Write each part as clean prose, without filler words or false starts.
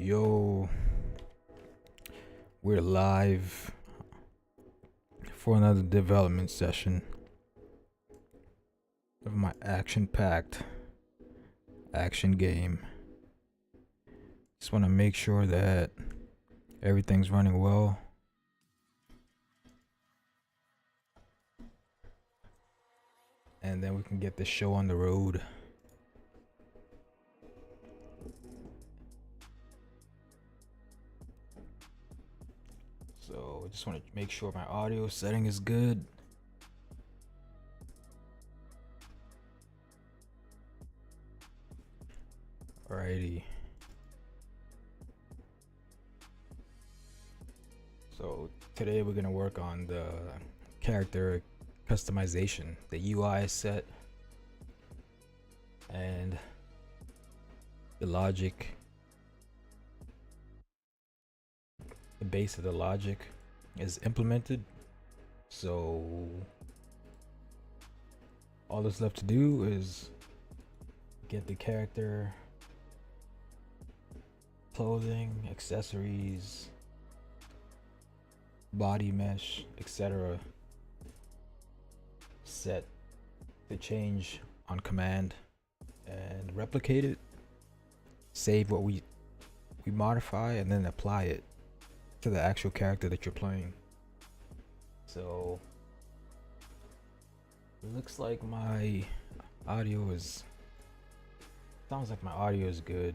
Yo, we're live for another development session of my action-packed action game. Just want to make sure that everything's running well. And then we can get this show on the road. So I just want to make sure my audio setting is good. Alrighty. So today we're gonna work on the character customization, the UI set, and the logic. The base of the logic is implemented, so all that's left to do is get the character clothing, accessories, body mesh, etc. set to change on command and replicate it, save what we modify, and then apply it to the actual character that you're playing. So it looks like my audio is sounds like my audio is good.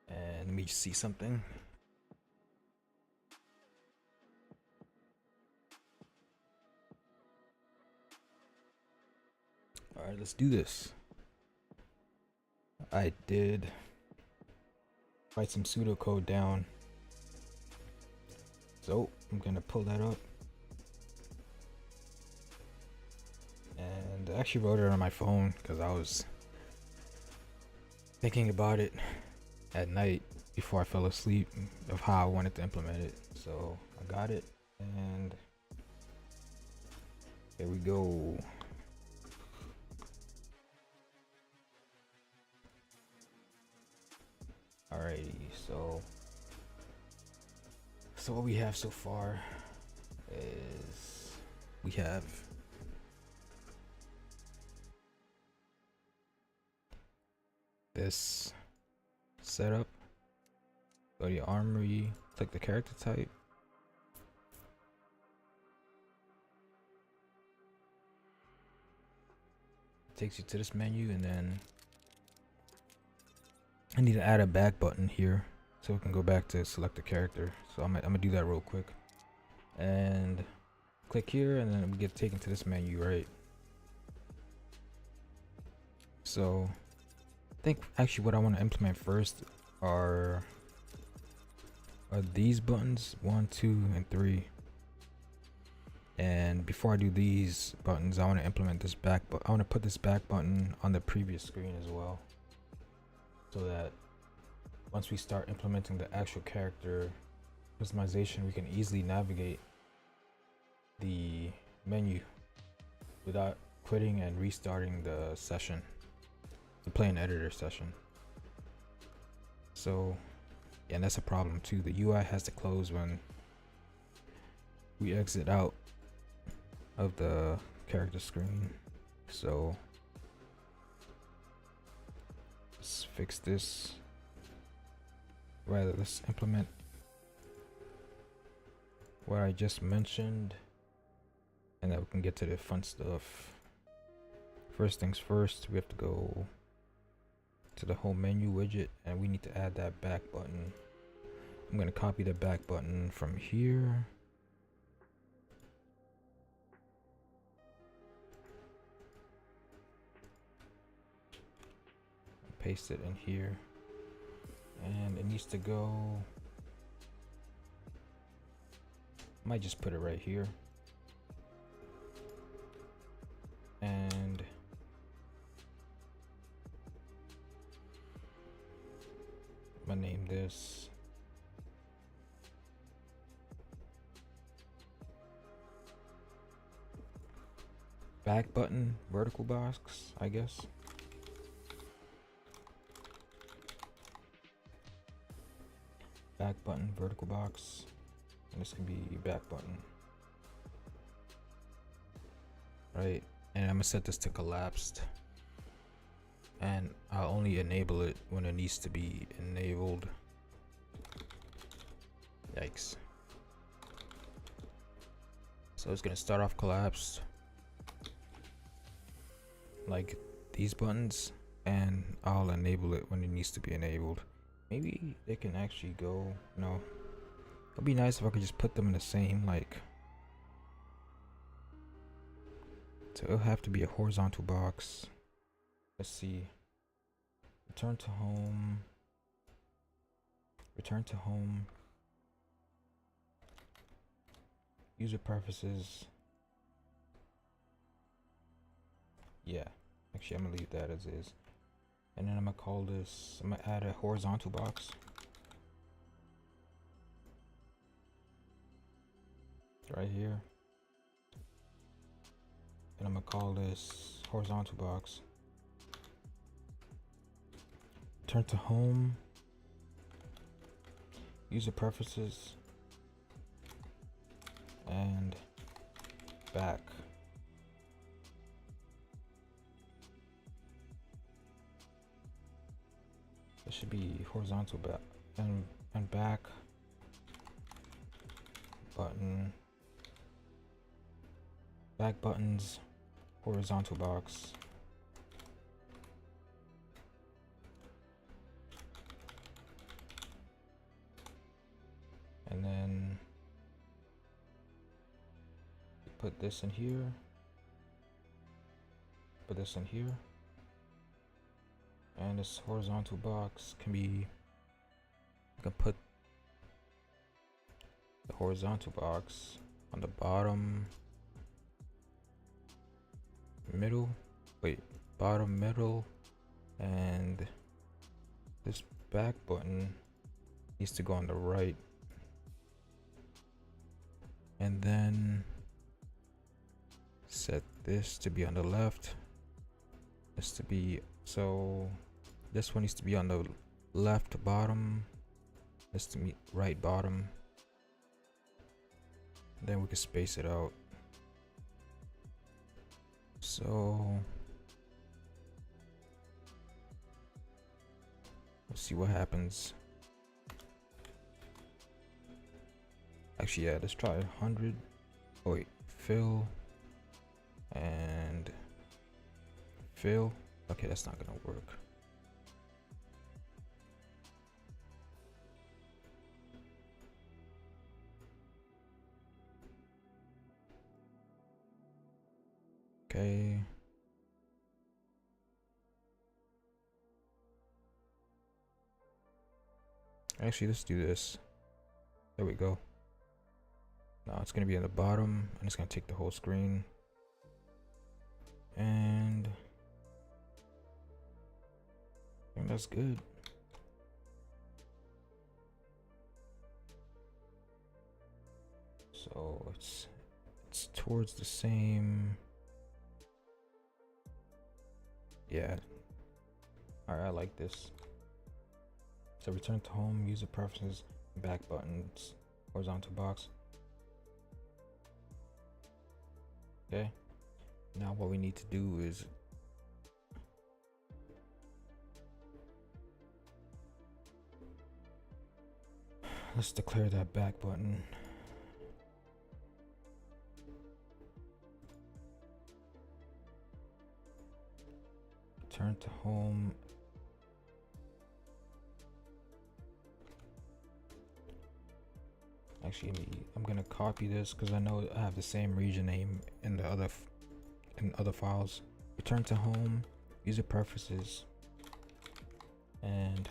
And let me see something. All right, let's do this. I did write some pseudocode down, so I'm gonna pull that up. And I actually wrote it on my phone because I was thinking about it at night before I fell asleep of how I wanted to implement it. So I got it, and here we go. Alrighty, so what we have so far is we have this setup. Go to your armory, click the character type. Takes you to this menu, and then I need to add a back button here so we can go back to select the character. So I'm gonna do that real quick. And click here, and then we get taken to this menu, right? So I think actually what I want to implement first are these buttons, 1, 2, and 3. And before I do these buttons, I want to implement this back I want to put this back button on the previous screen as well, so that once we start implementing the actual character customization, we can easily navigate the menu without quitting and restarting the session, the play and editor session. So yeah, and that's a problem too. The UI has to close when we exit out of the character screen. So let's fix this. Rather, let's implement what I just mentioned, and then we can get to the fun stuff. First things first, we have to go to the home menu widget, and we need to add that back button. I'm going to copy the back button from here. Paste it in here, and it needs to go, might just put it right here, and I'm gonna name this back button vertical box, I guess. back button, vertical box, and this can be back button, right? And I'm gonna set this to collapsed, and I'll only enable it when it needs to be enabled. Yikes. So it's gonna start off collapsed like these buttons, and I'll enable it when it needs to be enabled. Maybe they can actually go, no, it'd be nice if I could just put them in the same, like, so it'll have to be a horizontal box. Let's see, return to home, user preferences. Yeah, actually I'm gonna leave that as is. And then I'm gonna call this, I'm gonna add a horizontal box. Right here. And I'm gonna call this horizontal box. Turn to home, user preferences, and back. It should be horizontal back and back button, back buttons, horizontal box. And then put this in here, put this in here. And this horizontal box can be, I can put the horizontal box on the bottom, middle, bottom, middle, and this back button needs to go on the right. And then set this to be on the left, this to be, so this one needs to be on the left bottom, this to be right bottom. Then we can space it out. So let's see what happens. Actually, yeah, let's try 100. Oh wait, fill and fill. Okay, that's not gonna work. Okay. Actually, let's do this. There we go. Now it's gonna be at the bottom, and it's gonna take the whole screen. And I think that's good. So it's towards the same. Yeah. Alright, I like this. So return to home, user preferences, back buttons, horizontal box. Okay. Now what we need to do is let's declare that back button. Turn to home. Actually, I'm gonna copy this because I know I have the same region name in the other files. Return to home, user preferences, and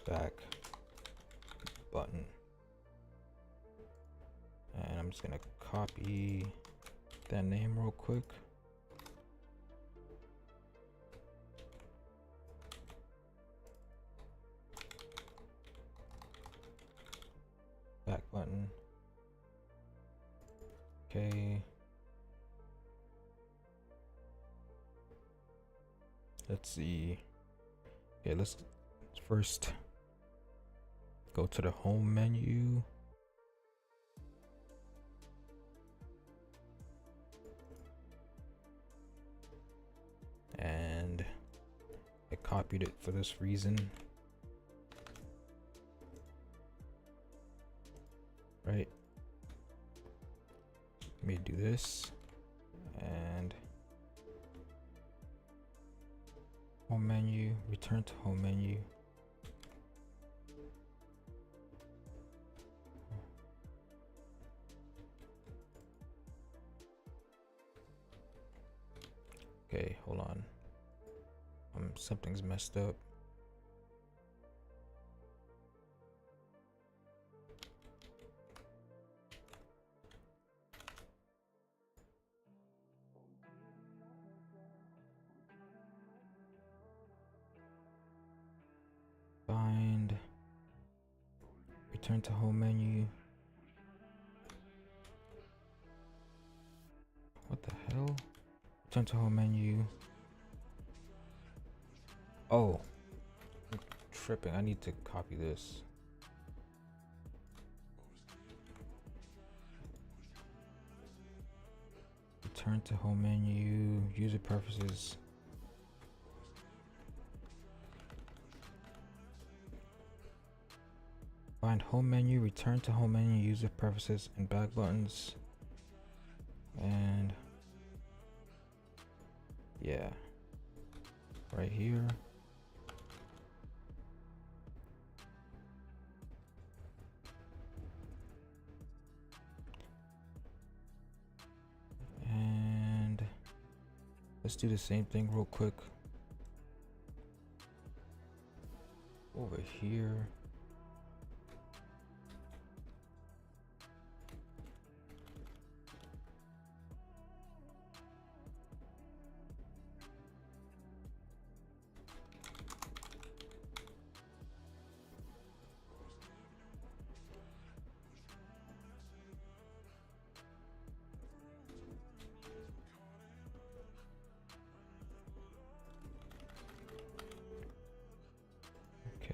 back button. And I'm just gonna copy that name real quick. Back button. Okay. Let's see. Okay, let's first Go to the home menu. And I copied it for this reason. Right. Let me do this. And home menu, return to home menu. Okay, hold on. Something's messed up. Find, return to home menu. What the hell? Return to home menu. Oh, I'm tripping. I need to copy this. Return to home menu, user preferences. Find home menu, return to home menu, user preferences, and back buttons. And yeah, right here. And let's do the same thing real quick over here.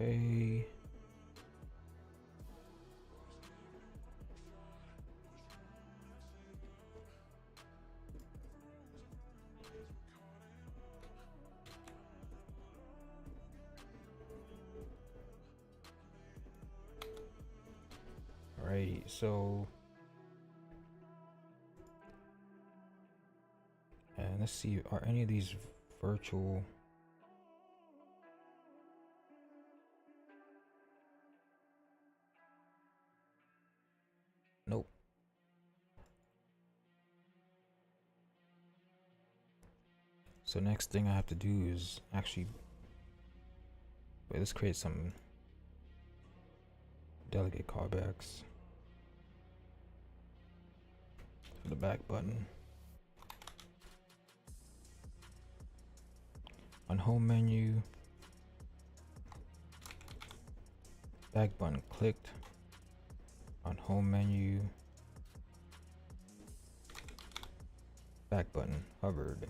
Okay. Alrighty, so and let's see, are any of these virtual? Nope. So next thing I have to do is actually, wait, let's create some delegate callbacks for the back button. On home menu, back button clicked. On home menu, back button hovered.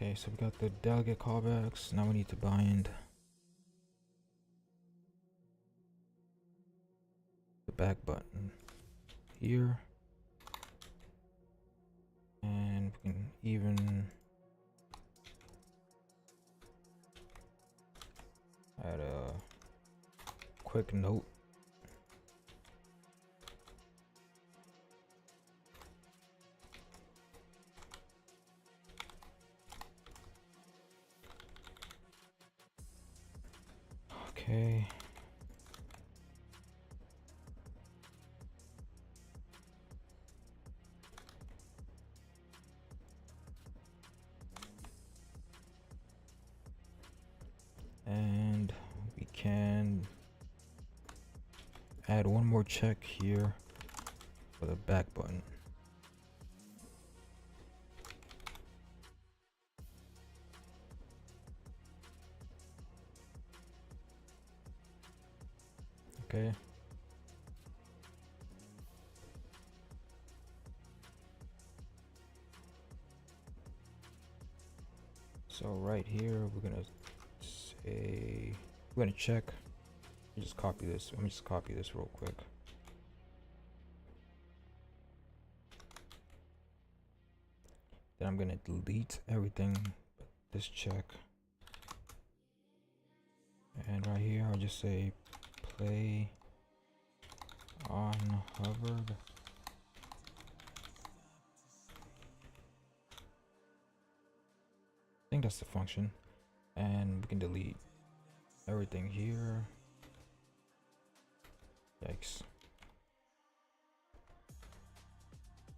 Okay, so we got the delegate callbacks. Now we need to bind the back button here. And we can even add a quick note. Okay. And we can add one more check here for the back button. Okay. So right here, we're gonna say, we're gonna check. Just copy this. Let me just copy this real quick. Then I'm gonna delete everything but this check. And right here, I'll just say play on hovered. I think that's the function. And we can delete everything here. Yikes.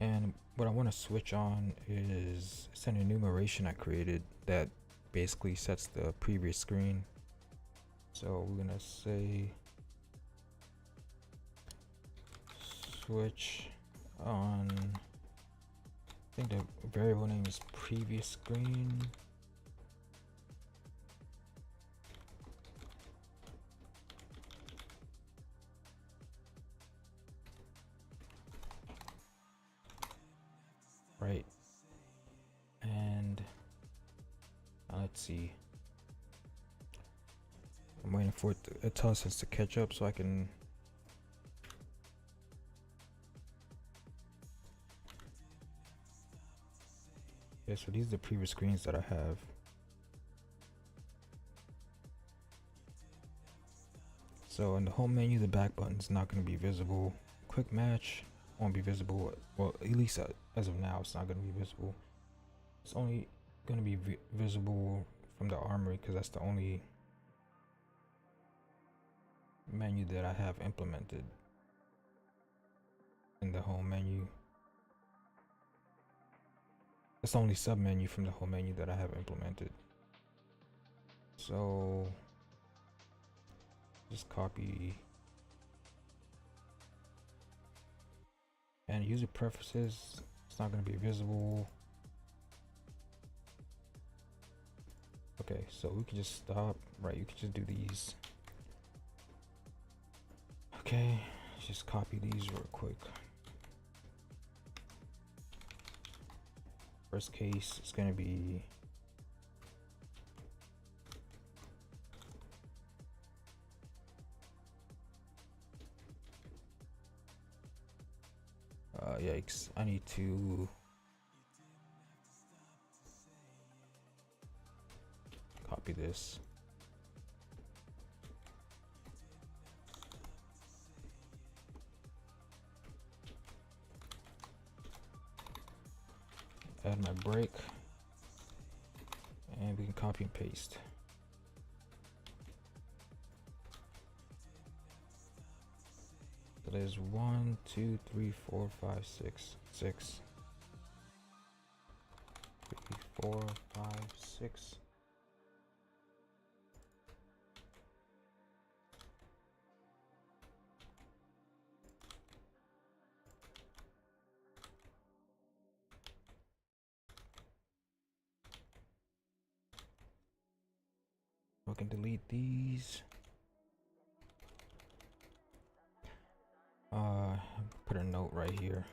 And what I want to switch on is it's an enumeration I created that basically sets the previous screen. So we're gonna say switch on, I think the variable name is previous screen. Right. And let's see. I'm waiting for it tells us to catch up so I can. Yeah, so these are the previous screens that I have. So in the home menu, the back button is not going to be visible. Quick match won't be visible. Well, at least as of now, it's not going to be visible. It's only going to be visible from the armory because that's the only menu that I have implemented in the home menu. It's the only sub menu from the home menu that I have implemented. So just copy and user preferences. It's not going to be visible. Okay, so we can just stop, right? You can just do these. Okay, just copy these real quick. Worst case, it's gonna be yikes, I need to copy this. Add my break and we can copy and paste. So there's 1, 2, 3, 4, 5, 6, 6. 3, 4, 5, 6. I can delete these. Put a note right here.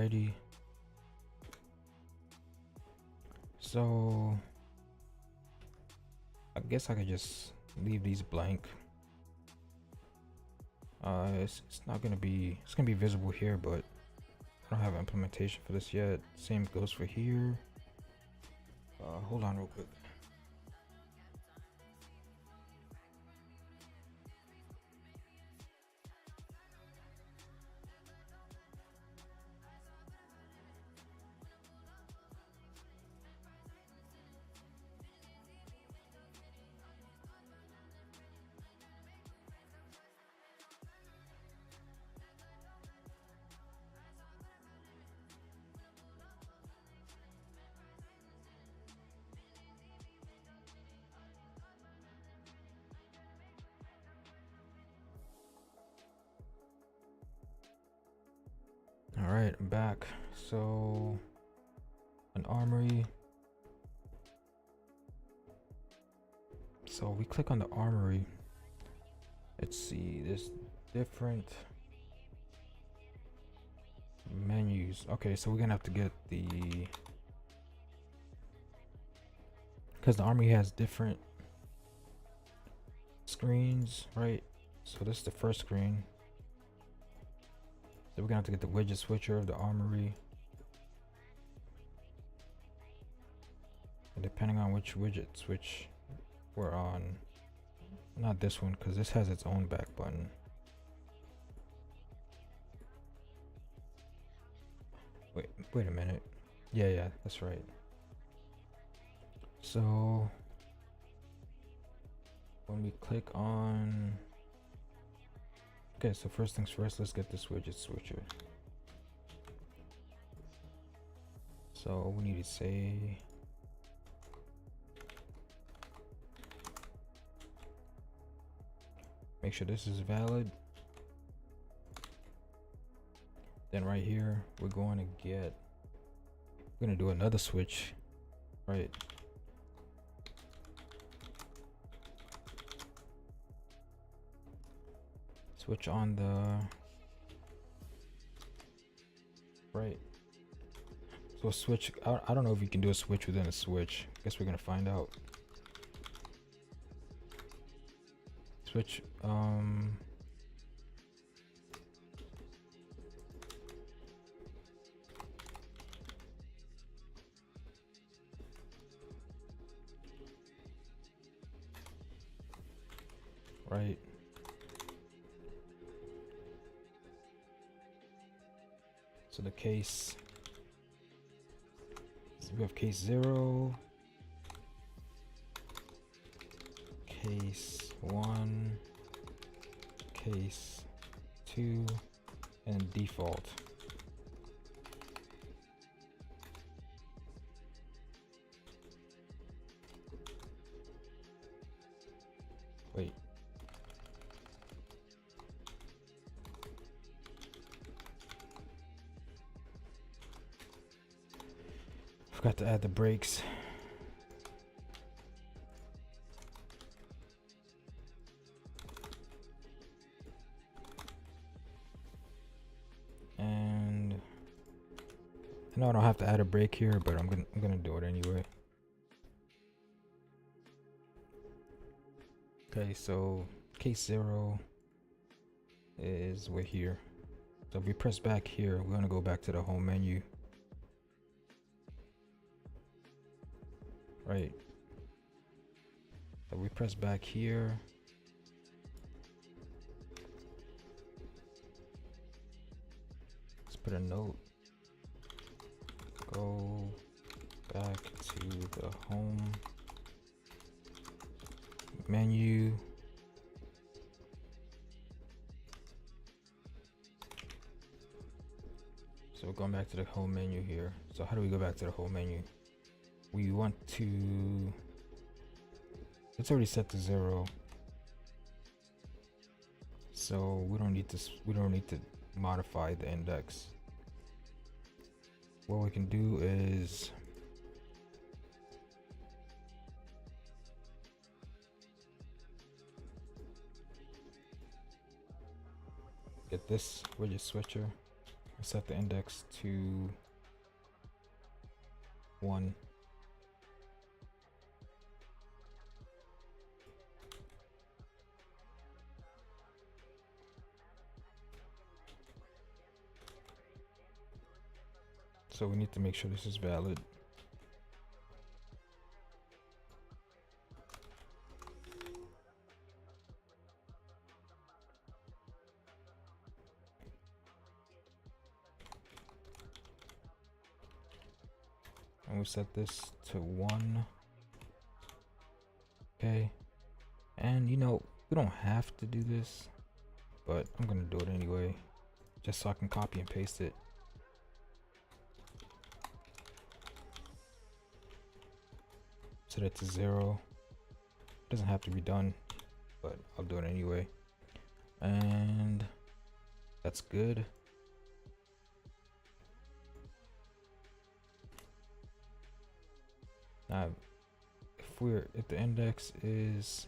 Alrighty. So I guess I could just leave these blank. It's not gonna be, it's gonna be visible here, but I don't have implementation for this yet. Same goes for here. Hold on real quick. All right, I'm back. So an armory. So we click on the armory. Let's see, there's different menus. Okay, so we're gonna have to get the, because the armory has different screens, right? So this is the first screen. So we're gonna have to get the widget switcher of the armory. And depending on which widget switch we're on, not this one, because this has its own back button. Wait a minute. Yeah, that's right. So when we click on, okay, so first things first, let's get this widget switcher. So we need to say make sure this is valid. Then right here, we're going to do another switch, right? Switch on the right. So a switch, I don't know if you can do a switch within a switch. Guess we're gonna find out. Switch, right. So the case, so we have case 0, case 1, case 2, and default. Wait. Forgot to add the brakes. And I know I don't have to add a brake here, but I'm gonna do it anyway. Okay, so case 0 is we're here. So if we press back here, we're gonna go back to the home menu. Right. So we press back here. Let's put a note. Go back to the home menu. So we're going back to the home menu here. So how do we go back to the home menu? We want to, it's already set to 0. So we don't need to modify the index. What we can do is get this widget switcher set the index to 1. So we need to make sure this is valid. And we set this to 1. Okay. And you know, we don't have to do this, but I'm gonna do it anyway, just so I can copy and paste it. Set it to 0. Doesn't have to be done, but I'll do it anyway. And that's good. Now, if the index is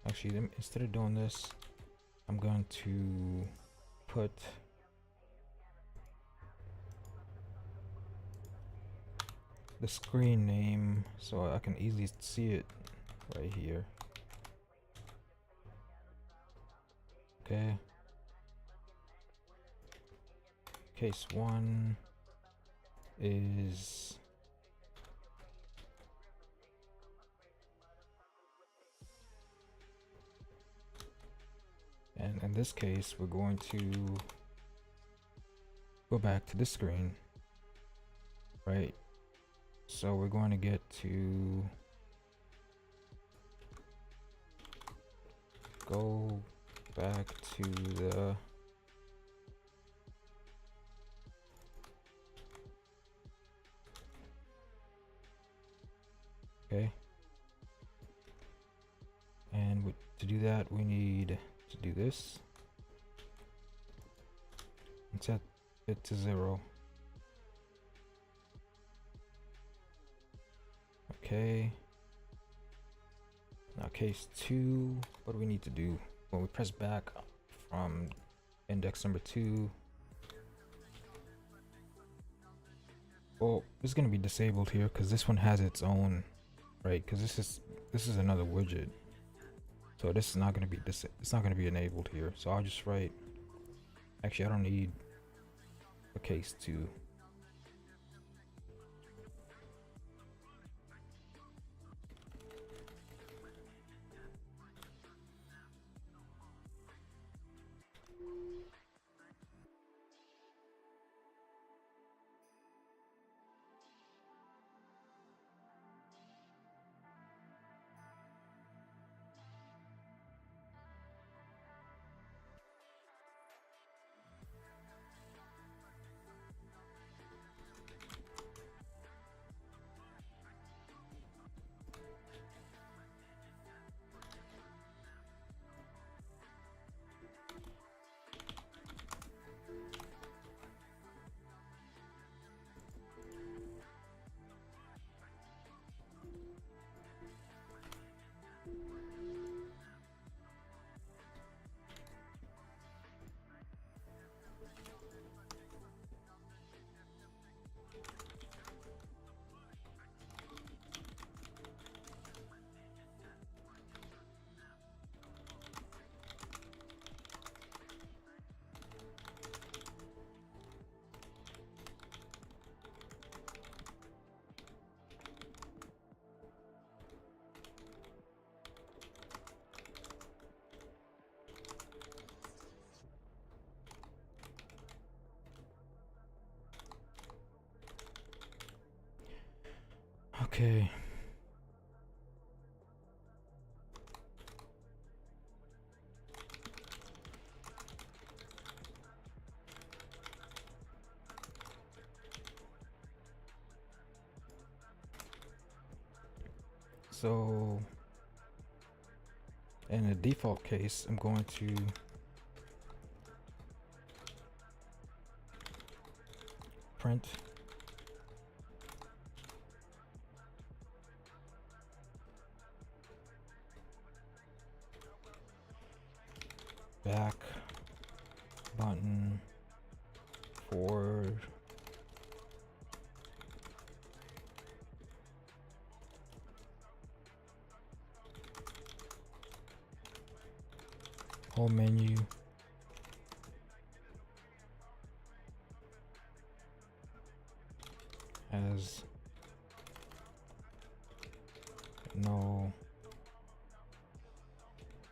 actually, instead of doing this, I'm going to put the screen name so I can easily see it right here. Okay. Case 1 is and in this case we're going to go back to this screen, right? So we're going to get to go back to the okay, and to do that we need to do this and set it to 0. Okay. Now case 2, what do we need to do? When we press back from index number 2, well, it's gonna be disabled here because this one has its own, right? Because this is another widget, so this is not gonna be it's not gonna be enabled here. So I'll just write. Actually, I don't need a case 2. Okay. So in the default case, I'm going to print back button, forward, home menu,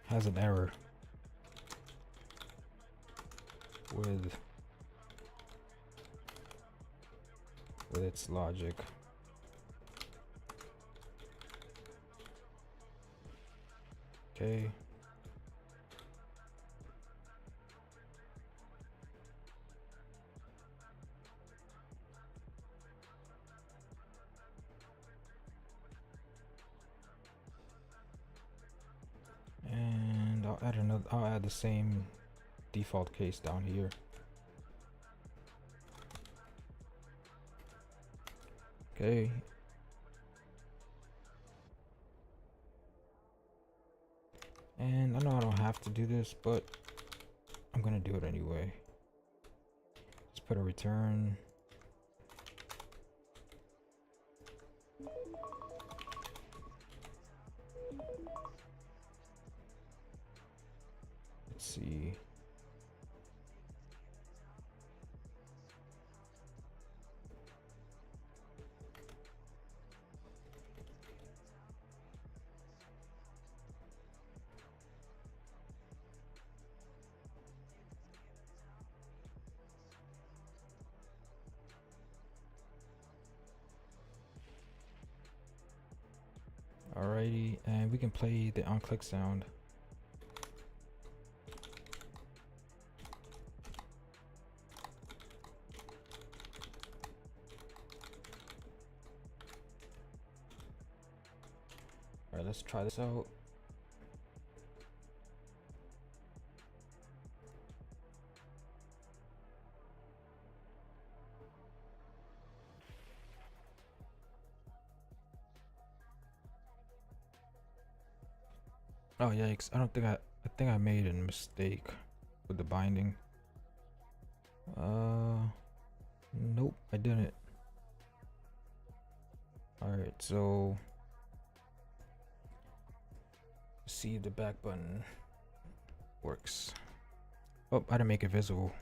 has an error with its logic. Okay. And I'll add the same default case down here. Okay. And I know I don't have to do this, but I'm gonna do it anyway. Let's put a return. Let's see. Alrighty, and we can play the on-click sound. Alright, let's try this out. Oh yikes, I think I made a mistake with the binding. Nope, I didn't. Alright, so see if the back button works. Oh, I didn't make it visible.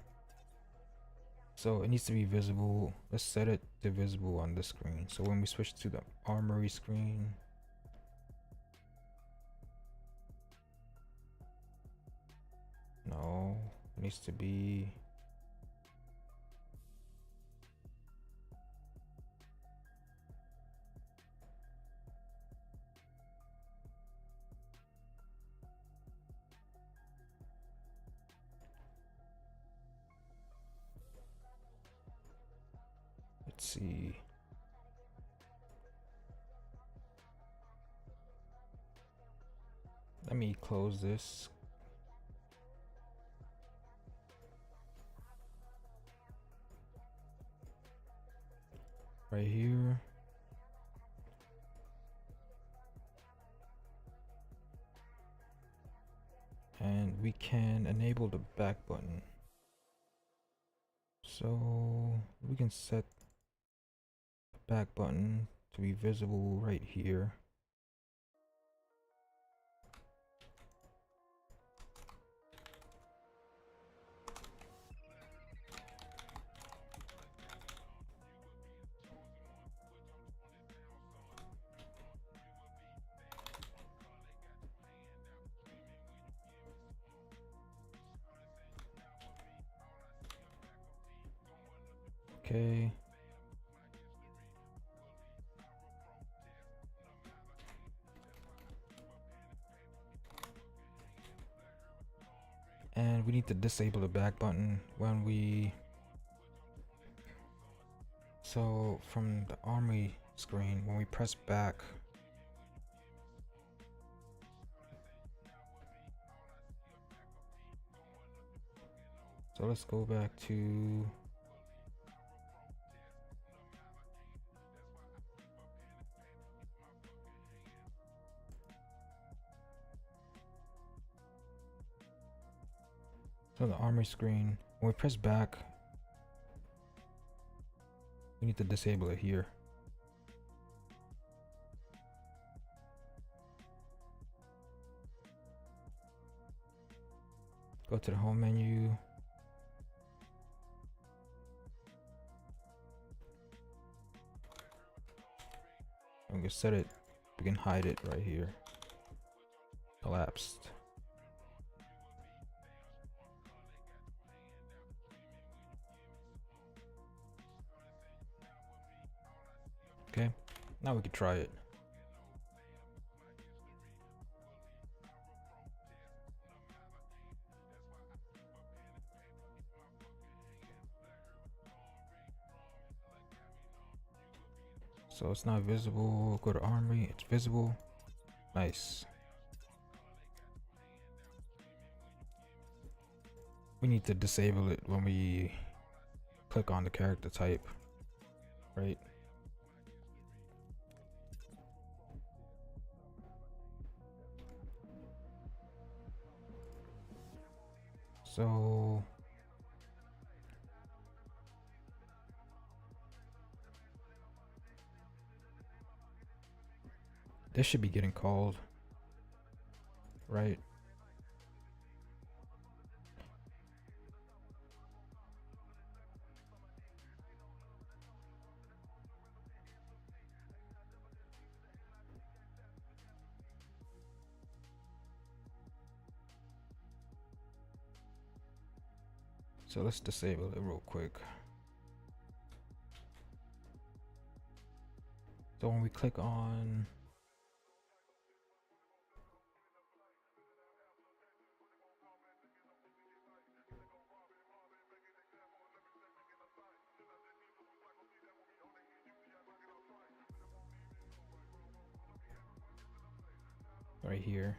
So it needs to be visible. Let's set it to visible on this screen. So when we switch to the armory screen, no, it needs to be let's see. Let me close this. Right here. And we can enable the back button. So we can set the back button to be visible right here. Okay. And we need to disable the back button when we... So from the armory screen, when we press back, so let's go back to the armory screen. When we press back, we need to disable it here. Go to the home menu. And we can set it, we can hide it right here. Collapsed. Okay, now we can try it. So it's not visible. Go to armory, it's visible. Nice. We need to disable it when we click on the character type, right? So this should be getting called, right? So let's disable it real quick. So when we click on right here,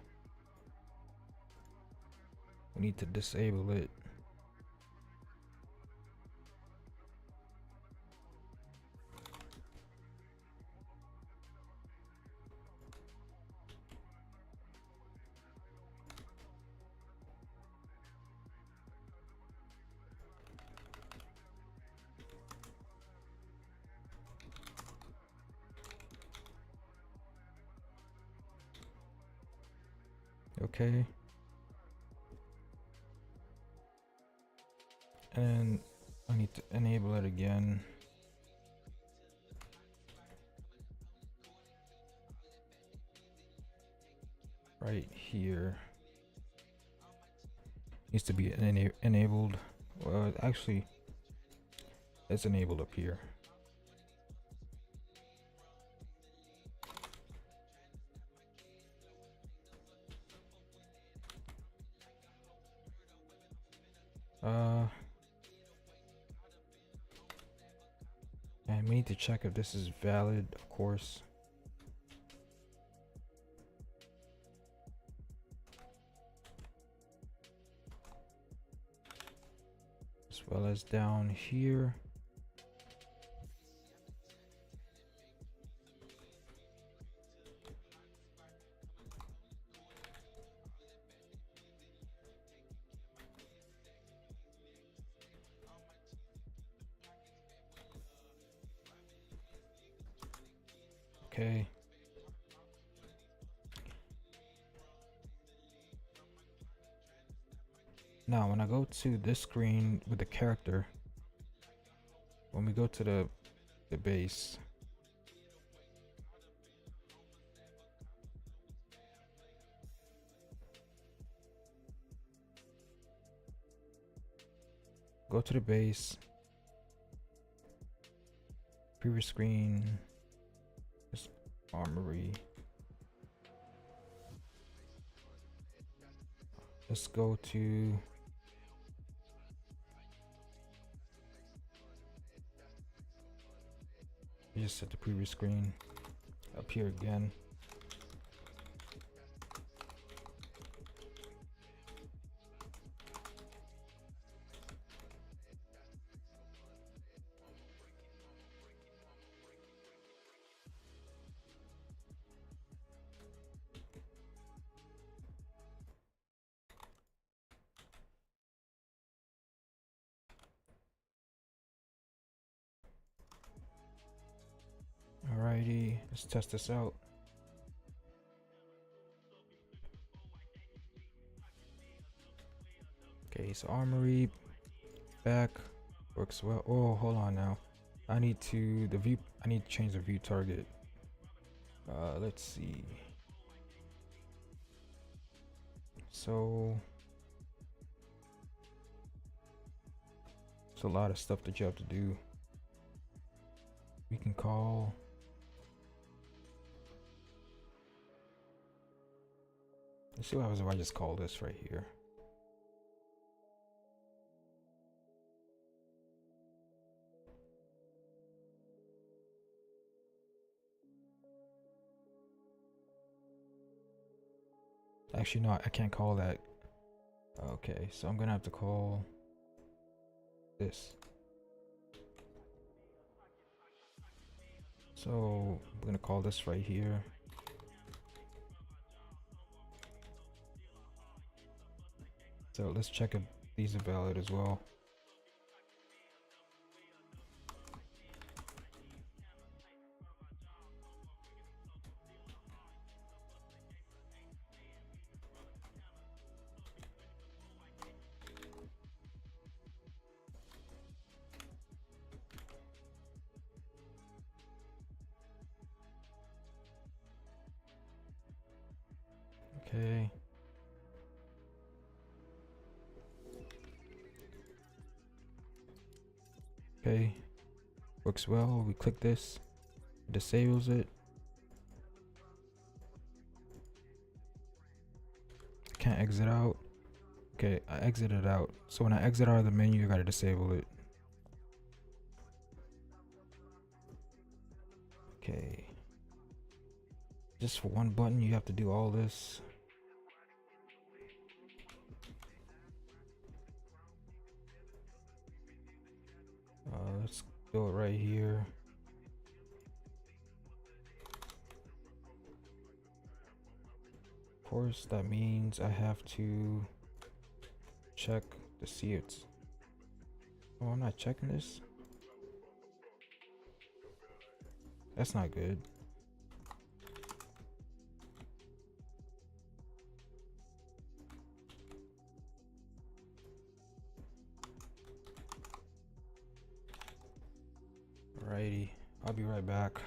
we need to disable it. Okay. And I need to enable it again. Right here. Needs to be enabled. Well, actually, it's enabled up here. And we need to check if this is valid, of course. As well as down here. Okay. Now, when I go to this screen with the character, when we go to the base, go to the base, previous screen, just armory. Let's go to just set the previous screen up here again. Alrighty, let's test this out. Okay, so armory back works well. Oh, hold on now. I need to change the view target. Let's see. So it's a lot of stuff that you have to do. We can call let's see what happens if I just call this right here. Actually, no, I can't call that. Okay, so I'm gonna have to call this. So I'm gonna call this right here. So let's check if these are valid as well. Okay. Okay. Works well. We click this. Disables it. Can't exit out. Okay, I exited out. So when I exit out of the menu, I gotta disable it. Okay. Just for one button, you have to do all this. Let's do it right here. Of course, that means I have to check to see it's. Oh, I'm not checking this. That's not good. Alrighty, I'll be right back.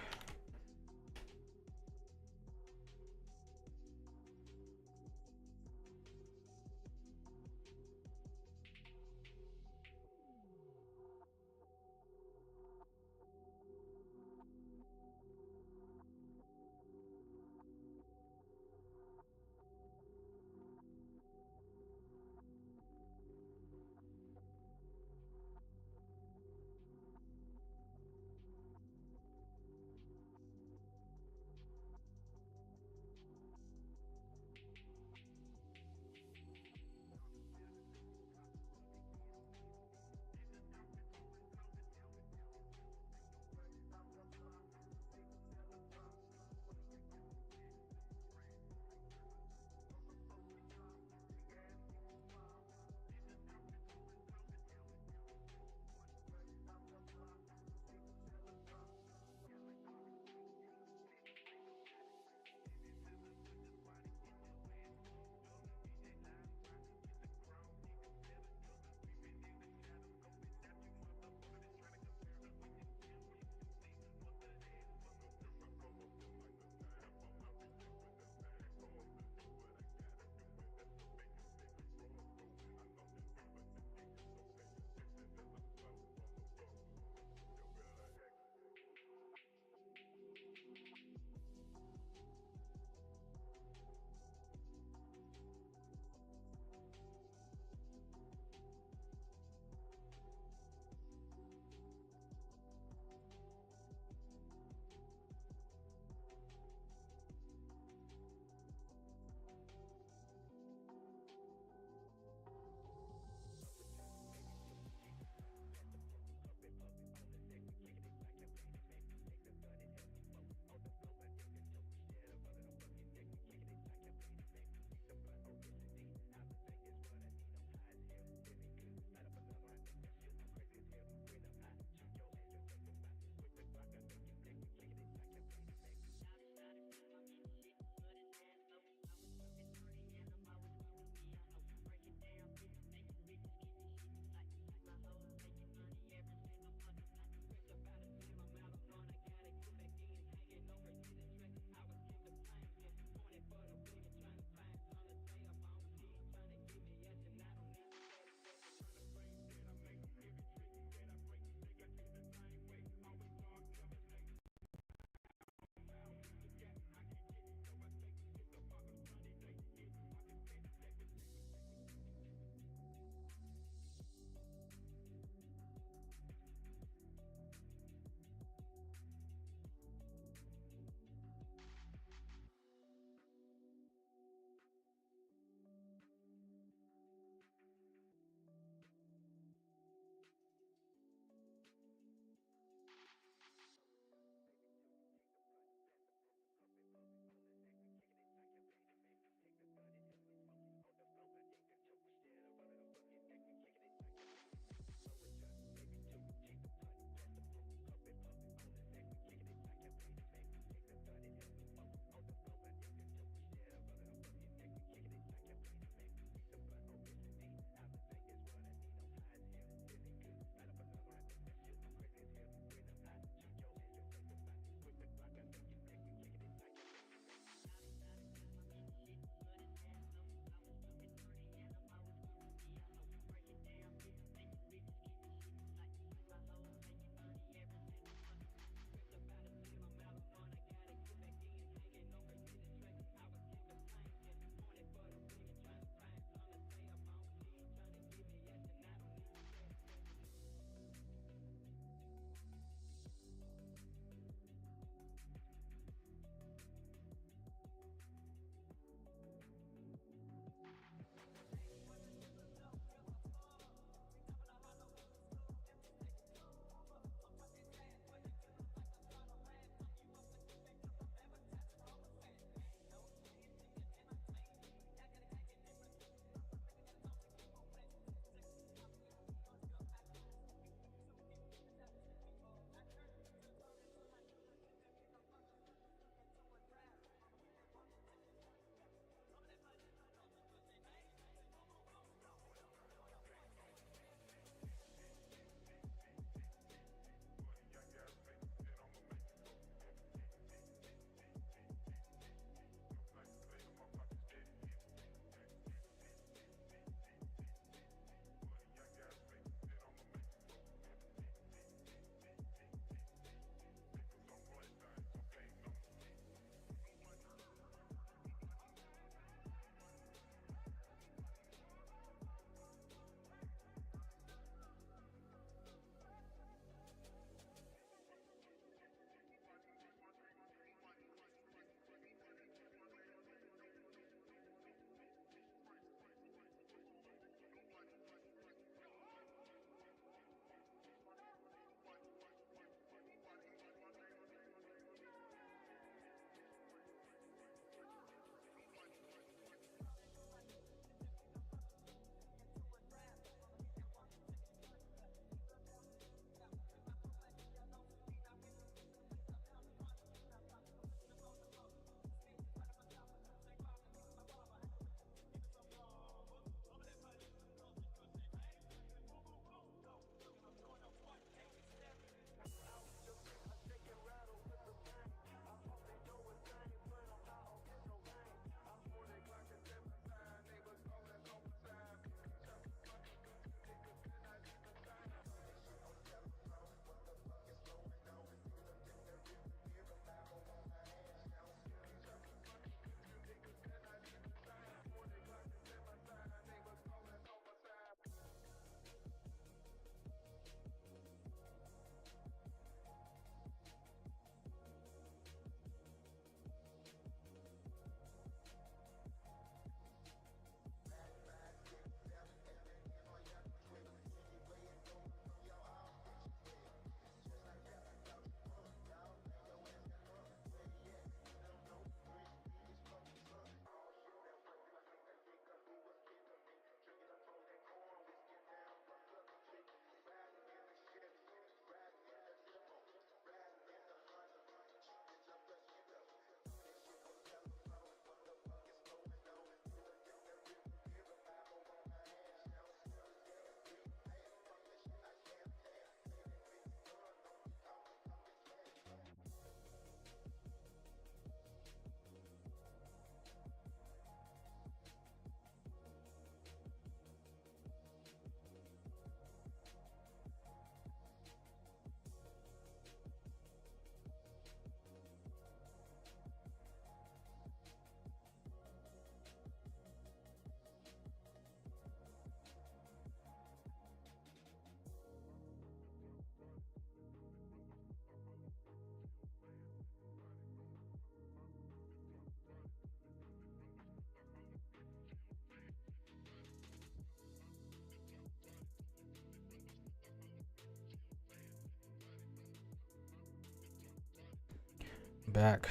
back.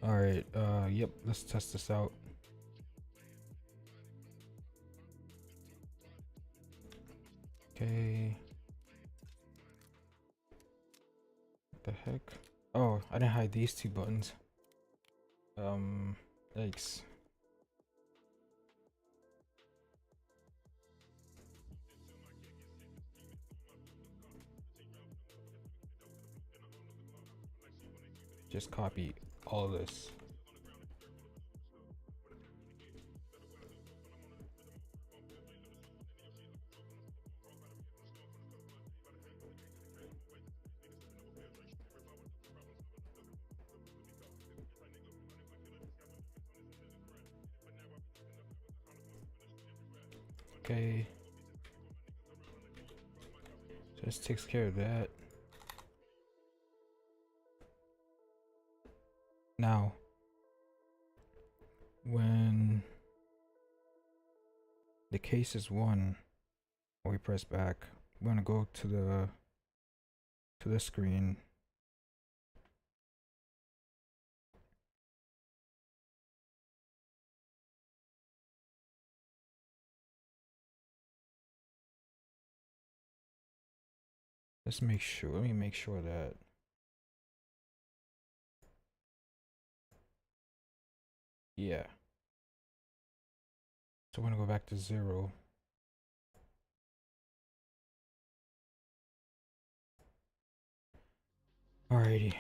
All right, yep, let's test this out. Okay. What the heck? Oh, I didn't hide these two buttons. Yikes. Just copy all of this. Okay. So this takes care of that. Now, when the case is 1, when we press back, we're gonna go to the screen. Let me make sure that yeah. So we're gonna go back to 0. Alrighty. I'm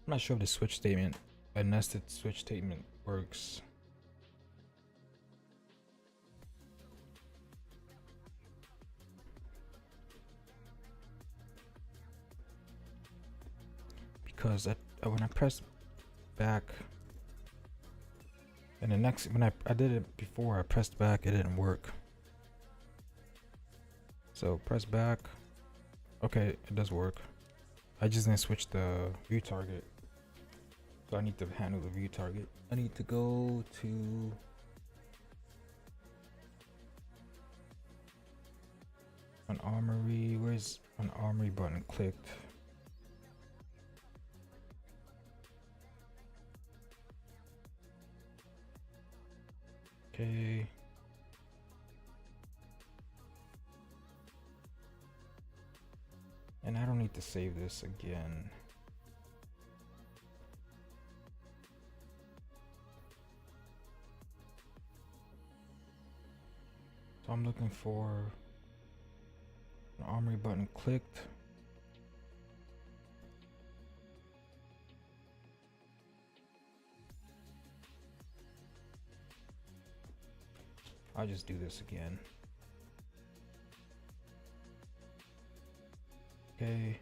not sure if the switch statement, a nested switch statement works. Because when I press back, and the next, when I did it before, I pressed back, it didn't work. So press back. Okay, it does work. I just didn't switch the view target. So I need to handle the view target. I need to go to an armory. Where's an armory button clicked? Okay. And I don't need to save this again. So I'm looking for an armory button clicked. I'll just do this again. Okay.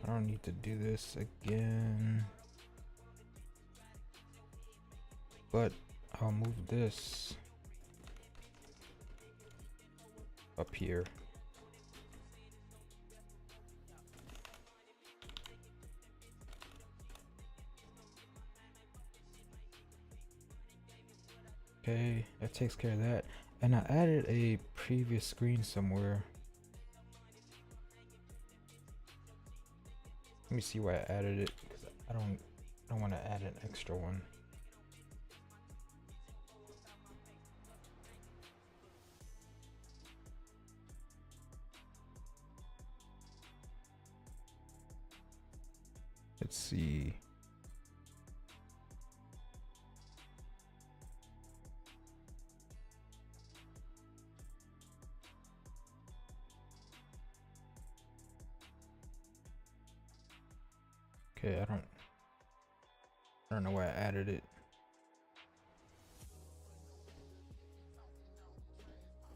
I don't need to do this again, but I'll move this up here. Okay, that takes care of that. And I added a previous screen somewhere. Let me see why I added it, because I don't want to add an extra one. Let's see. Okay, I don't know why I added it.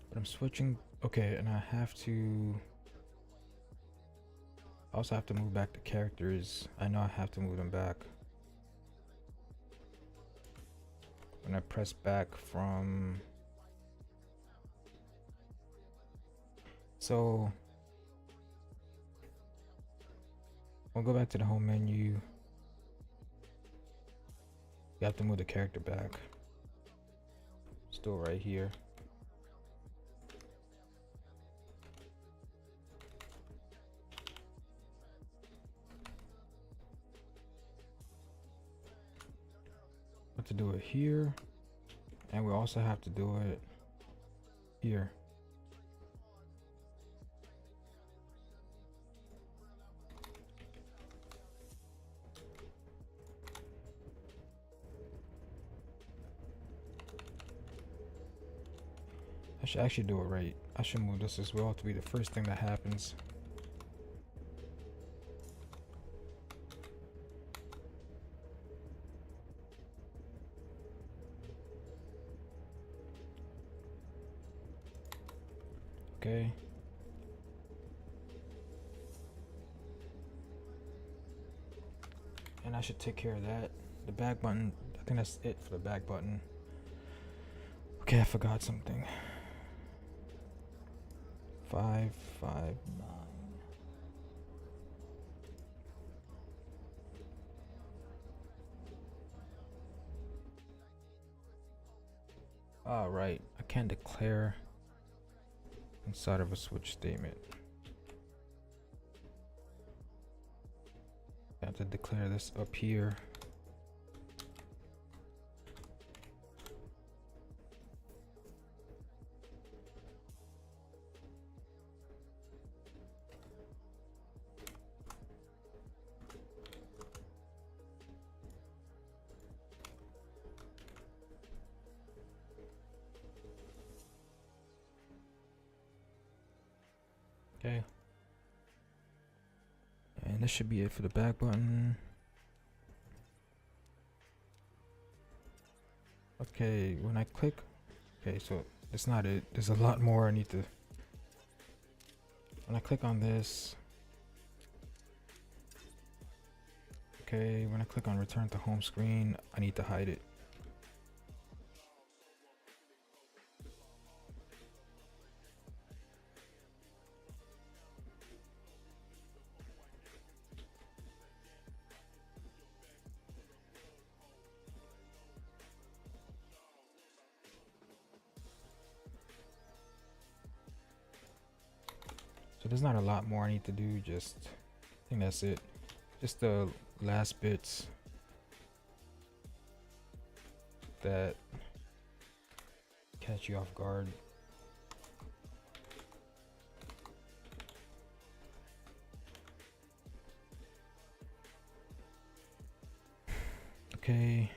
But I'm switching. Okay, and I also have to move back the characters. I know I have to move them back. gonna press back from, so we'll go back to the home menu. You have to move the character back. Still right here. To do it here, and we also have to do it here. I should actually do it right. I should move this as well to be the first thing that happens. Okay. And I should take care of that. The back button, I think that's it for the back button. Okay, I forgot something. 559. All right, I can declare inside of a switch statement. I have to declare this up here. Okay. And this should be it for the back button. Okay, when I click, okay, so it's not it. There's a lot more I need to. When I click on this, okay, when I click on return to home screen, I need to hide it. So there's not a lot more I need to do, just I think that's it. Just the last bits that catch you off guard. Okay.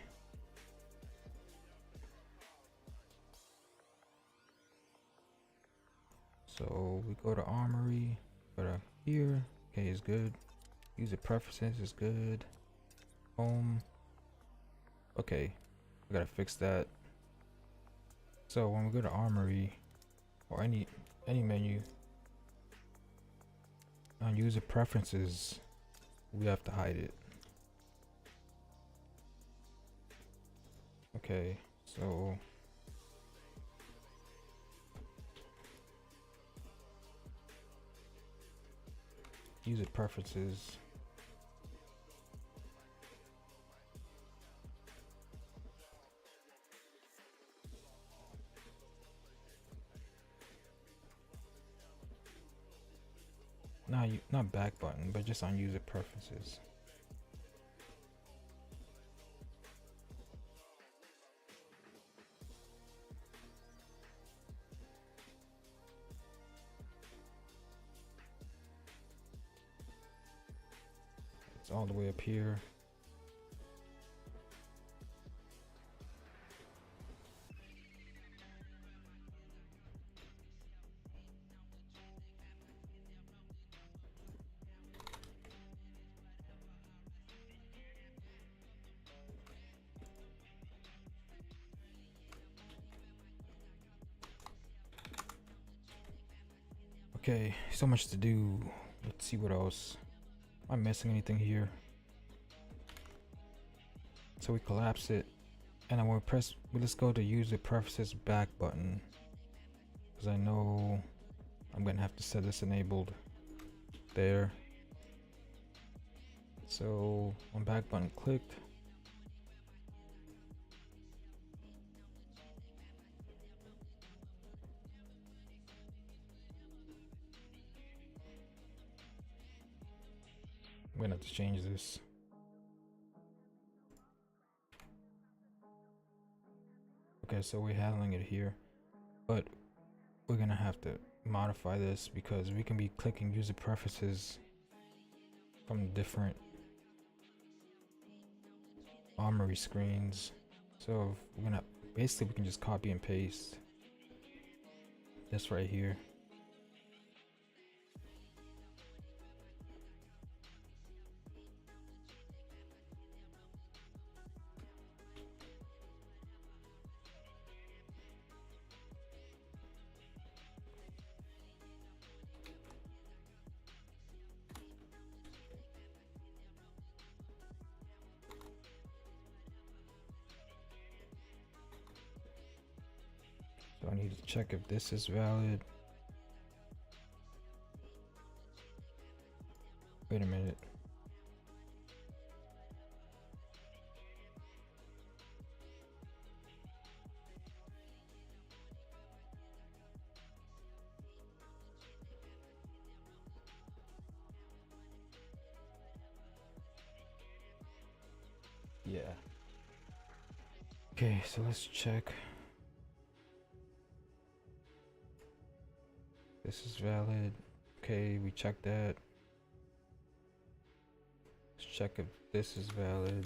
So we go to Armory, go to here. Okay, it's good. User preferences is good. Home. Okay, I gotta fix that. So when we go to Armory or any menu, on user preferences, we have to hide it. Okay, so user preferences. Not back button, but just on user preferences. It's all the way up here. Okay, so much to do. Let's see what else. Am I missing anything here? So we collapse it. And I will press, let's go to user preferences back button, because I know I'm gonna have to set this enabled there. So on back button clicked, I'm gonna have to change this. Okay, so we're handling it here, but we're gonna have to modify this because we can be clicking user preferences from different armory screens. So we're gonna basically, we can just copy and paste this right here. So I need to check if this is valid. Wait a minute. Yeah. Okay, so let's check. This is valid. Okay, we checked that. Let's check if this is valid.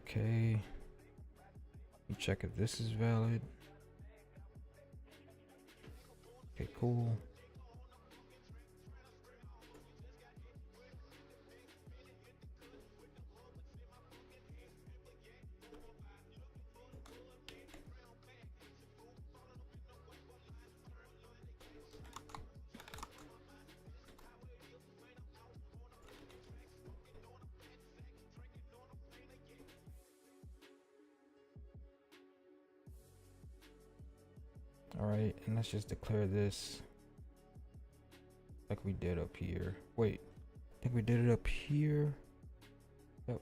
Okay. We check if this is valid. Okay, cool. All right, and let's just declare this like we did up here. Wait, I think we did it up here. Yep.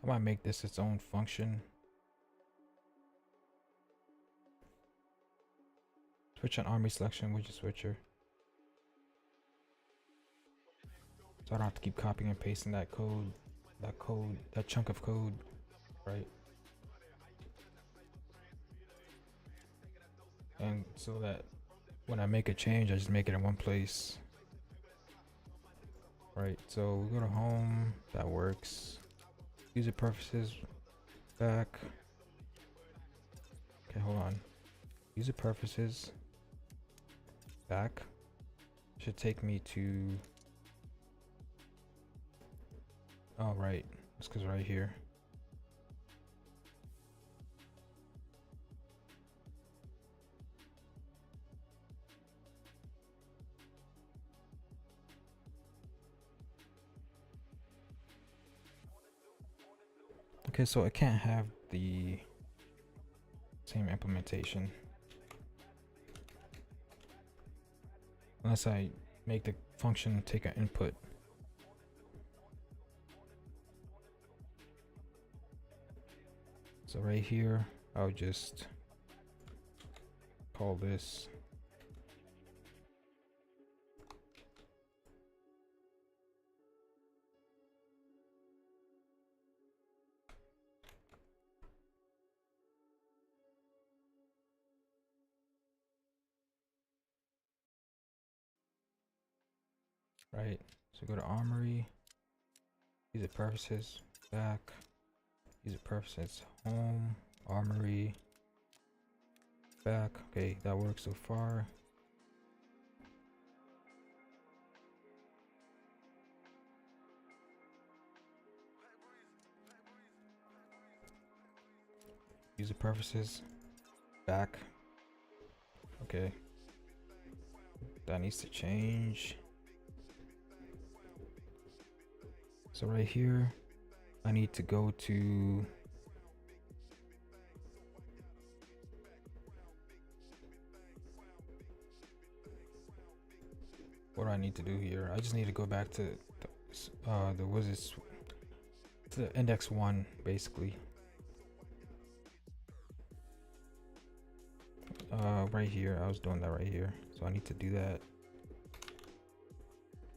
I might make this its own function. Switch on army selection, widget switcher. So I don't have to keep copying and pasting that chunk of code, right? And so that when I make a change, I just make it in one place. Right, so we go to home, that works. User preferences, back. Okay, hold on. User preferences, back. Should take me to, oh right, it's because right here. Okay, so I can't have the same implementation unless I make the function take an input. So right here, I'll just call this right? So go to armory, user preferences, back, user preferences, home, armory, back. Okay, that works so far. User preferences, back. Okay, that needs to change. So right here, I need to go to what do I need to do here? I just need to go back to the was this to index 1 basically. Right here, I was doing that right here, so I need to do that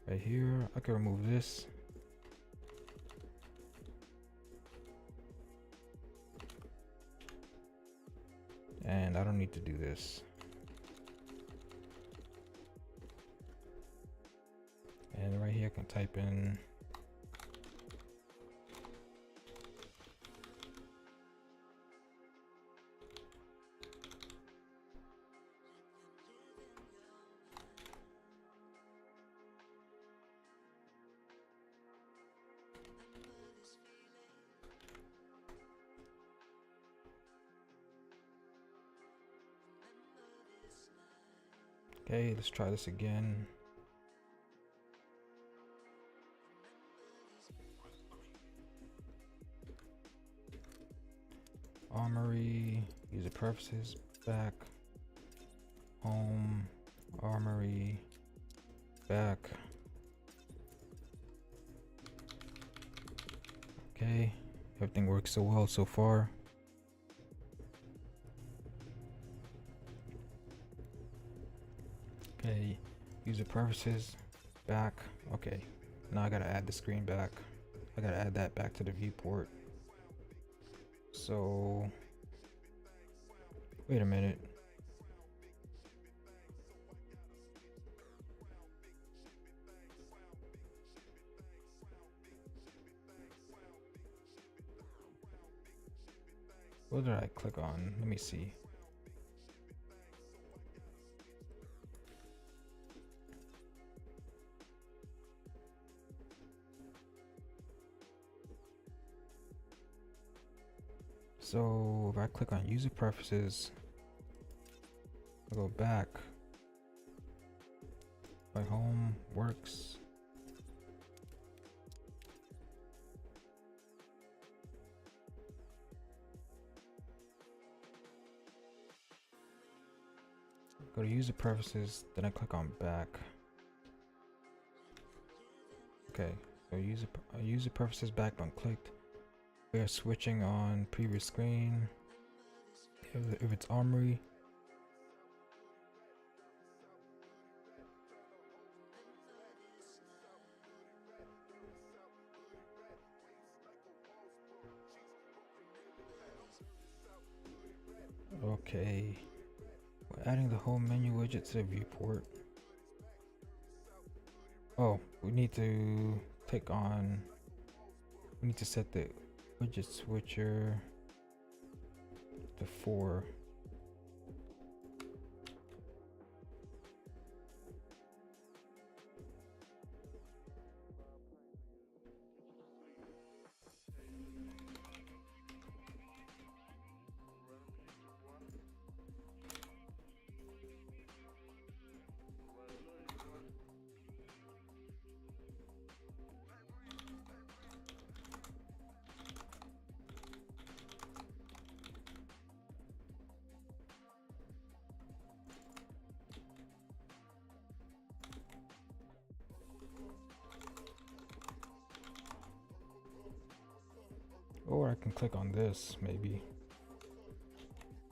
right here. I can remove this. And I don't need to do this. And right here I can type in okay, let's try this again. Armory, user preferences, back, home, armory, back. Okay, everything works so well so far. Okay, user preferences, back. Okay, now I gotta add the screen back. I gotta add that back to the viewport. So, wait a minute. What did I click on? Let me see. So if I click on user preferences, I go back. My home works. Go to user preferences, then I click on back. Okay, so user preferences back button clicked. We are switching on previous screen. If it's armory, okay. We're adding the home menu widget to the viewport. Oh, we need to click on. We need to set the widget switcher to 4. Or I can click on this, maybe.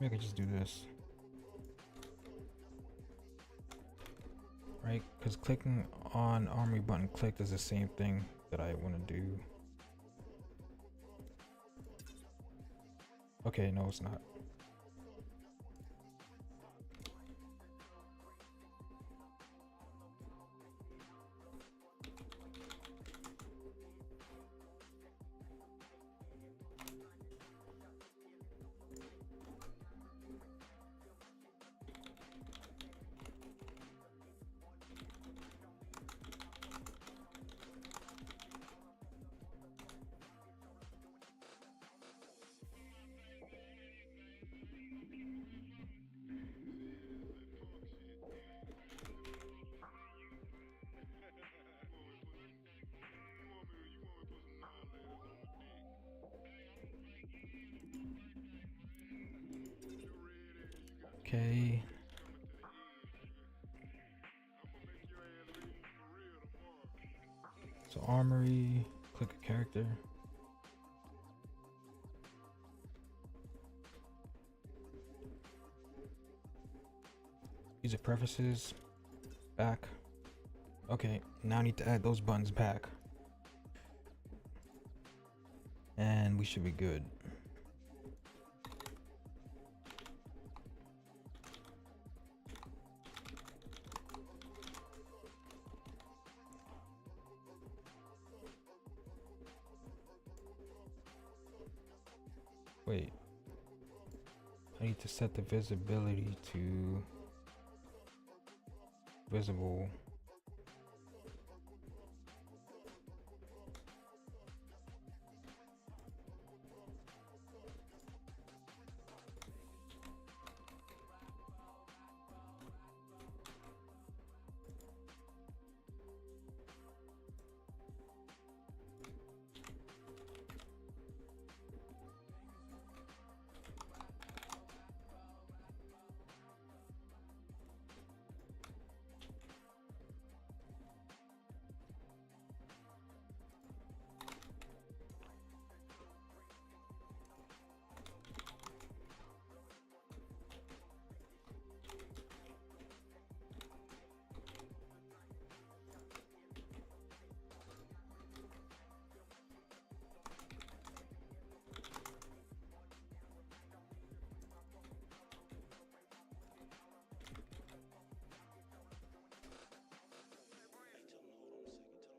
Maybe I could just do this. Right? Because clicking on armory button clicked is the same thing that I want to do. Okay, no, it's not. Okay. So armory, click a character. User preferences, back. Okay, now I need to add those buttons back. And we should be good. Wait, I need to set the visibility to visible.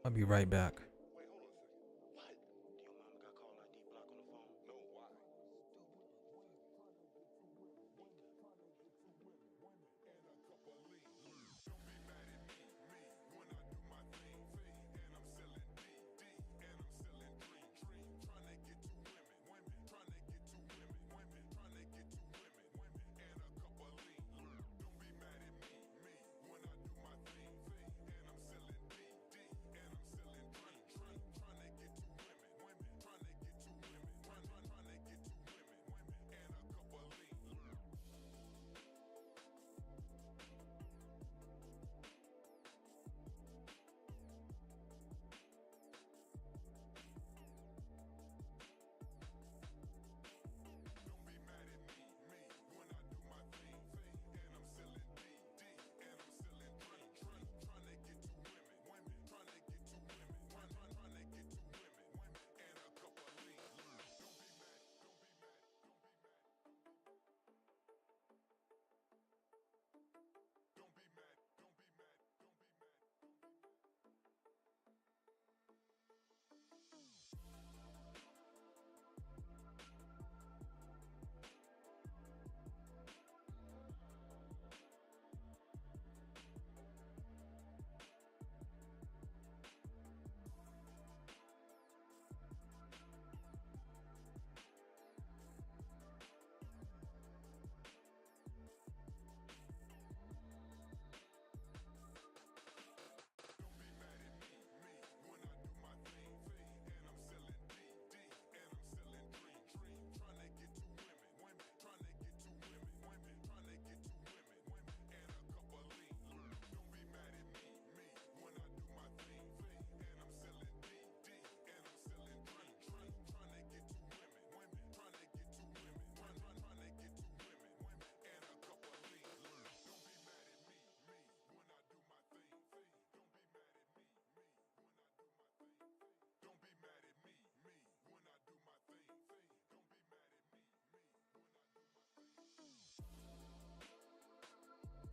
I'll be right back.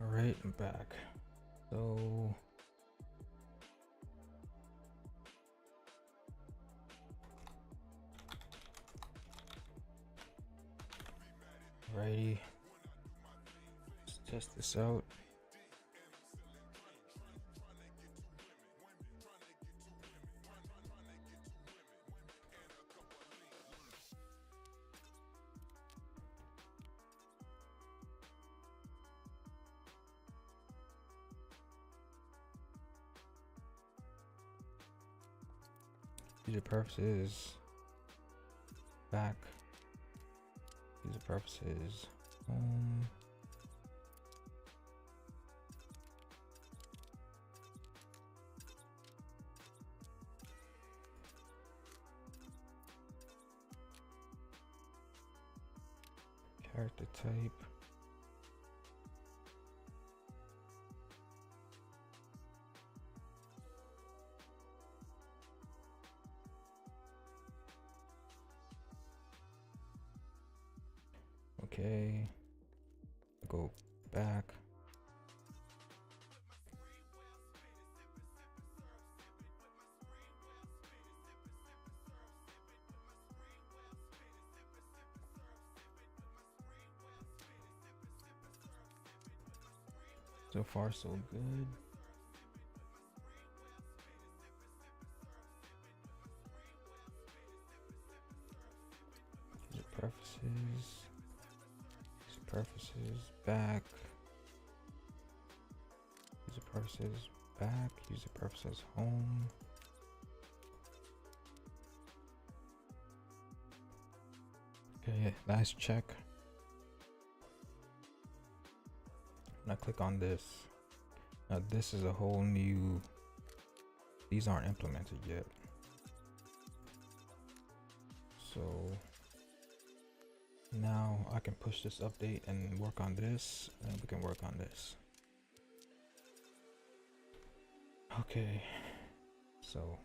All right, I'm back. So alrighty, let's test this out. User preferences, back. User preferences, home. Character type. Okay, go back. So far, so good. User preferences. Preferences back. User preferences back. User preferences home. Okay, last check. When I click on this, now this is a whole new. These aren't implemented yet. So now I can push this update and work on this, and we can work on this. Okay, so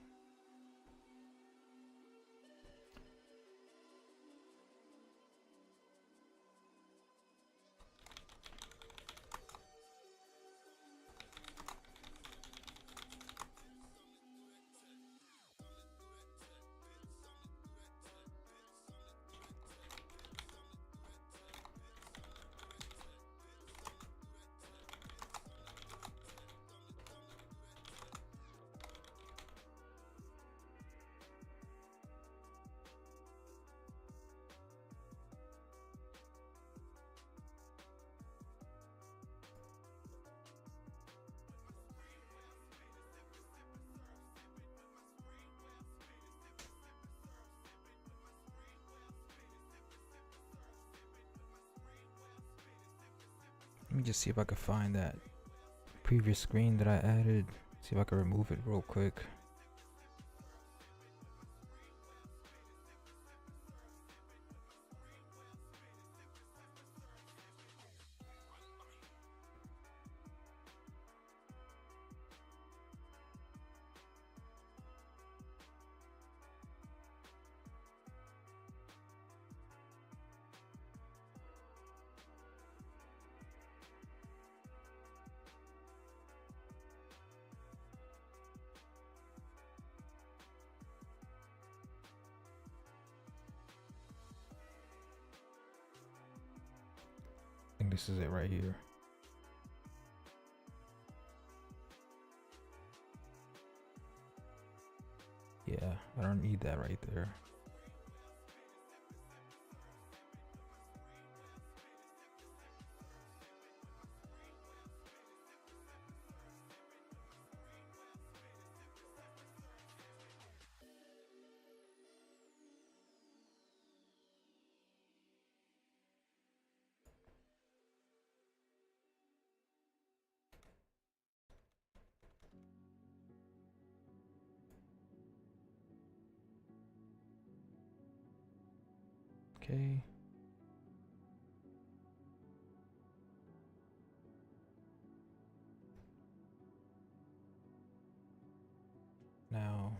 let me just see if I can find that previous screen that I added. See if I can remove it real quick. I think this is it right here. Yeah, I don't need that right there. Okay. Now,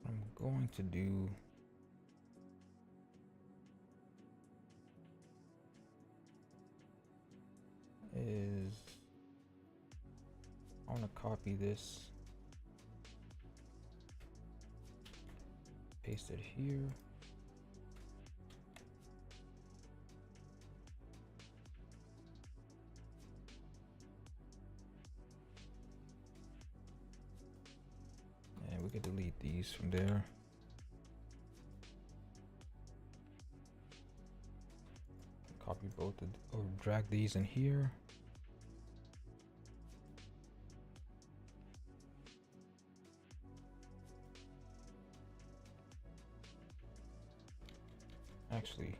what I'm going to do is I want to copy this, paste it here. And we can delete these from there. Copy both or drag these in here. Actually,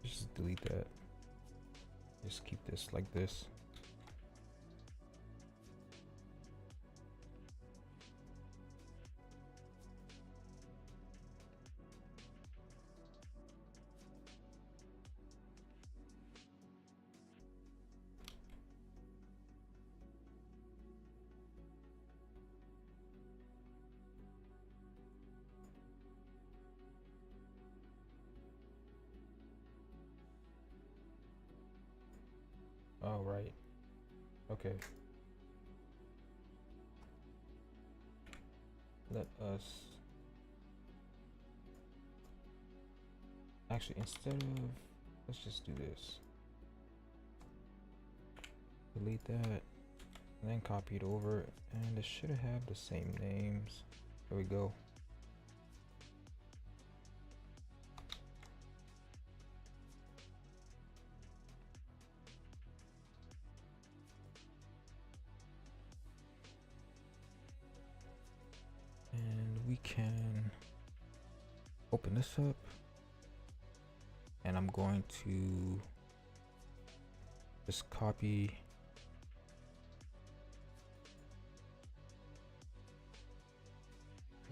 just delete that. Just keep this like this. Oh, right. Okay. Let us actually, instead of, let's just do this. Delete that, and then copy it over, and it should have the same names. There we go. And we can open this up, and I'm going to just copy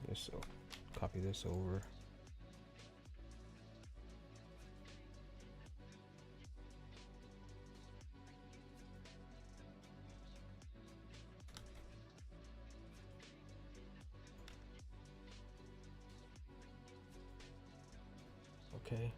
this, copy this over. Okay.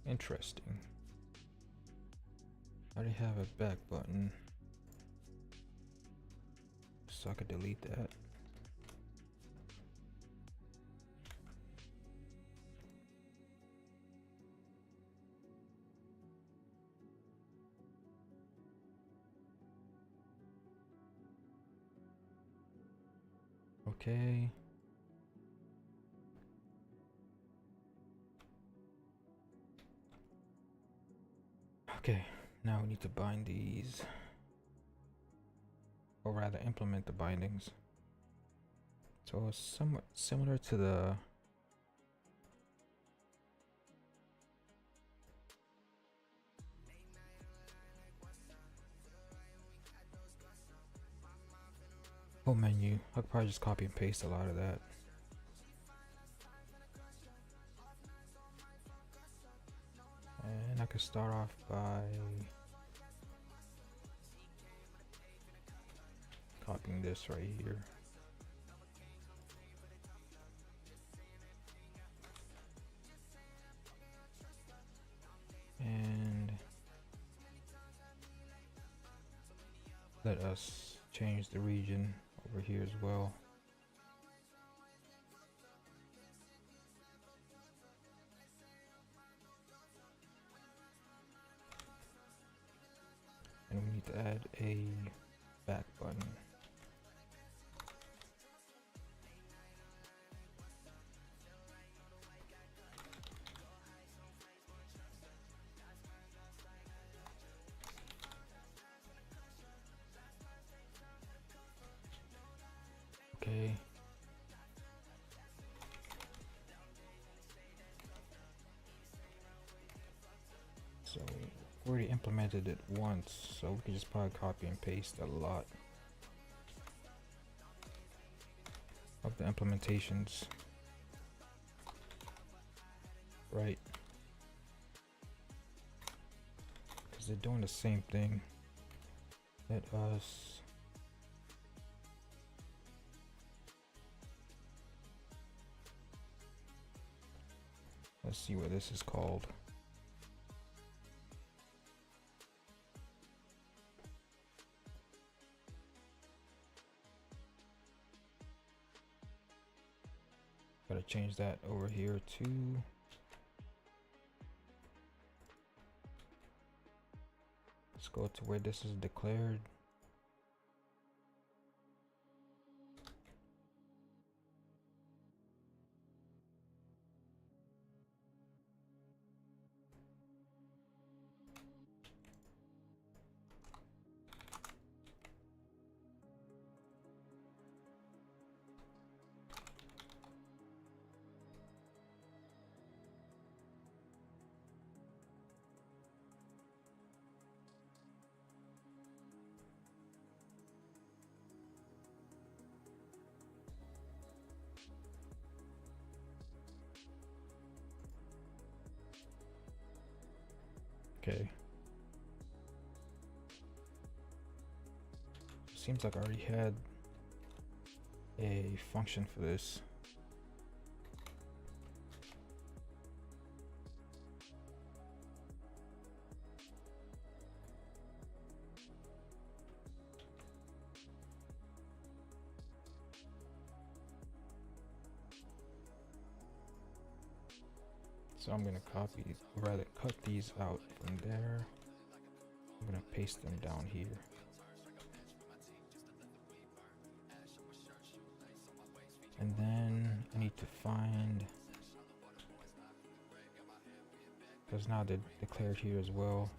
Interesting. I already have a back button, so I could delete that. Okay. Okay, now we need to bind these, or rather implement the bindings. So it's somewhat similar to the home menu. I could probably just copy and paste a lot of that. And I could start off by copying this right here. And let us change the region over here as well. And we need to add a back button. Okay. So we already implemented it once, so we can just probably copy and paste a lot of the implementations. Right. Because they're doing the same thing. Let us let's see what this is called. Gotta change that over here too. Let's go to where this is declared. Okay. Seems like I already had a function for this. So I'm gonna copy, or rather cut these out from there. I'm gonna paste them down here. And then I need to find, because now they're declared here as well.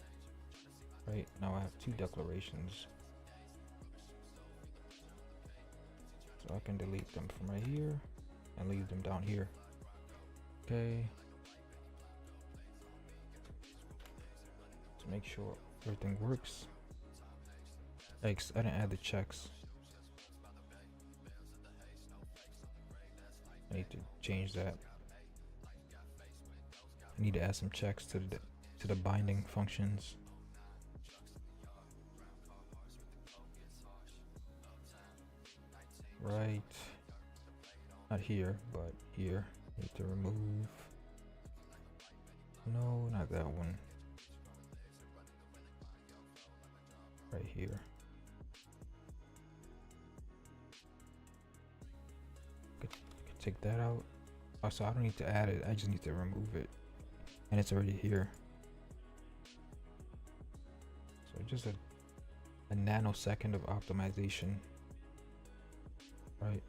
Right, now I have two declarations. So I can delete them from right here and leave them down here. Okay. To make sure everything works. Yikes, I didn't add the checks. I need to change that. I need to add some checks to the binding functions. Right, not here, but here. Need to remove. No, not that one. Right here. Could take that out. Oh, so I don't need to add it. I just need to remove it, and it's already here. So just a nanosecond of optimization. Right.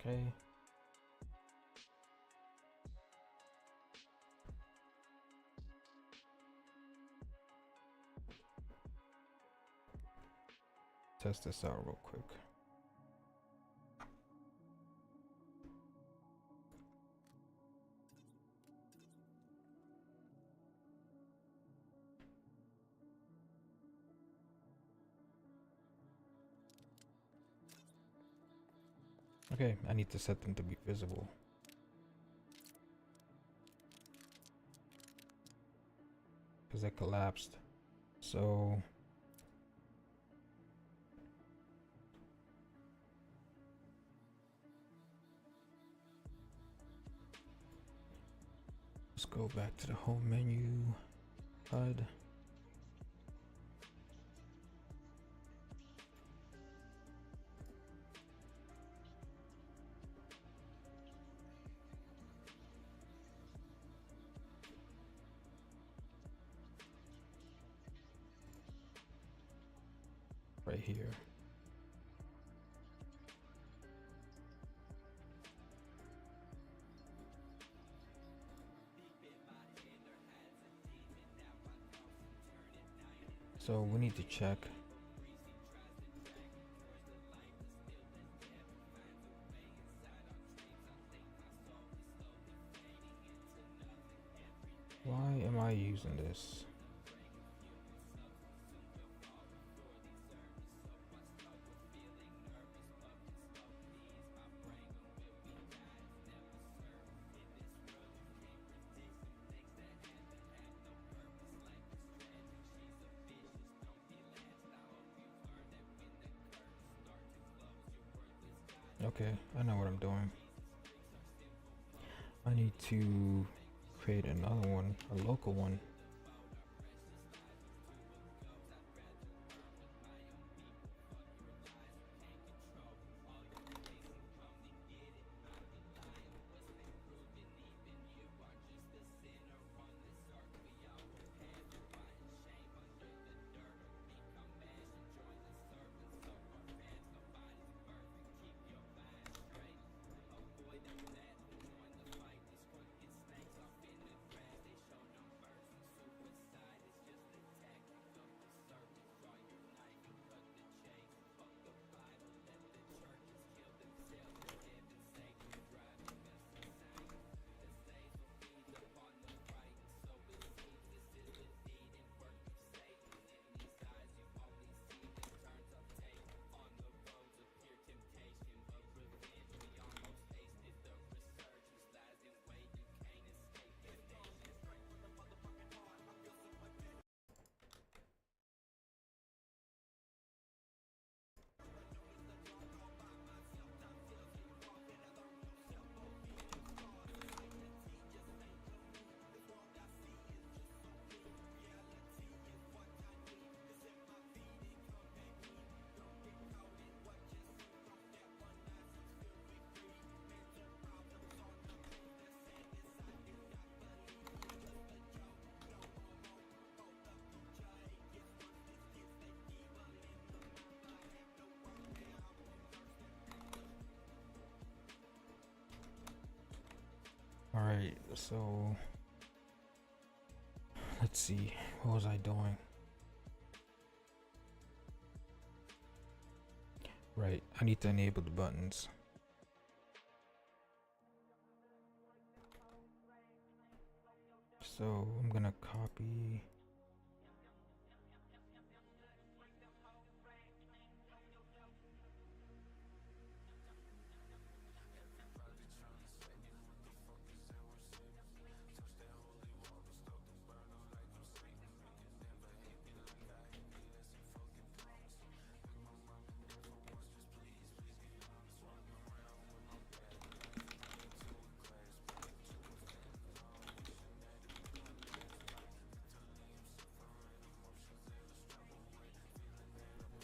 Okay. Test this out real quick. Okay, I need to set them to be visible. Because they collapsed. So let's go back to the home menu, HUD. Right here. So we need to check. Why am I using this? Okay, I know what I'm doing. I need to create another one, a local one. Alright, so let's see, what was I doing? Right, I need to enable the buttons. So I'm gonna copy.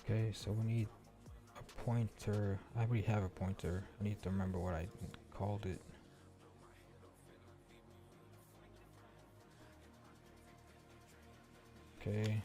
Okay, so we need a pointer. I already have a pointer. I need to remember what I called it. Okay.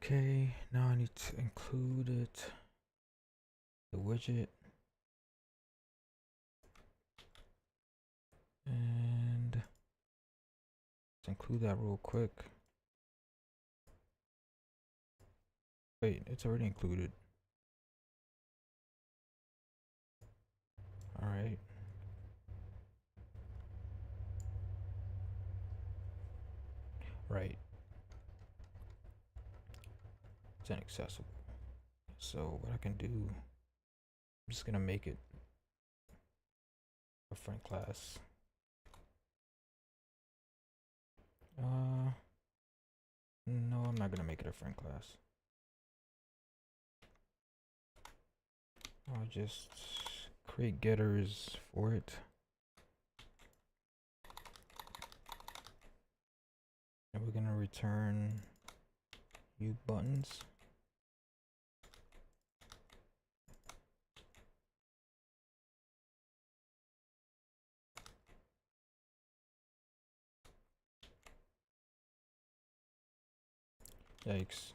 Okay, now I need to include it, the widget, and let's include that real quick. Wait, it's already included. All right. Right. It's inaccessible. So what I can do, I'm just gonna make it a friend class. No, I'm not gonna make it a friend class. I'll just create getters for it. return U buttons. Yikes.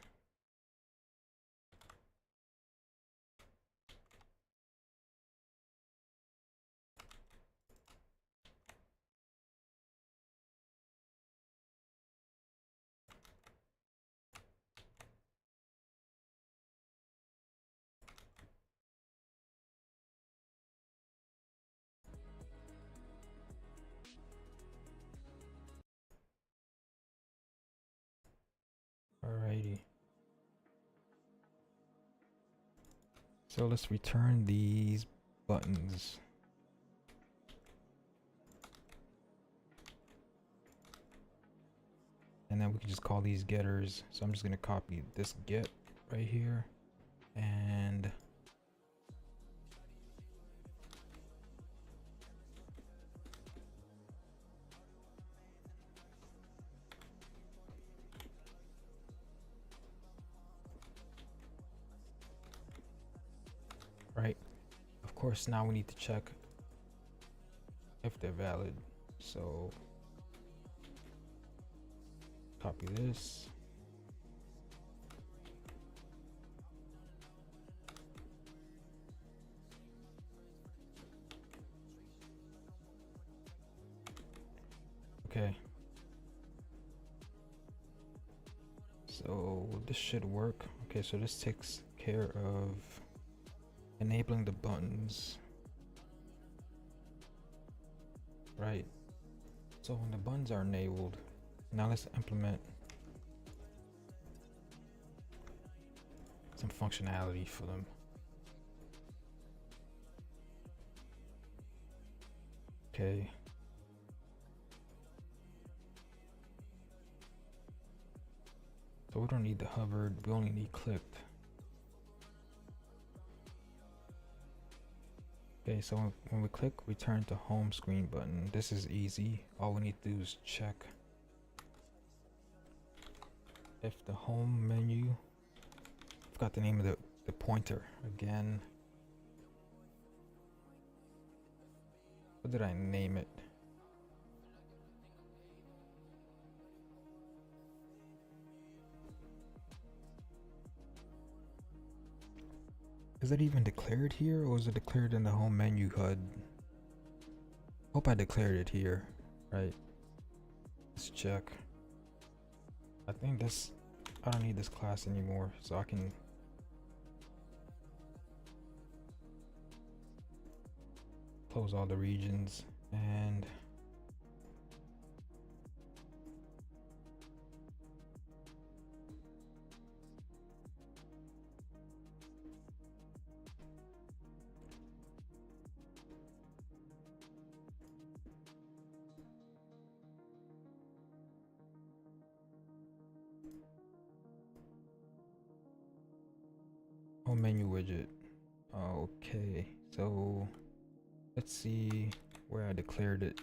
Alrighty. So let's return these buttons. And then we can just call these getters. So I'm just gonna copy this get right here and right. Of course, now we need to check if they're valid. So copy this. Okay. So this should work. Okay, so this takes care of enabling the buttons. Right. So when the buttons are enabled, now let's implement some functionality for them. Okay. So we don't need the hovered, we only need clicked. Okay, so when we click return to home screen button, this is easy. All we need to do is check if the home menu, I forgot the name of the pointer again. What did I name it? Is it even declared here, or is it declared in the home menu HUD? Hope I declared it here, right? Let's check. I think this, I don't need this class anymore, so I can close all the regions and home menu widget. Okay, so let's see where I declared it.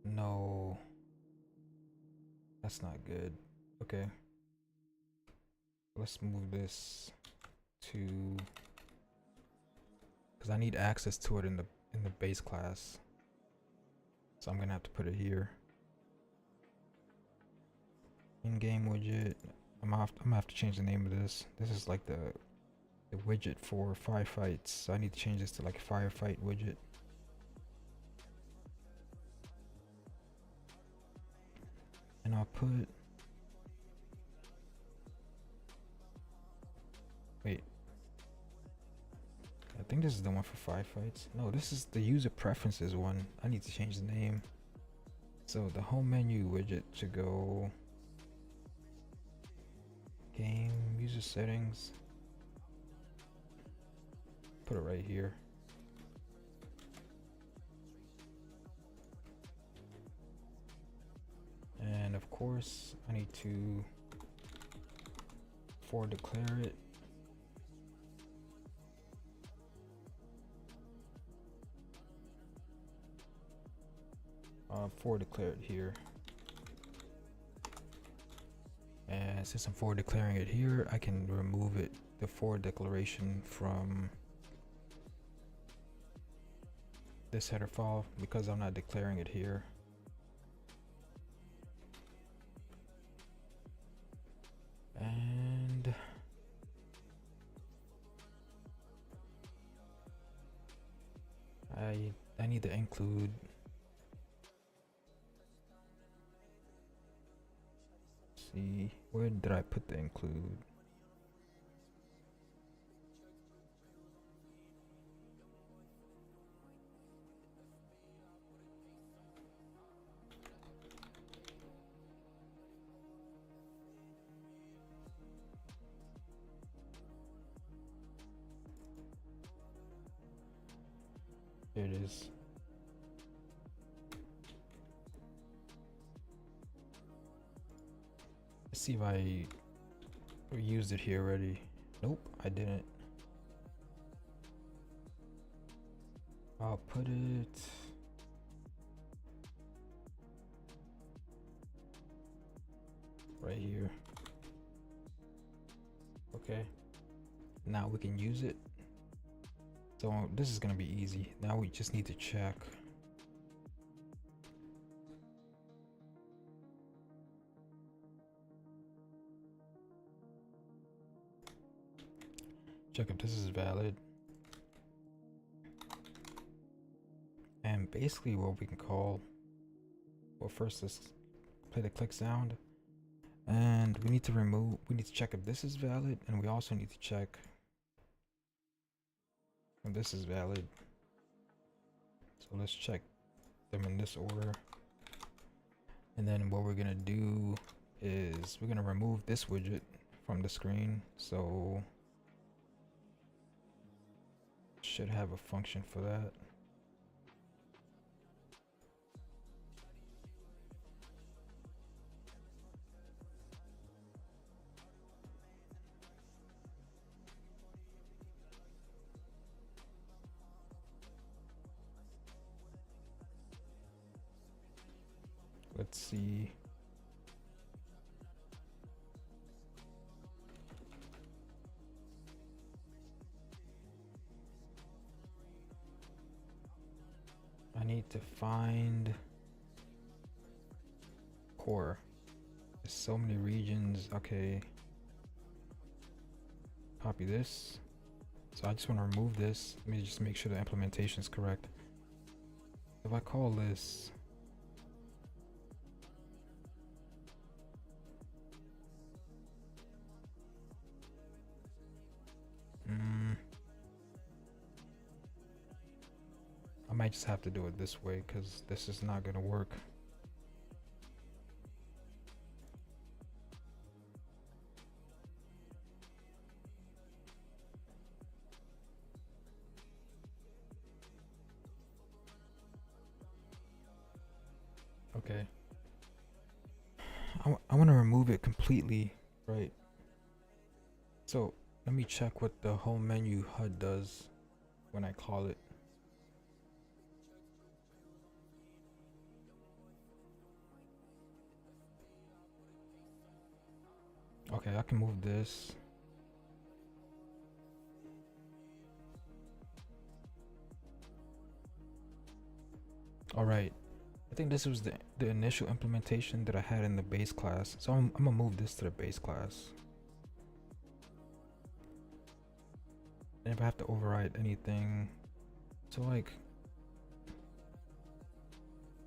No, that's not good. Okay, let's move this to, because I need access to it in the base class, so I'm gonna have to put it here. In-game widget. I'm gonna have to change the name of this. This is like the widget for firefights. So I need to change this to like firefight widget. And I'll put, wait, I think this is the one for firefights. No, this is the user preferences one. I need to change the name. So the home menu widget should go game user settings. Put it right here. And of course, I need to for declare it. For declare it here. And since I'm forward declaring it here, I can remove it, the forward declaration, from this header file because I'm not declaring it here. And I need to include see, where did I put the include? There it is. Let's see if I used it here already. Nope, I didn't. I'll put it right here. Okay, now we can use it. So this is gonna be easy. Now we just need to check. Check if this is valid. And basically what we can call, well, first let's play the click sound. And we need to check if this is valid, and we also need to check if this is valid. So let's check them in this order. And then what we're gonna do is we're gonna remove this widget from the screen. So should have a function for that. Let's see. I need to find core. There's so many regions. Okay. Copy this. So I just want to remove this. Let me just make sure the implementation is correct. If I call this I might just have to do it this way because this is not gonna work. Okay. I want to remove it completely, right? So let me check what the home menu HUD does when I call it. Okay, I can move this. All right. I think this was the initial implementation that I had in the base class. So I'm gonna move this to the base class. And if I have to override anything, so like,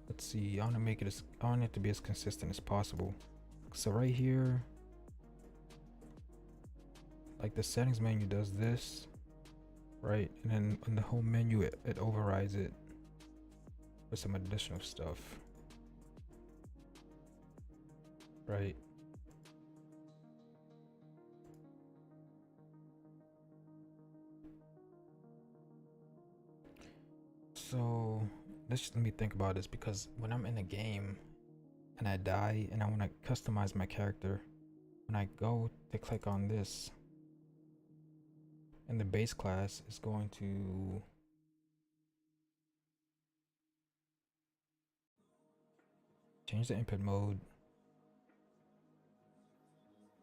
let's see, I want to make it I want it to be as consistent as possible. So right here, like the settings menu does this, right? And then on the home menu, it overrides it with some additional stuff, right? So let me think about this, because when I'm in a game and I die and I want to customize my character, when I go to click on this in the base class, it's going to change the input mode.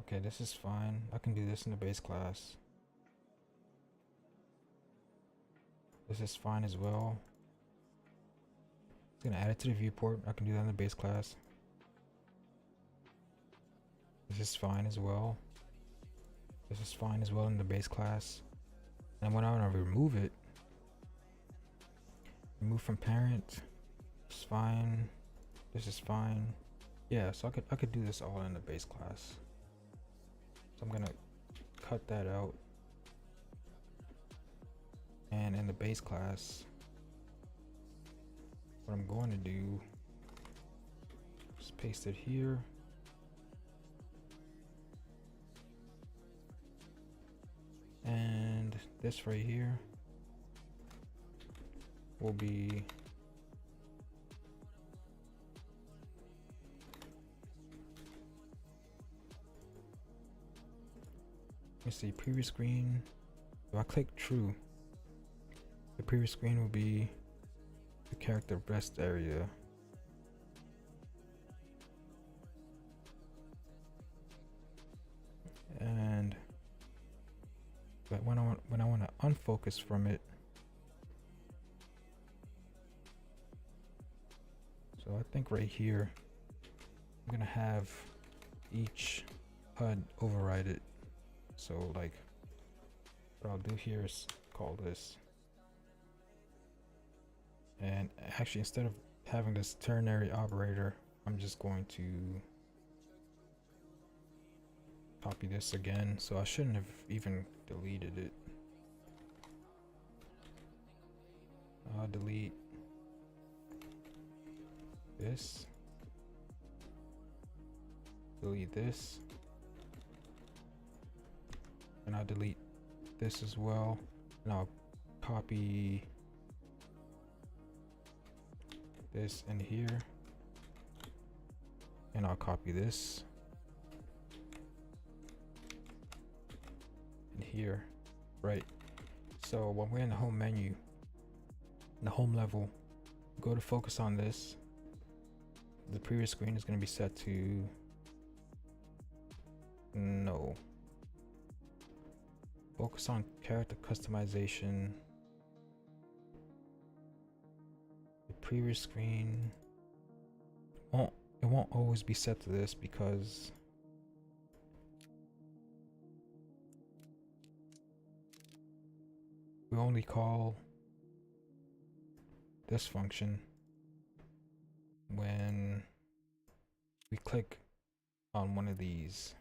Okay, this is fine. I can do this in the base class. This is fine as well. It's gonna add it to the viewport. I can do that in the base class. This is fine as well. This is fine as well in the base class. And when I want to remove it, remove from parent, it's fine. This is fine. Yeah, so I could do this all in the base class. So I'm gonna cut that out. And in the base class, what I'm going to do is paste it here. And this right here will be let's see, previous screen. If I click true, the previous screen will be the character rest area. And but when I want to unfocus from it, so I think right here I'm gonna have each HUD override it. So like what I'll do here is call this, and actually instead of having this ternary operator, I'm just going to copy this again. So I shouldn't have even deleted it. I'll delete this, delete this, and I'll delete this as well, and I'll copy this in here, and I'll copy this in here. Right, so when we're in the home menu, in the home level, go to focus on this. The previous screen is going to be set to no. Focus on character customization. The previous screen it won't always be set to this because we only call this function when we click on one of these,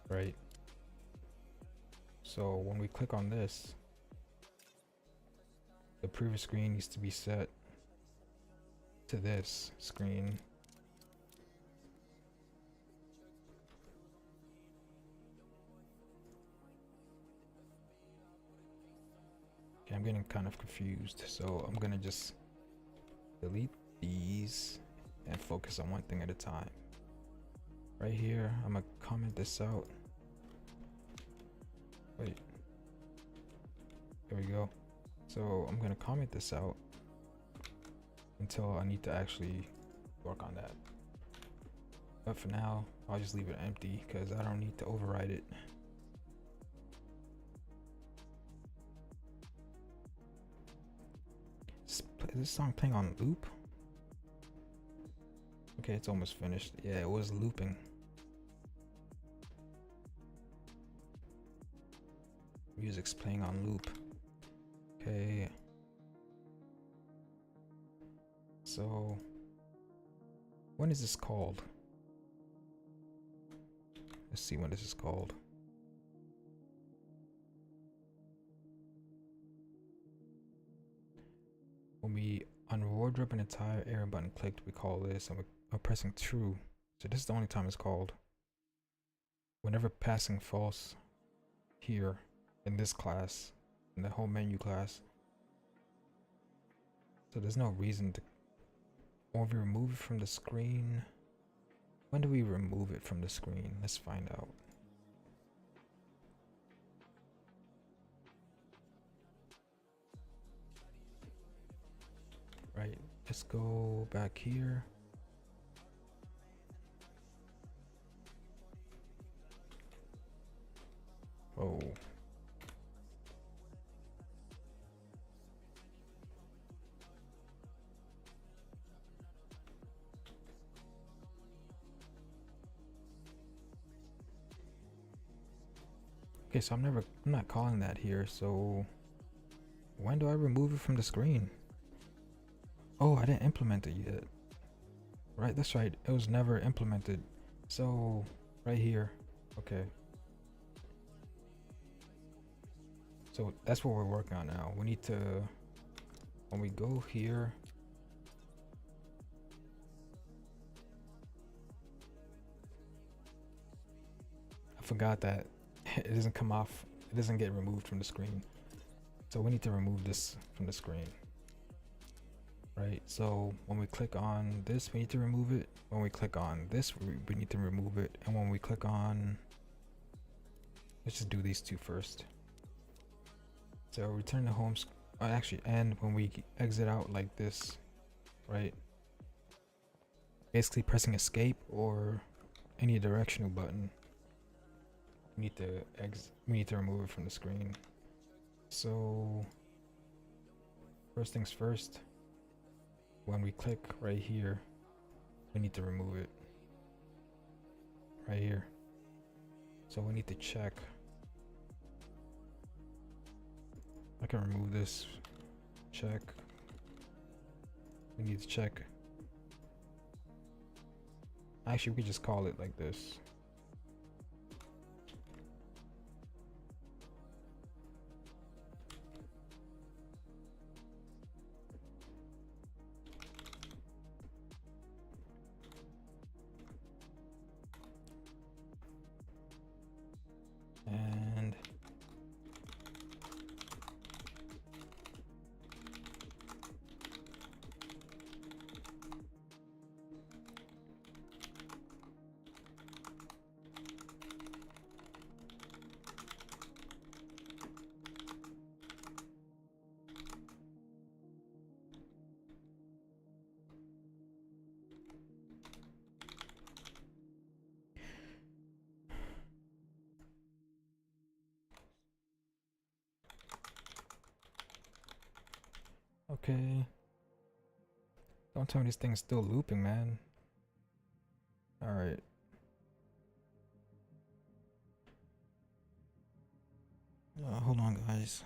right? So when we click on this, the previous screen needs to be set to this screen. Okay, I'm getting kind of confused, so I'm gonna just delete these and focus on one thing at a time. Right here, I'm gonna comment this out. Wait, there we go. So I'm gonna comment this out until I need to actually work on that. But for now, I'll just leave it empty because I don't need to override it. Is this song playing on loop? Okay, it's almost finished. Yeah, it was looping. Music's playing on loop. Okay. So, when is this called? Let's see when this is called. When we on wardrobe and entire area button clicked, we call this, and we're pressing true. So this is the only time it's called. Whenever passing false here in this class, in the home menu class. So there's no reason to, or we remove it from the screen. When do we remove it from the screen? Let's find out. Right, let's go back here. Okay, so I'm not calling that here. So when do I remove it from the screen? Oh, I didn't implement it yet. Right, that's right. It was never implemented. So right here. Okay. So that's what we're working on now. We need to, when we go here, I forgot that it doesn't come off, it doesn't get removed from the screen. So we need to remove this from the screen. Right, so when we click on this, we need to remove it. When we click on this, we need to remove it. And when we click on, let's just do these two first. So return to home, actually, and when we exit out like this, right? Basically pressing escape or any directional button. We need to remove it from the screen. So first things first, when we click right here, we need to remove it right here. So we need to check. I can remove this. Check. We need to check. Actually, we could just call it like this. And okay. Don't tell me this thing's still looping, man. Alright. Hold on, guys.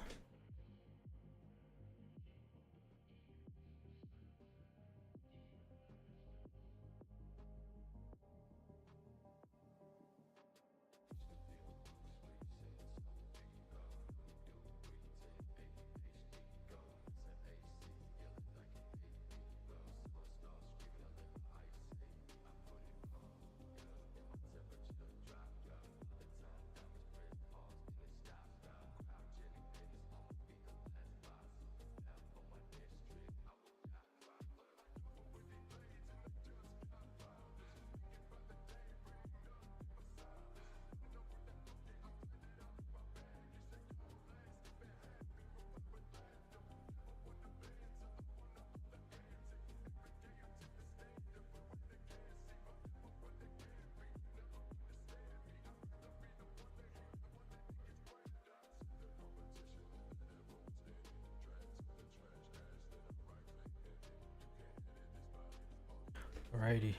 Alrighty.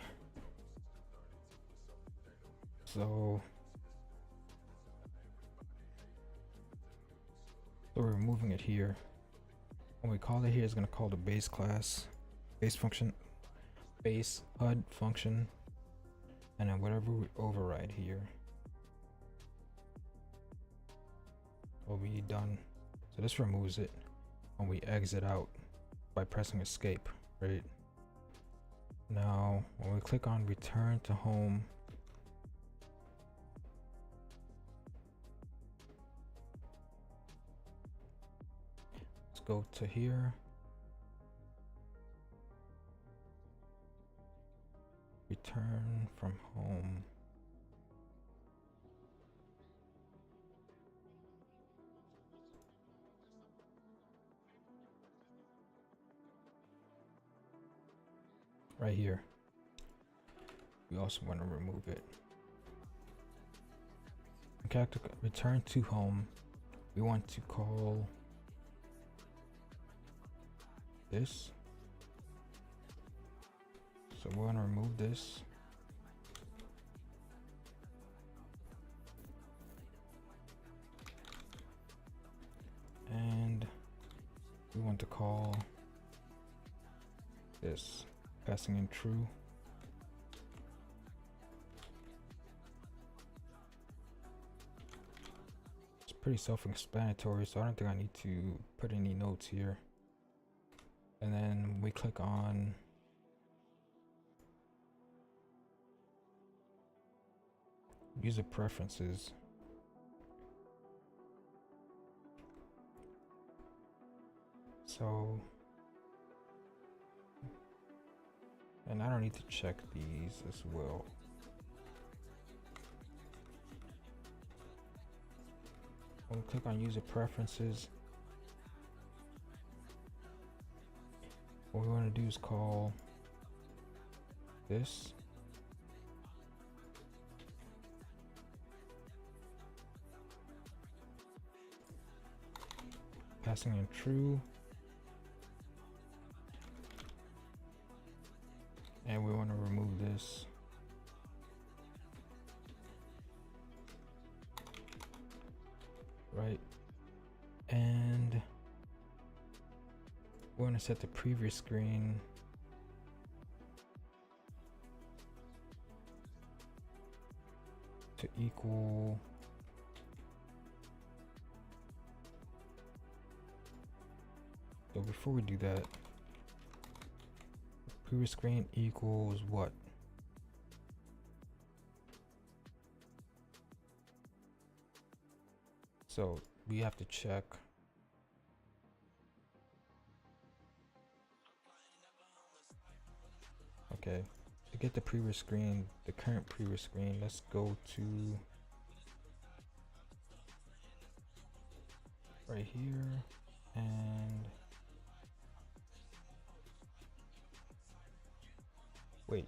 So we're removing it here. When we call it here, it's gonna call the base class, base function, base HUD function, and then whatever we override here will be done. So this removes it when we exit out by pressing escape, right? Now, when we click on return to home, let's go to here. Return from home. Right here. We also want to remove it. Okay, to return to home, we want to call this. So we're going to remove this. and we want to call this passing in true. It's pretty self-explanatory, so I don't think I need to put any notes here. And then we click on user preferences. So, and I don't need to check these as well. When we click on user preferences, what we want to do is call this passing in true, and we want to remove this. Right, and we're going to set the previous screen to equal so before we do that, previous screen equals what? So we have to check okay, to get the previous screen, the current previous screen, let's go to right here and wait.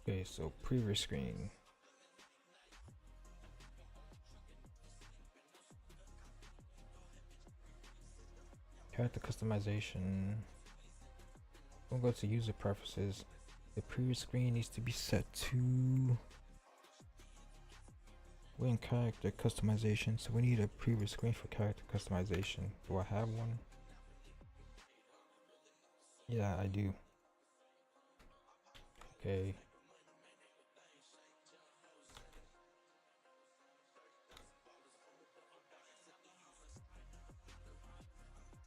Okay, so previous screen. Character customization. We'll go to user preferences. The previous screen needs to be set to. We're in character customization, so we need a previous screen for character customization. Do I have one? Yeah, I do. Okay.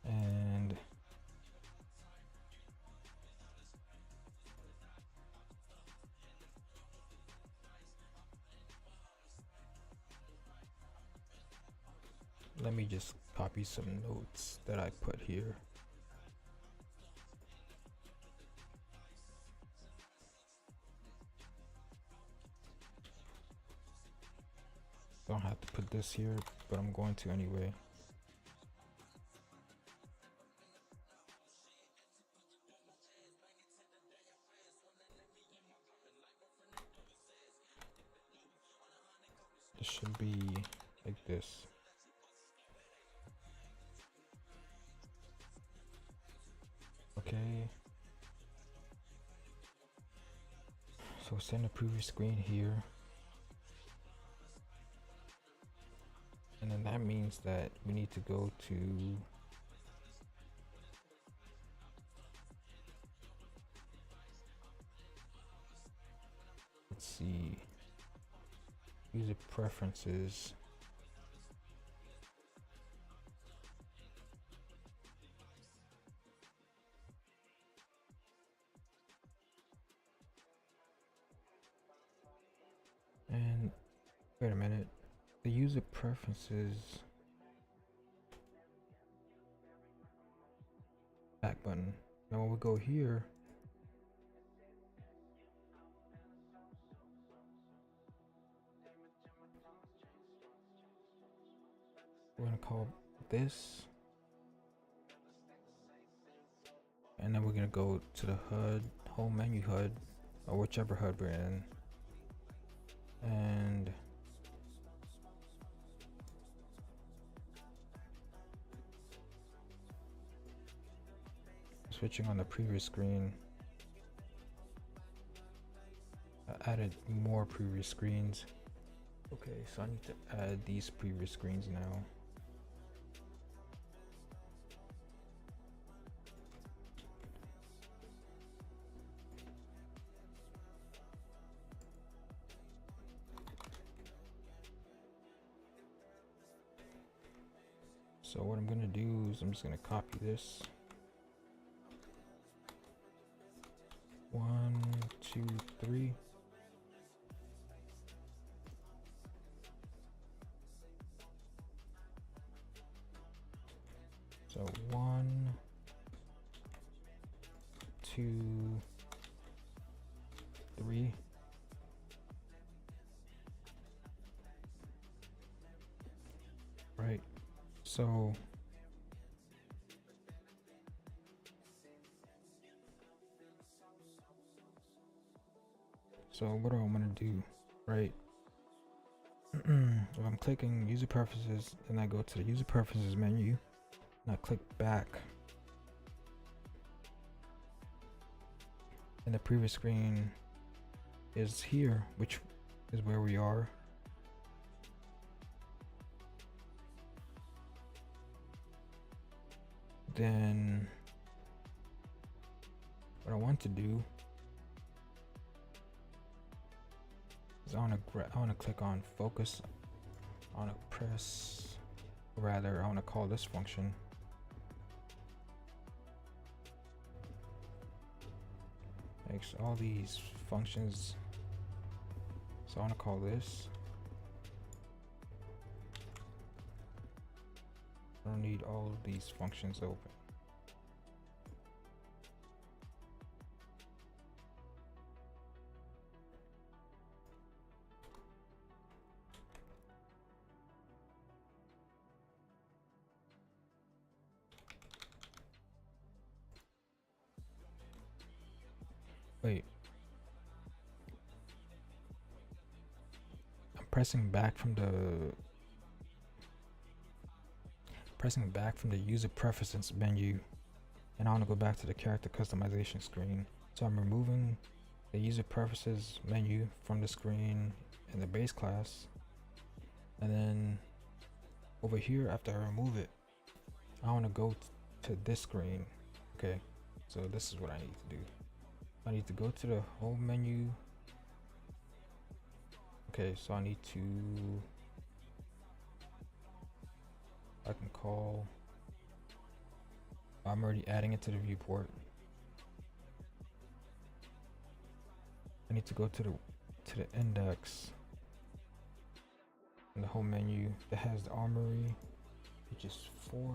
And let me just copy some notes that I put here. Don't have to put this here, but I'm going to anyway. It should be like this. Okay. So send the previous screen here. And then that means that we need to go to let's see, user preferences. And wait a minute, the user preferences back button. Now when we go here, we're gonna call this, and then we're gonna go to the HUD, home menu HUD, or whichever HUD we're in, and switching on the previous screen. I added more previous screens. Okay, so I need to add these previous screens now. So what I'm gonna do is I'm just gonna copy this. 1, 2, 3. So 1, 2, 3. Right. So what do I want to do? Right. If I'm clicking user preferences and I go to the user preferences menu and I click back, and the previous screen is here, which is where we are. Then what I want to do is I want to click on focus. I want to press, rather I want to call this function makes all these functions. So I want to call this. I don't need all of these functions open. Wait. I'm pressing back from the user preferences menu, and I want to go back to the character customization screen. So I'm removing the user preferences menu from the screen in the base class, and then over here, after I remove it, I want to go to this screen. Okay, so this is what I need to do. I need to go to the home menu. Okay, so I need to, I can call, I'm already adding it to the viewport. I need to go to the index in the home menu that has the armory, which is 4.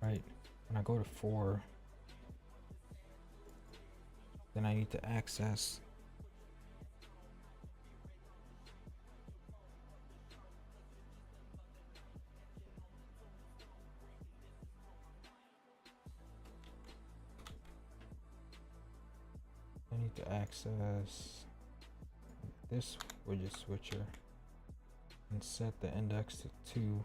Right, when I go to 4, then I need to access this widget switcher and set the index to 2.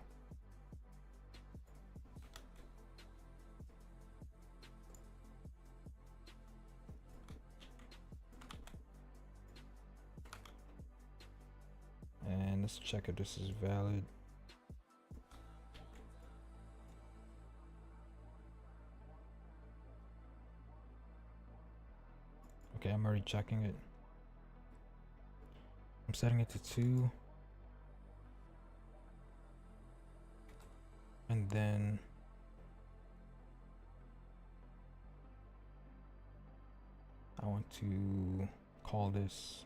And let's check if this is valid. Okay, I'm already checking it. I'm setting it to 2. And then I want to call this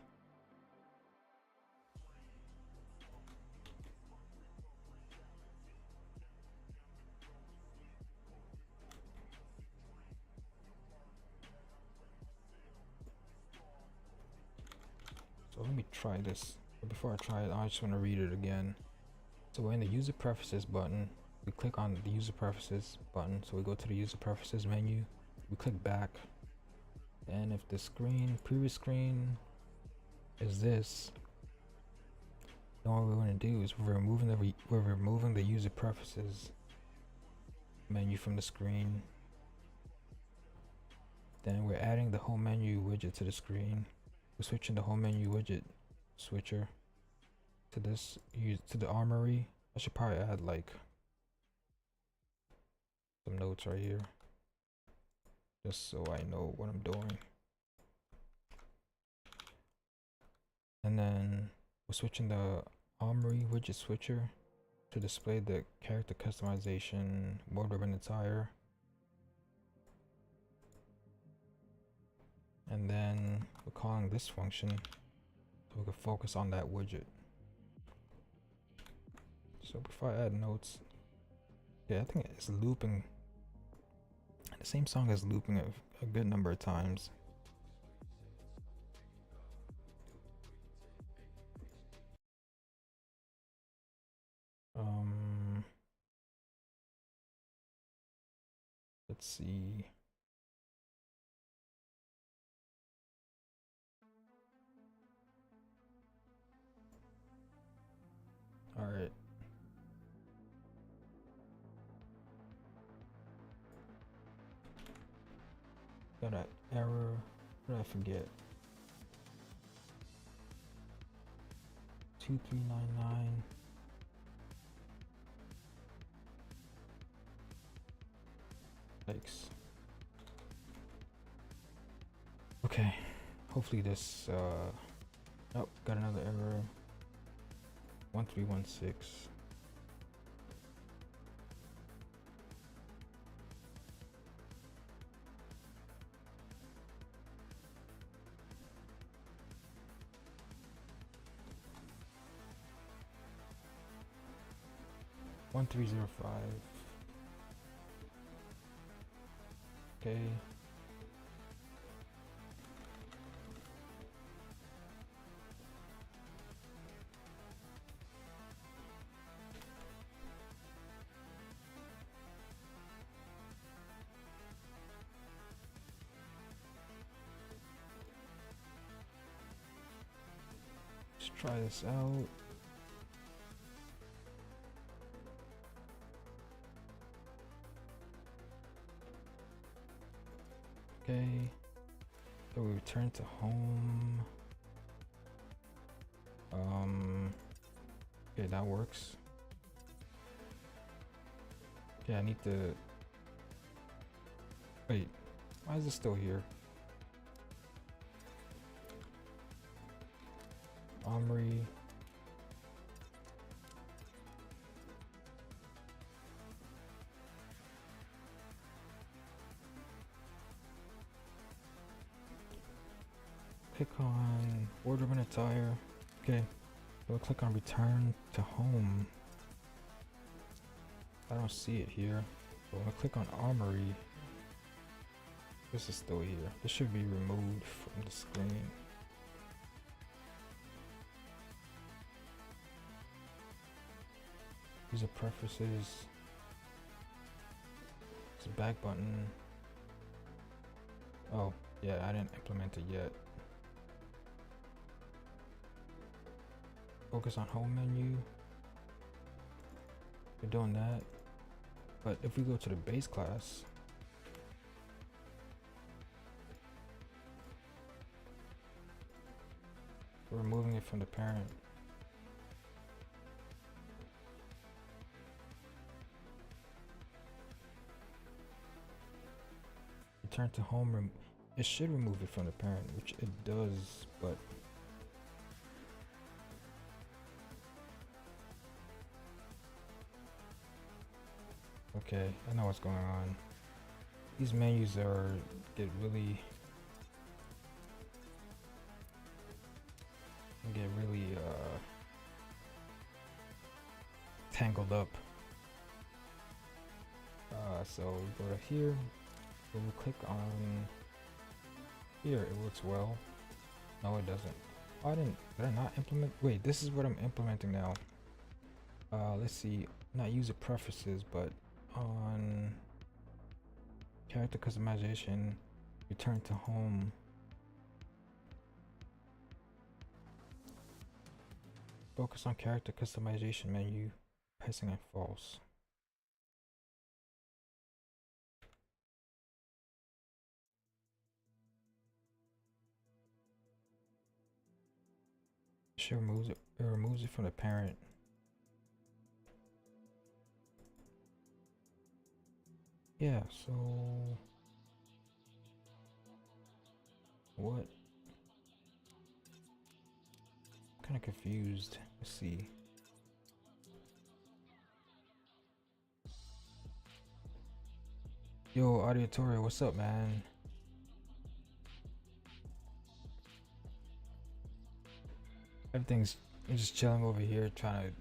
So let me try this. But before I try it, I just want to read it again. So we're in the user preferences button. We click on the user preferences button. So we go to the user preferences menu. We click back. And if the previous screen is this, then what we want to do is we're removing the user preferences menu from the screen. Then we're adding the home menu widget to the screen. We're switching the home menu widget switcher to this, to the armory. I should probably add like some notes right here, just so I know what I'm doing. And then we're switching the armory widget switcher to display the character customization wardrobe and attire. And then we're calling this function so we can focus on that widget. So before I add notes, yeah, I think it's looping. The same song is looping a good number of times. Let's see. All right. Got an error. What did I forget? 2399. Thanks. Okay. Hopefully this. Oh, got another error. 1316. One three zero five. Okay. Let's try this out. Okay. So we return to home. Okay, that works. Okay, I need to wait. Why is it still here? Armory. Click on wardrobe and attire. Okay, we'll click on return to home. I don't see it here. So I'm gonna click on armory. This is still here. This should be removed from the screen. User preferences. It's a back button. Oh, yeah, I didn't implement it yet. Focus on home menu. We're doing that. But if we go to the base class, we're removing it from the parent. Return to home. It should remove it from the parent, which it does, but okay, I know what's going on. These menus get really tangled up. So we go to here. When we click on here, it works well. No, it doesn't. Oh, did I not implement? Wait, this is what I'm implementing now. Let's see, not user preferences, but on character customization, return to home. Focus on character customization menu, pressing and false. She removes it. It removes it from the parent. Yeah. So what? I'm kind of confused. Let's see. Yo, Auditoria, what's up, man? Everything's, I'm just chilling over here trying to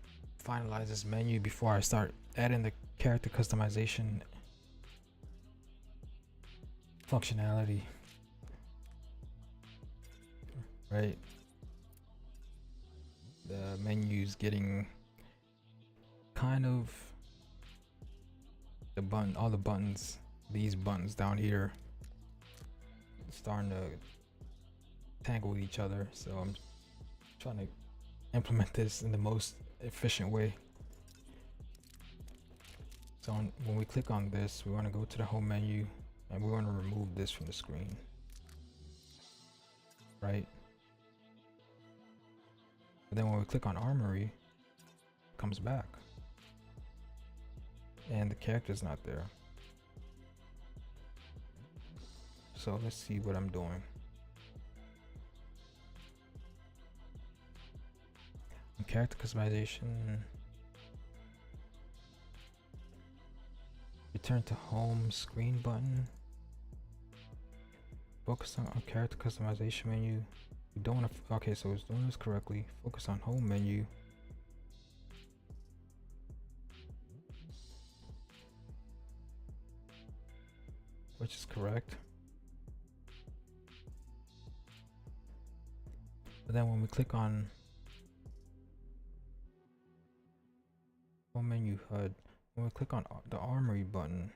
finalize this menu before I start adding the character customization functionality. Right? The menu's getting kind of the button, all the buttons, these buttons down here, starting to tangle with each other. So I'm trying to implement this in the most efficient way. So when we click on this, we want to go to the home menu and we want to remove this from the screen, right? But then when we click on Armory, it comes back and the character's not there. So let's see what I'm doing. In character customization, return to home screen button. Focus on character customization menu. We don't want to. Okay, so it's doing this correctly. Focus on home menu. Which is correct. But then when we click on home menu HUD, when we click on the Armory button,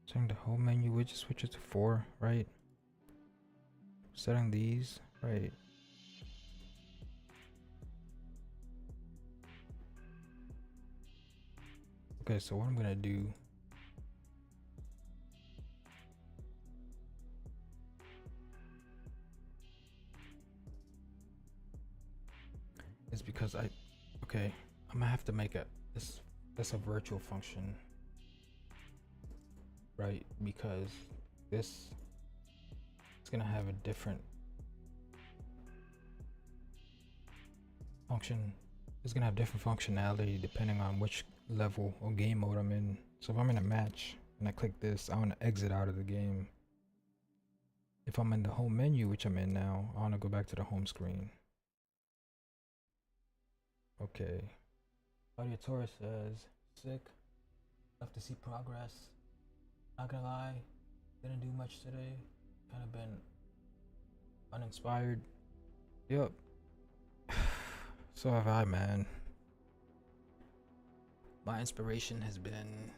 setting the home menu widget switches to 4, right? Setting these, right? Okay, so what I'm gonna do is because I'm gonna have to make this a virtual function, right? Because this is gonna have a different function. It's gonna have different functionality depending on which level or game mode I'm in. So if I'm in a match and I click this, I want to exit out of the game. If I'm in the home menu, which I'm in now, I want to go back to the home screen. Okay. Audio Taurus says, sick. Love to see progress. Not gonna lie, didn't do much today. Kind of been uninspired. Yep. So have I, man. My inspiration has been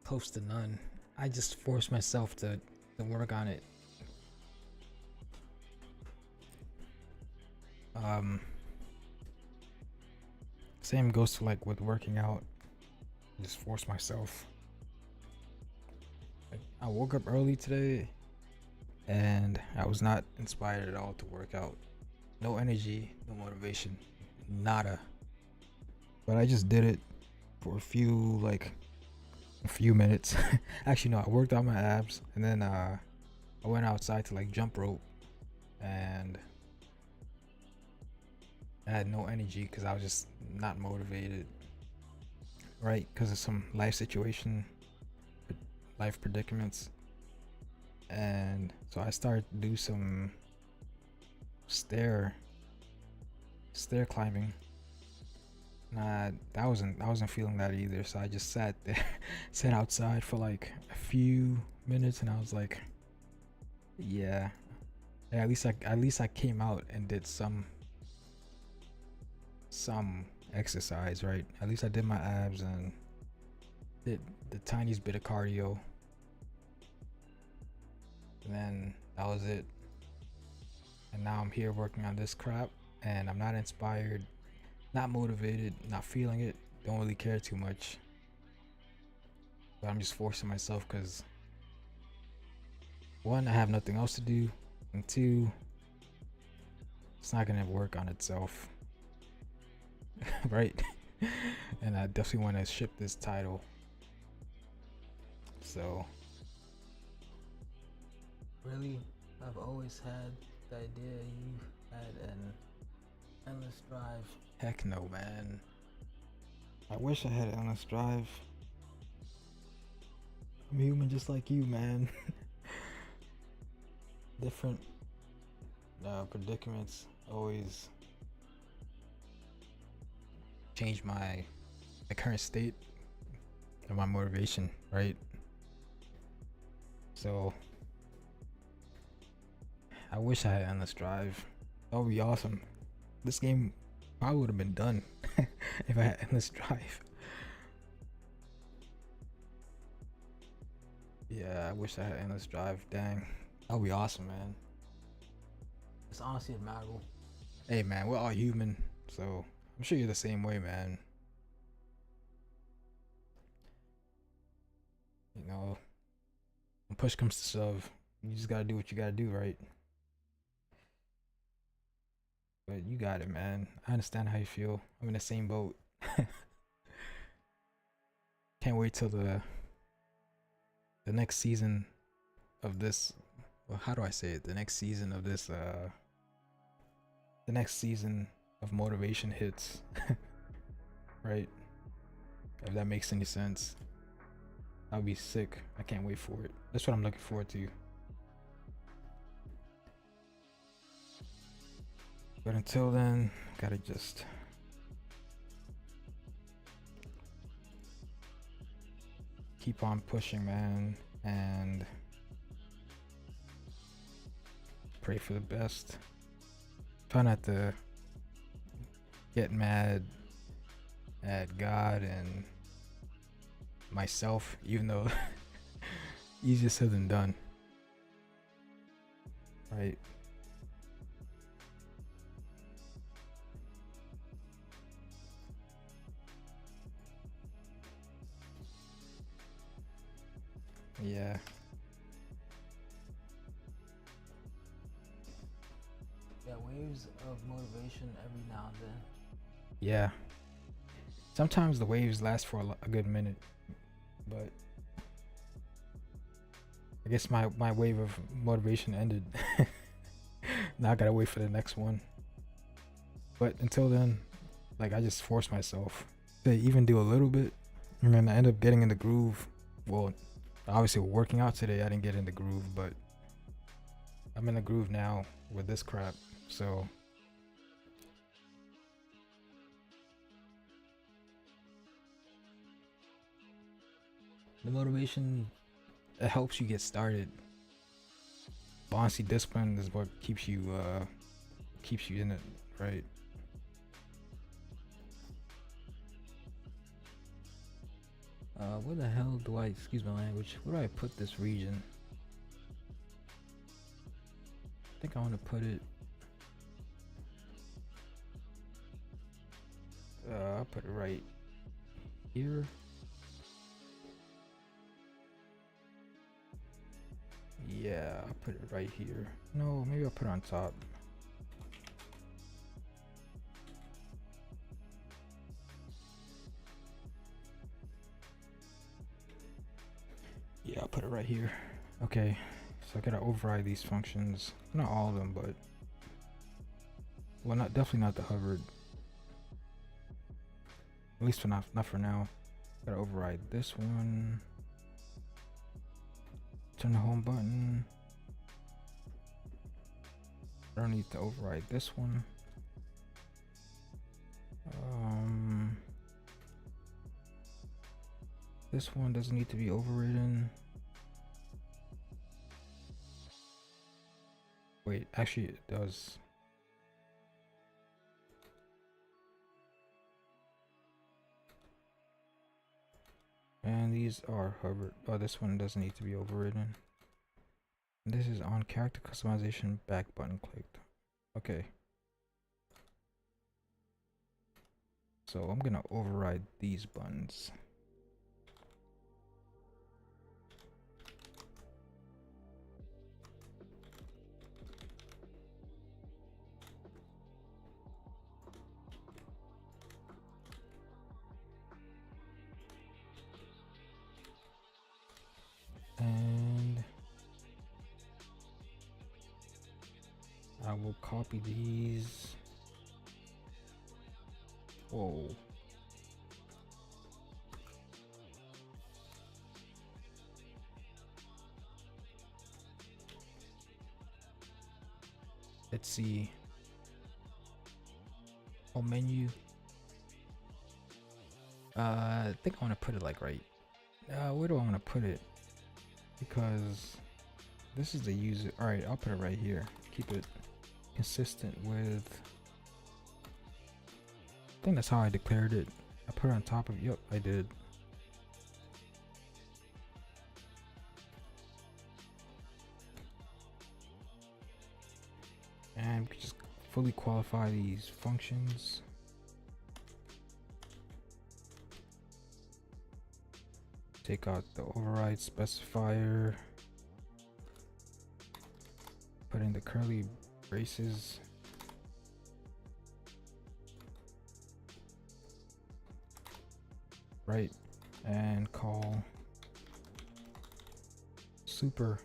close to none. I just forced myself to work on it. Same goes to like with working out. Just force myself. Like, I woke up early today and I was not inspired at all to work out. No energy, no motivation, nada. But I just did it for a few minutes. Actually, no, I worked out my abs and then I went outside to like jump rope and I had no energy because I was just not motivated, right? Because of some life predicaments. And so I started to do some stair climbing. Nah, I wasn't feeling that either. So I just sat outside for like a few minutes, and I was like, yeah, at least I came out and did some exercise, right? At least I did my abs and did the tiniest bit of cardio, and then that was it. And now I'm here working on this crap, and I'm not inspired, not motivated, not feeling it, don't really care too much. But I'm just forcing myself because one, I have nothing else to do, and two, it's not gonna work on itself, right? And I definitely want to ship this title. So really, I've always had the idea you had an endless drive. Heck no, man. I wish I had endless drive. I'm human just like you, man. Different predicaments always change my current state and my motivation, right? So I wish I had endless drive. That would be awesome. This game probably would have been done if I had endless drive. Yeah, I wish I had endless drive. Dang, that would be awesome, man. It's honestly admirable. Hey, man, we're all human, so I'm sure you're the same way, man. You know, when push comes to shove, you just gotta do what you gotta do, right? But you got it, man. I understand how you feel. I'm in the same boat. Can't wait till the next season of this. Well, how do I say it? The next season of this. The next season of motivation hits. Right? If that makes any sense. I'll be sick. I can't wait for it. That's what I'm looking forward to. But until then, gotta just keep on pushing, man, and pray for the best. Try not to get mad at God and myself, even though easier said than done, right? Yeah. Yeah, waves of motivation every now and then. Yeah. Sometimes the waves last for a good minute, but I guess my wave of motivation ended. Now I gotta wait for the next one. But until then, like, I just force myself to even do a little bit, and then I end up getting in the groove. Well, obviously working out today, I didn't get in the groove, but I'm in the groove now with this crap. So the motivation, it helps you get started. But honestly, discipline is what keeps you in it, right? Where the hell do I, excuse my language, where do I put this region? I think I want to put it, I'll put it right here. Yeah, I'll put it right here. No, maybe I'll put it on top. Yeah, I'll put it right here. Okay, so I gotta override these functions. Not all of them, but well, not definitely not the hovered. At least for not for now. Gotta override this one. Turn the home button. I don't need to override this one. This one doesn't need to be overridden. Wait, actually it does. And these are hovered. Oh, this one doesn't need to be overridden. And this is on character customization, back button clicked. Okay. So I'm gonna override these buttons. I will copy these. Whoa. Let's see. Oh, menu. I think I want to put it like right. Where do I want to put it? Because this is the user. All right, I'll put it right here. Keep it consistent with. I think that's how I declared it. I put it on top of. Yep, I did. And we can just fully qualify these functions. Take out the override specifier. Put in the curly braces. Right, and call super.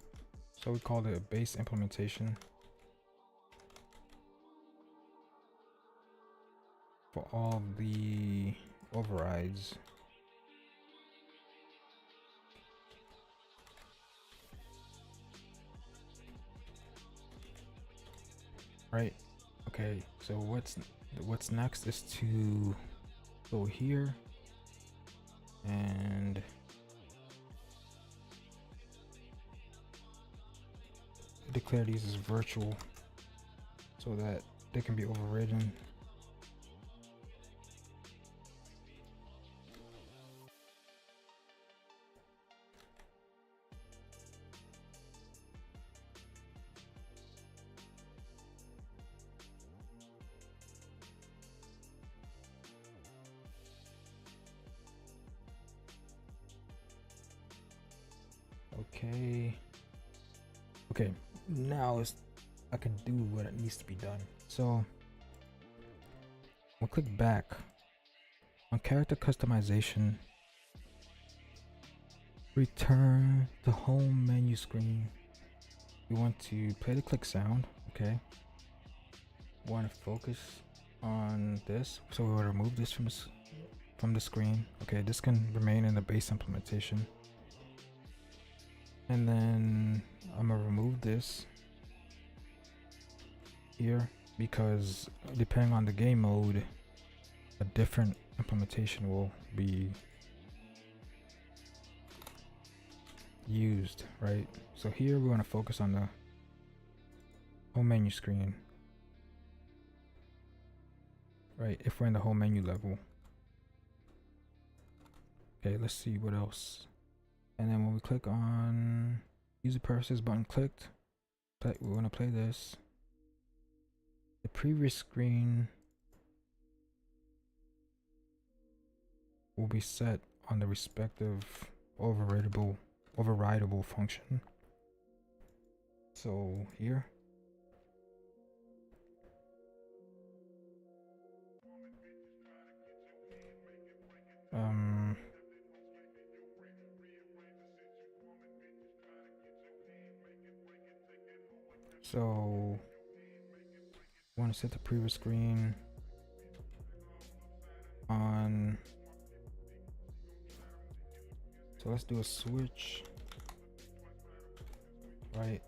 So we call it a base implementation for all the overrides. Right. Okay. So what's next is to go here and declare these as virtual so that they can be overridden. Okay, now I can do what it needs to be done. So we'll click back on character customization, return the home menu screen. We want to play the click sound. Okay, we want to focus on this, so we will remove this from the screen. Okay, this can remain in the base implementation. And then I'm gonna remove this here because depending on the game mode, a different implementation will be used, right? So here we want to focus on the home menu screen, right? If we're in the home menu level. Okay, let's see what else. And then when we click on user preferences button clicked, we want to play this. The previous screen will be set on the respective overridable function. So here. So I want to set the previous screen on. So let's do a switch, right?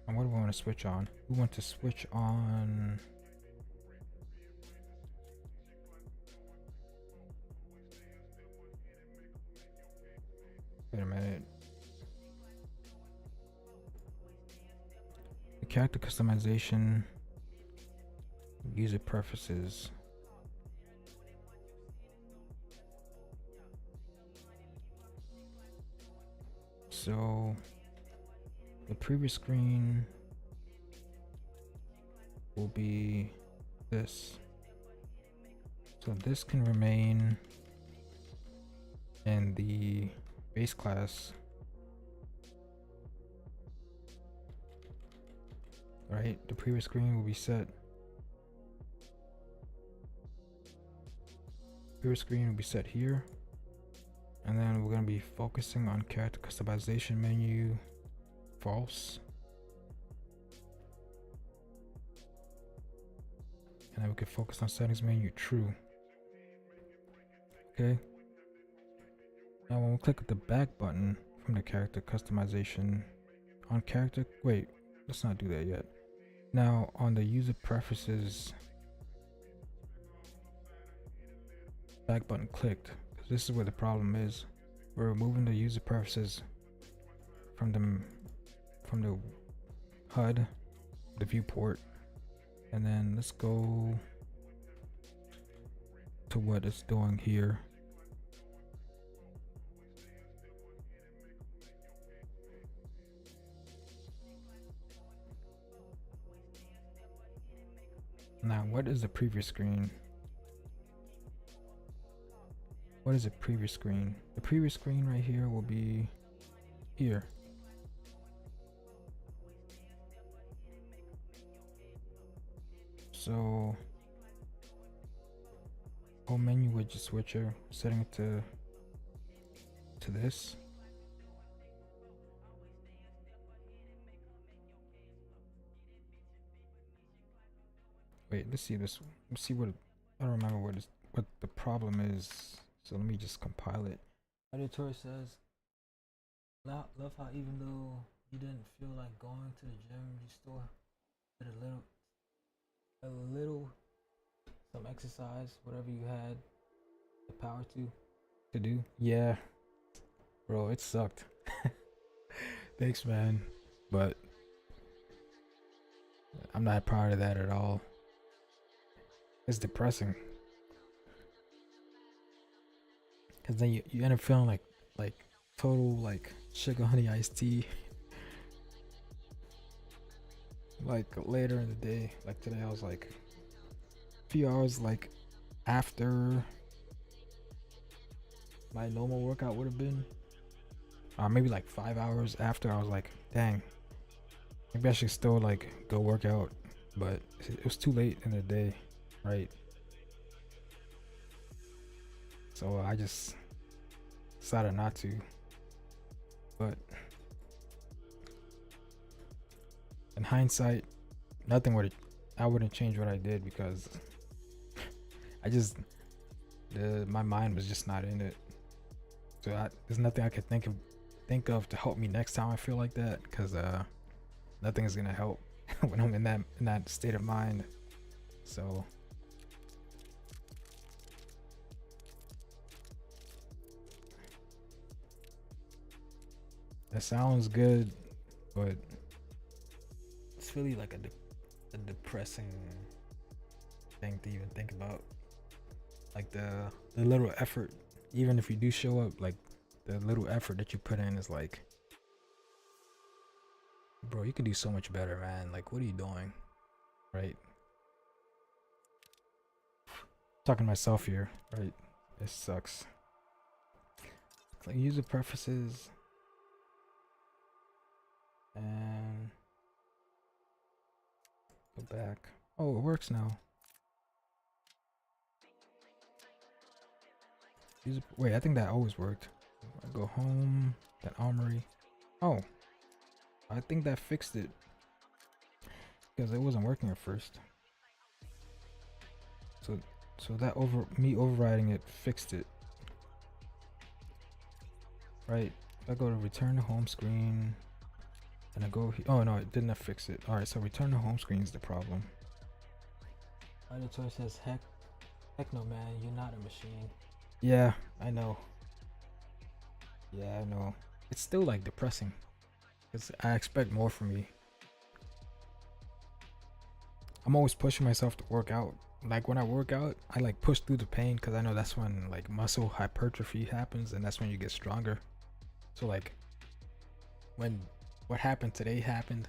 And what do we want to switch on? We want to switch on. Wait a minute. The character customization, user preferences. So the previous screen will be this. So this can remain in the base class, right? The previous screen will be set. Previous screen will be set here. And then we're going to be focusing on character customization menu, false. and then we can focus on settings menu true. Okay. Now when we click the back button from the character customization on character, wait, let's not do that yet. Now on the user preferences back button clicked, because this is where the problem is. We're removing the user preferences from the HUD, the viewport, and then let's go to what it's doing here. Now, what is the previous screen? What is the previous screen? The previous screen right here will be here. So, home menu widget switcher, setting it to this. Wait, let's see this. Let's see what I don't remember what the problem is. So let me just compile it. Editor says, love how even though you didn't feel like going to the gym, you still did a little, some exercise, whatever you had the power to do. Yeah, bro, it sucked. Thanks, man, but I'm not proud of that at all. It's depressing, cause then you end up feeling like total like sugar honey iced tea. Like later in the day, like today, I was like a few hours like after my normal workout would have been, maybe like 5 hours after. I was like, dang, maybe I should still like go work out, but it was too late in the day, right? So I just decided not to. But in hindsight, I wouldn't change what I did, because my mind was just not in it. So there's nothing I could think of to help me next time I feel like that, because nothing is gonna help when I'm in that state of mind. So that sounds good, but it's really like a depressing thing to even think about. Like the little effort, even if you do show up, like the little effort that you put in is like, bro, you can do so much better, man. Like, what are you doing? Right? Talking to myself here, right? This sucks. Like user preferences and go back. Oh, it works now. Wait, I think that always worked. I go home, that armory. Oh, I think that fixed it, because it wasn't working at first. So that me overriding it fixed it. Right. If I go to return to home screen and I go oh no, it didn't fix it. Alright, so return to home screen is the problem. Editor says heck no, man, you're not a machine. Yeah, I know. Yeah, I know. It's still like depressing, because I expect more from me. I'm always pushing myself to work out. Like when I work out, I like push through the pain, because I know that's when like muscle hypertrophy happens, and that's when you get stronger. So like when what happened today happened,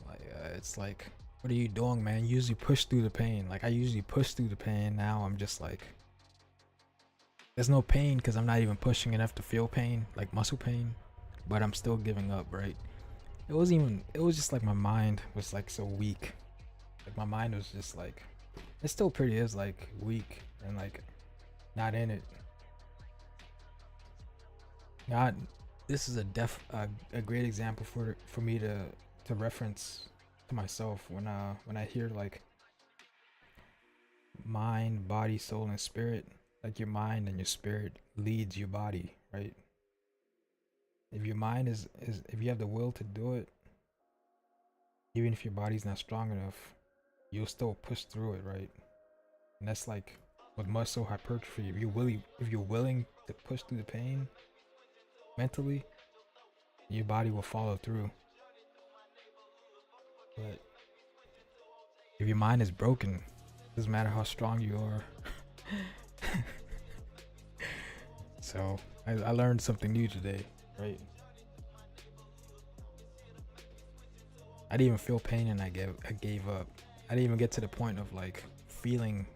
like it's like, what are you doing, man? You usually push through the pain. Like I usually push through the pain. Now I'm just like, there's no pain because I'm not even pushing enough to feel pain, like muscle pain, but I'm still giving up, right? It was just like my mind was like so weak. Like my mind was just like, it still pretty is like weak and like not in it. Not, this is a great example for me to reference to myself when I hear like mind, body, soul, and spirit. Like your mind and your spirit leads your body, right? If your mind is if you have the will to do it, even if your body's not strong enough, you'll still push through it, right? And that's like with muscle hypertrophy. If you're willing to push through the pain mentally, your body will follow through. But if your mind is broken, doesn't matter how strong you are. So I learned something new today, right? I didn't even feel pain and I gave up. I didn't even get to the point of like feeling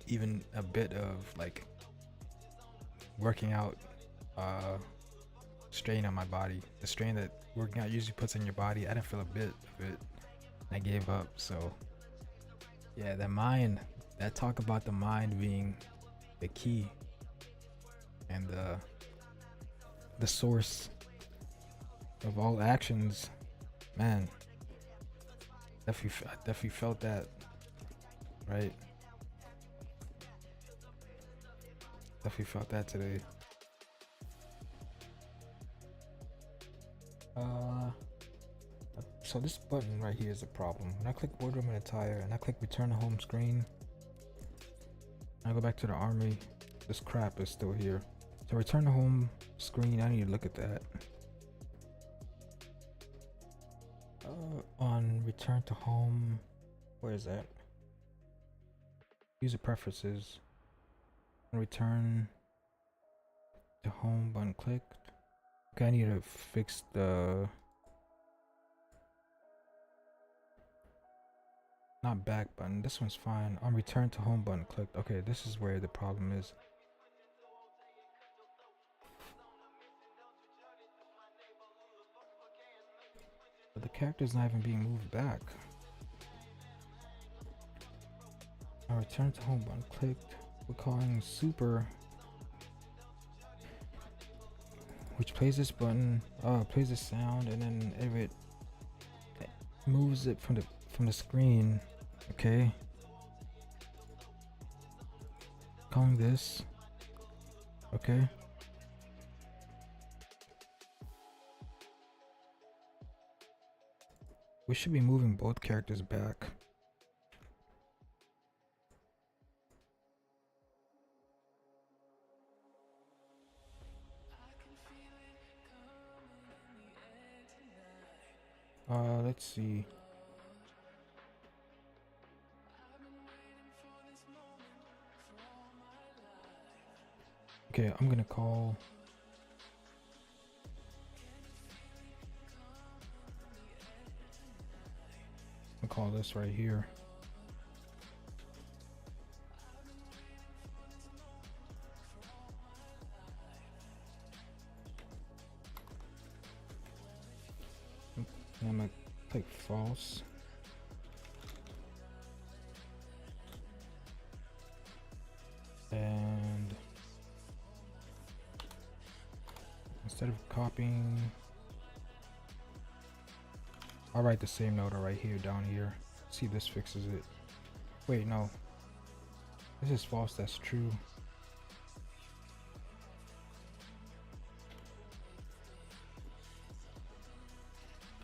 even a bit of like working out strain on my body. The strain that working out usually puts on your body, I didn't feel a bit of it. I gave up. So yeah, that talk about the mind being the key and the source of all actions, man. I definitely felt that, right? Definitely felt that today. So this button right here is a problem. When I click wardrobe and attire and I click return to home screen, I go back to the army, this crap is still here. So return to home screen, I need to look at that. On return to home, where is that? User preferences. Return to home button clicked. Okay, I need to fix the not back button. This one's fine. On return to home button clicked. Okay, this is where the problem is. But the character's not even being moved back. On return to home button clicked. We're calling super, which plays this button, plays the sound, and then if it moves it from the screen, okay. Calling this, okay. We should be moving both characters back. Let's see. Okay, I'm gonna call. I'll call this right here. And I'm gonna click false. And instead of copying, I'll write the same note right here down here. See if this fixes it. Wait, no. This is false, that's true.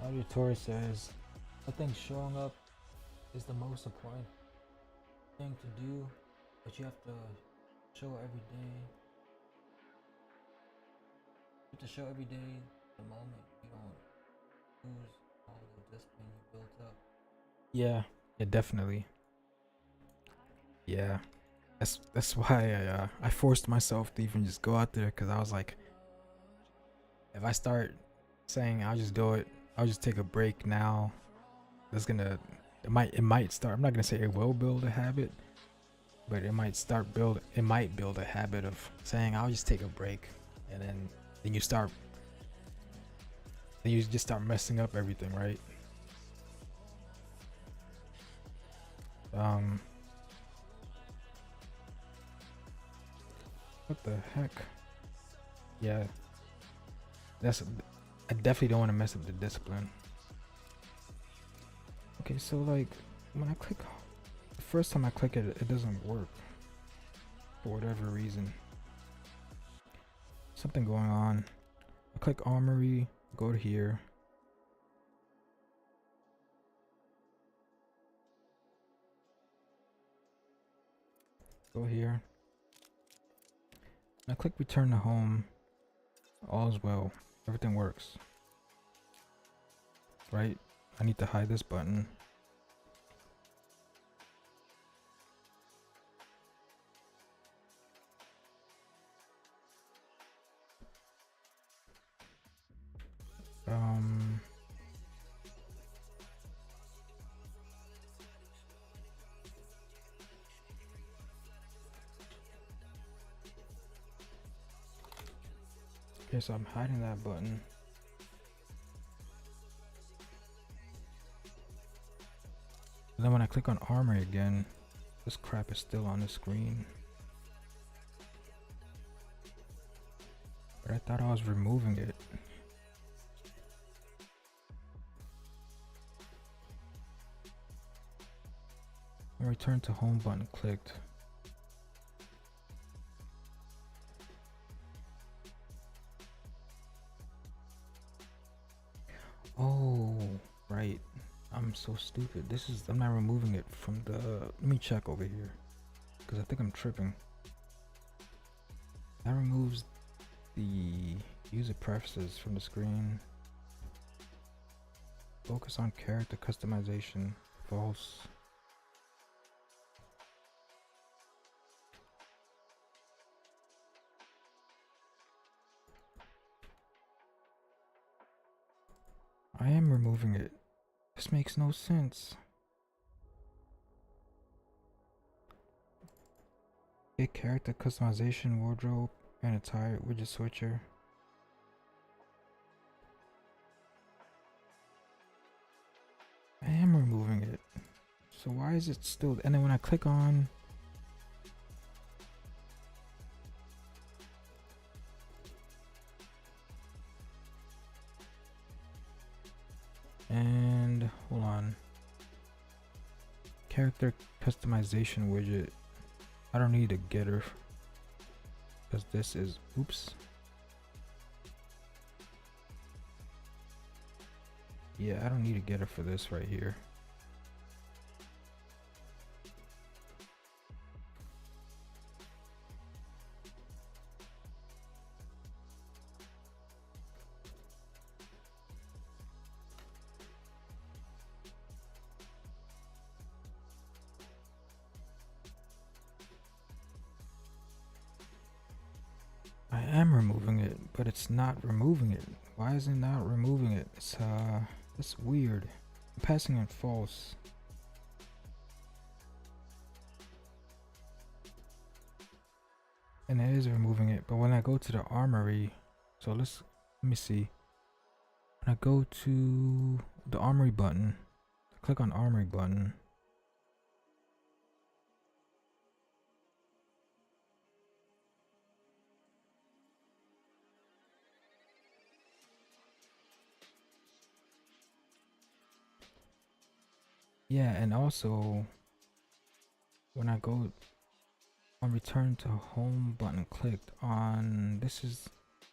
Auditor says, I think showing up is the most important thing to do, but you have to show every day. You have to show every day the moment you don't lose all the discipline you built up. Yeah, definitely. Yeah, that's why I forced myself to even just go out there, because I was like, if I start saying I'll just do it, I'll just take a break now, it might start, I'm not gonna say it will build a habit, but it might build a habit of saying I'll just take a break, and then you just start messing up everything, right? What the heck? Yeah, I definitely don't want to mess up the discipline. Okay, so like when I click first time I click it, it doesn't work for whatever reason. Something going on. I click Armory, go to here. Go here. I click return to home. All is well. Everything works. Right? I need to hide this button. Okay, so I'm hiding that button. And then when I click on Armory again, this crap is still on the screen. But I thought I was removing it. Return to home button clicked. Oh, right. I'm so stupid. I'm not removing it from the, let me check over here. Because I think I'm tripping. That removes the user preferences from the screen. Focus on character customization. False. I am removing it. This makes no sense. Get character customization, wardrobe, and attire widget switcher. I am removing it. So why is it still? And then when I click on, and hold on, character customization widget. I don't need a getter because this is, oops. Yeah, I don't need a getter for this right here. I am removing it, but it's not removing it. Why is it not removing it? It's weird. I'm passing in false. And it is removing it, but when I go to the Armory, so let me see. When I go to the Armory button, click on Armory button. Yeah, and also when I go on return to home button clicked on, this is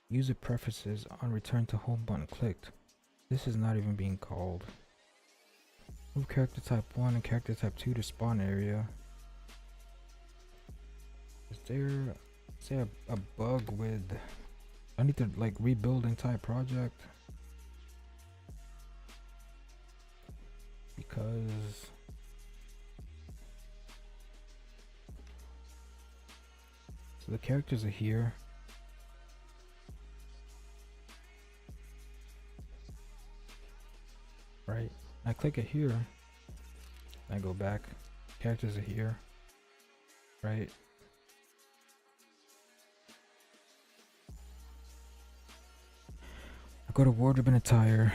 user preferences on return to home button clicked. This is not even being called. Move character type 1 and character type 2 to spawn area. Is there a bug with, I need to like rebuild entire project? Because so the characters are here. Right. I click it here. I go back. Characters are here. Right. I go to wardrobe and attire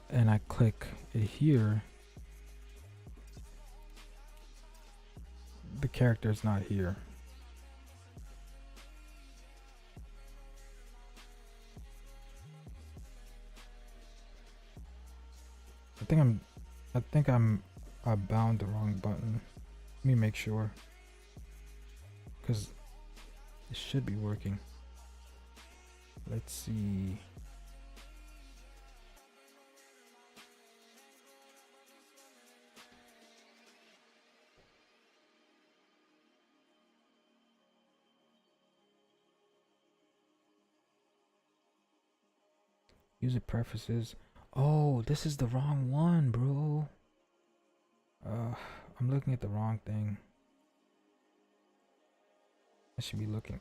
and I click it here. The character is not here. I think I bound the wrong button. Let me make sure, because it should be working. Let's see. User preferences. Oh, this is the wrong one, bro. I'm looking at the wrong thing. I should be looking.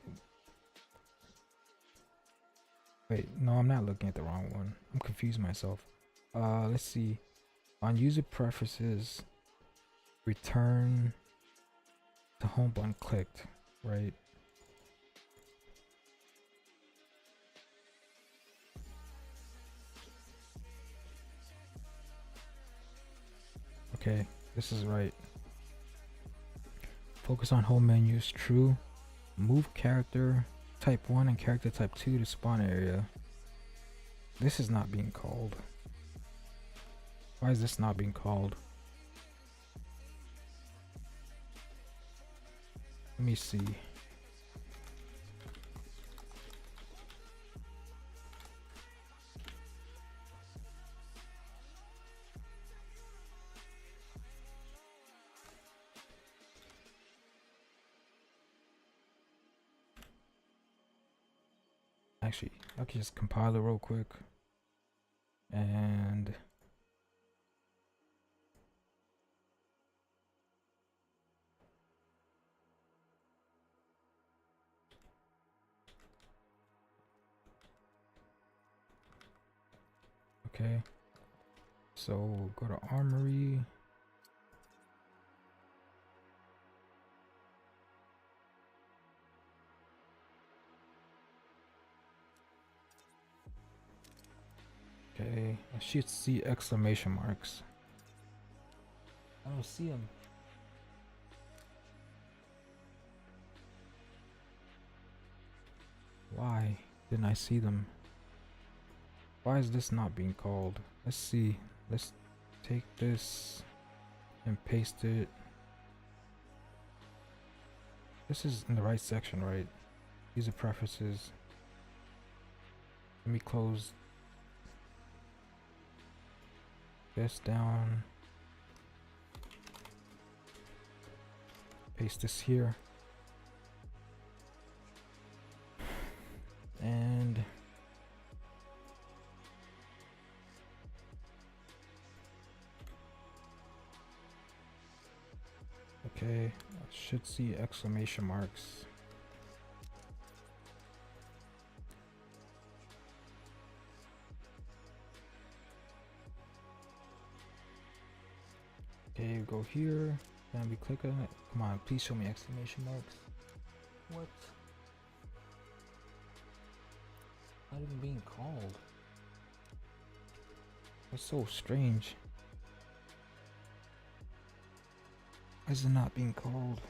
Wait, no, I'm not looking at the wrong one. I'm confusing myself. Let's see. On user preferences, return to home button clicked, right? Okay, this is right. Focus on home menus, true. Move character type 1 and character type 2 to spawn area. This is not being called. Why is this not being called? Let me see. Actually, I can just compile it real quick. And okay, so go to Armory. Okay, I should see exclamation marks. I don't see them. Why didn't I see them? Why is this not being called? Let's see. Let's take this and paste it. This is in the right section, right? User preferences. Let me close this down. Paste this here. And okay, I should see exclamation marks. Okay, go here, then we click on it. Come on, please show me exclamation marks. What? Not even being called. That's so strange. Why is it not being called?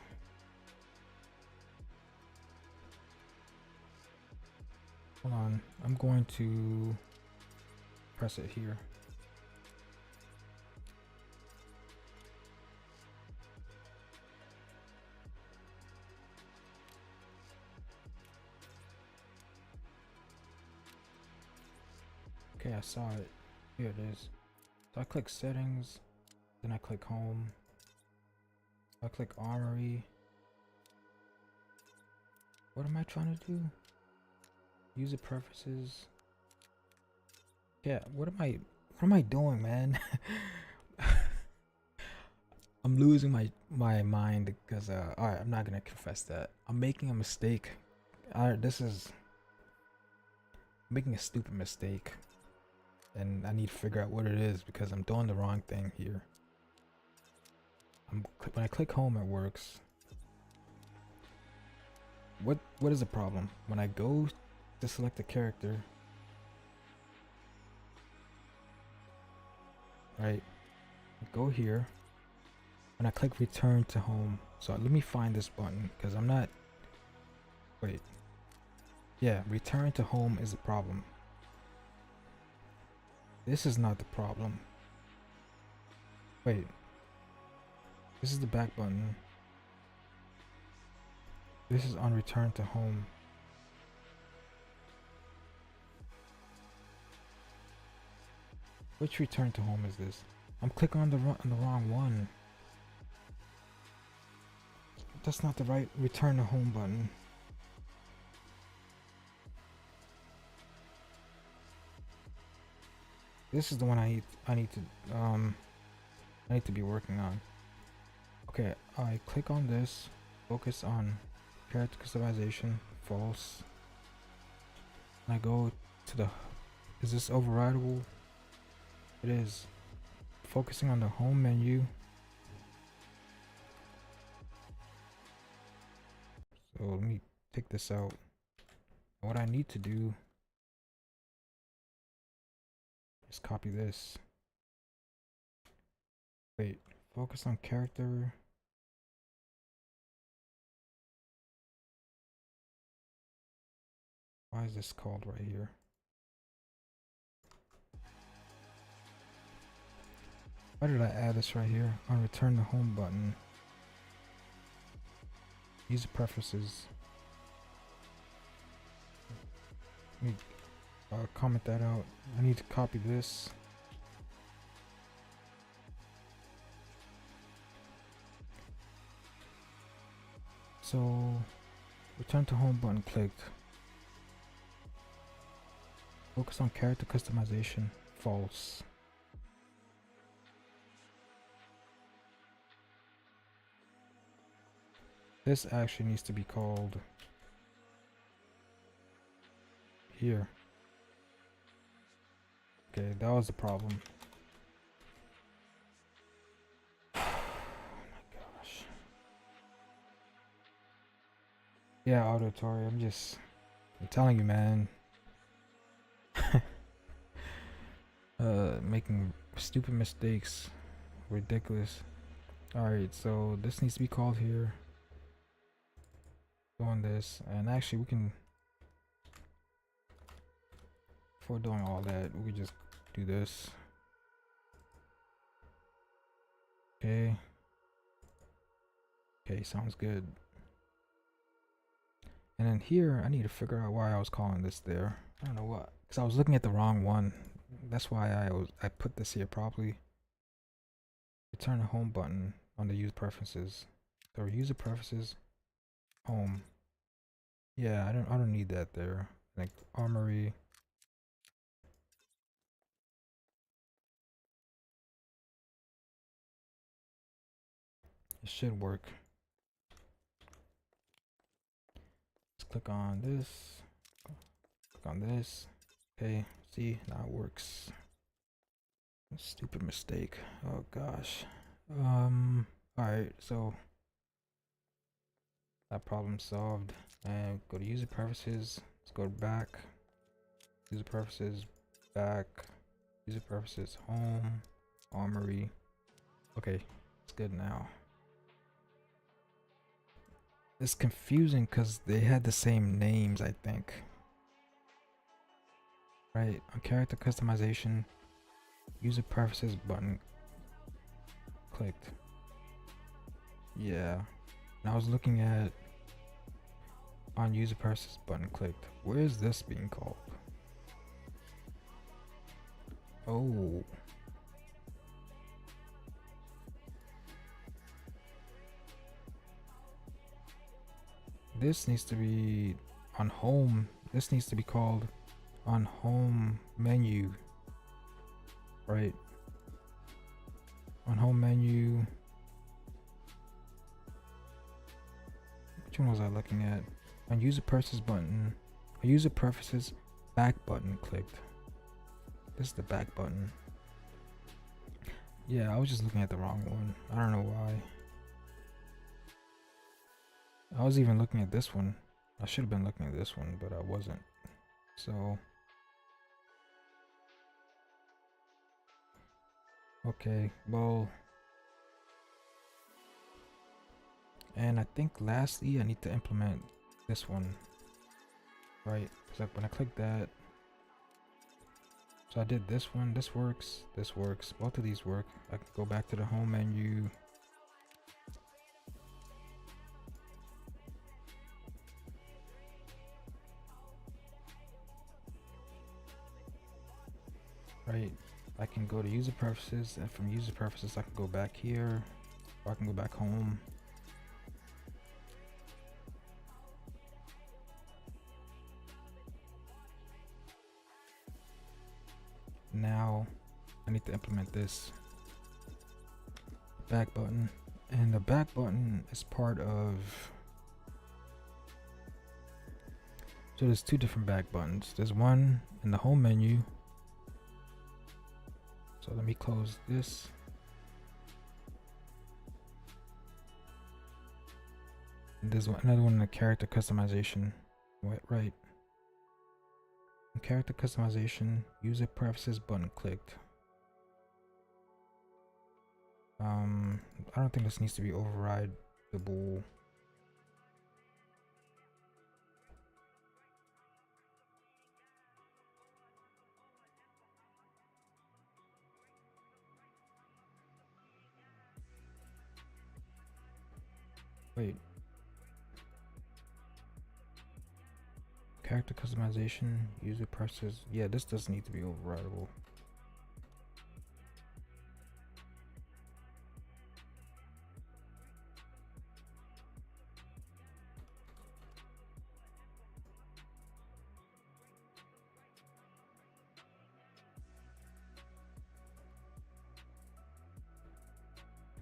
Hold on, I'm going to press it here. Okay, I saw it. Here it is. So I click settings, then I click home. I click Armory. What am I trying to do? User preferences. Yeah, what am I doing, man? I'm losing my mind because alright, I'm not gonna confess that. I'm making a mistake. This is making a stupid mistake. And I need to figure out what it is because I'm doing the wrong thing here. When I click home, it works. What is the problem? When I go to select a character, right? Go here, and I click return to home. So let me find this button because I'm not. Wait. Yeah, return to home is the problem. This is not the problem. Wait. This is the back button. This is on return to home. Which return to home is this? I'm clicking on the wrong one. That's not the right return to home button. This is the one I need to be working on. Okay, I click on this, focus on character customization, false. And I go to the, is this overrideable? It is. Focusing on the home menu. So let me take this out. What I need to do is copy this. Wait, focus on character. Why is this called right here? Why did I add this right here? On return to home button. User preferences. Let me comment that out. I need to copy this. So, return to home button clicked. Focus on character customization, false. This actually needs to be called here. Okay, that was the problem. Oh my gosh. Yeah, auditory, I'm telling you, man. Making stupid mistakes. Ridiculous. Alright, so this needs to be called here. Go on this, and actually we can, before doing all that, we could just do this. Okay. Okay, sounds good. And then here, I need to figure out why I was calling this there. I don't know what, because I was looking at the wrong one. That's why I put this here properly. Return the home button on the user preferences. So user preferences, home. Yeah, I don't need that there. Like armory. It should work. Let's click on this. Click on this. Okay, see, now it works. Stupid mistake. Oh gosh. Alright, so that problem solved. And go to user preferences. Let's go back. User preferences, back. User preferences, home, armory. Okay, it's good now. It's confusing because they had the same names, I think. Right, on character customization, user preferences button clicked. Yeah, and I was looking at on user preferences button clicked. Where is this being called? Oh. This needs to be on home. This needs to be called on home menu. Right. On home menu. Which one was I looking at? On user preferences button. User preferences back button clicked. This is the back button. Yeah, I was just looking at the wrong one. I don't know why. I was even looking at this one. I should have been looking at this one, but I wasn't. So okay, well, and I think lastly I need to implement this one, right? Because when I click that, so I did this one, this works, both of these work. I can go back to the home menu. right? I can go to user preferences, and from user preferences I can go back here, or I can go back home. Now I need to implement this back button, and the back button is part of, so there's two different back buttons. There's one in the home menu. So let me close this. And there's another one in the character customization. Right. In character customization, user preferences button clicked. I don't think this needs to be overrideable. Wait. Character customization, user preferences. Yeah, this doesn't need to be overrideable.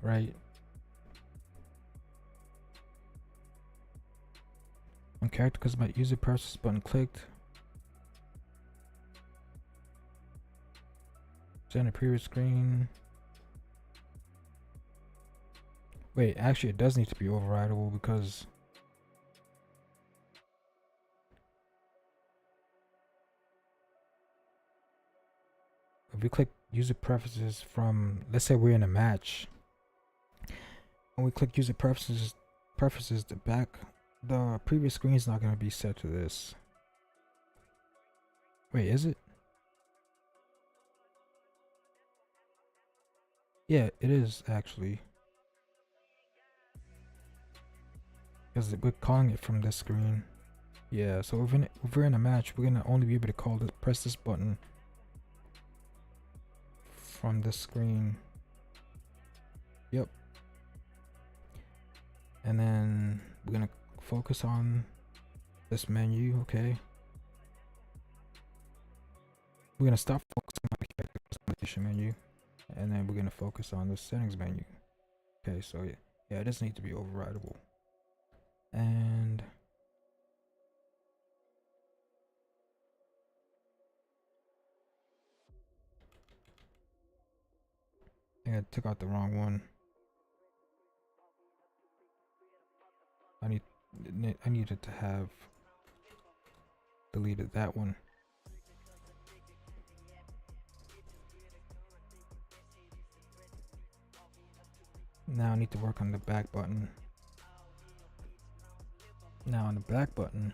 Right. On character customize, user preferences button clicked. Send a previous screen. Wait, actually it does need to be overrideable because if we click user preferences from, let's say we're in a match, when we click user preferences, the previous screen is not going to be set to this. Wait, is it? Yeah, it is actually. Because we're calling it from this screen. Yeah, so if we're in a match, we're gonna only be able to press this button from this screen. Yep. And then we're gonna focus on this menu, okay? We're gonna stop focusing on the character customization menu, and then we're gonna focus on the settings menu. Okay, so yeah, it doesn't need to be overrideable. And I think I took out the wrong one. I needed to have deleted that one. Now I need to work on the back button. Now on the back button,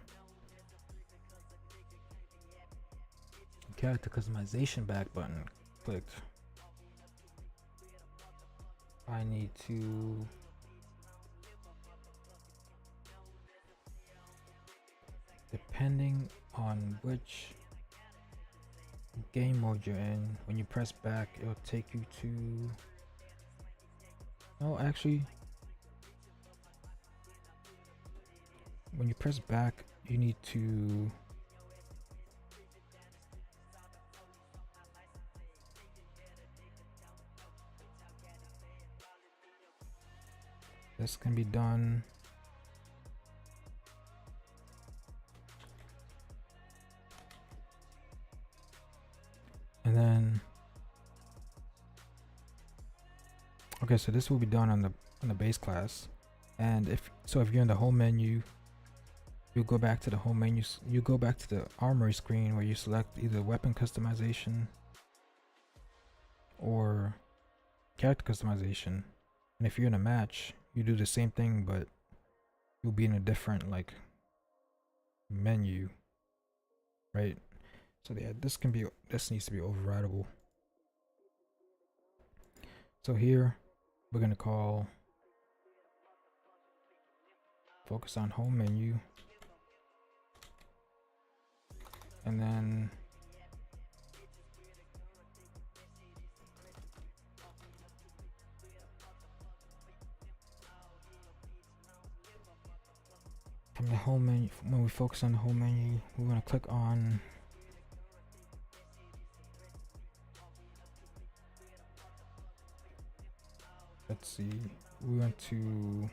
character customization back button clicked. I need to depending on which game mode you're in, when you press back it'll take you to, no, actually when you press back you need to this can be done and then okay, so this will be done on the base class. And if you're in the home menu, you go back to the home menu, you go back to the armory screen where you select either weapon customization or character customization. And if you're in a match, you do the same thing, but you'll be in a different like menu, right? So yeah, this needs to be overrideable. So here we're gonna call focus on home menu, and then from the home menu, when we focus on the home menu, we want to click on let's see, we want to,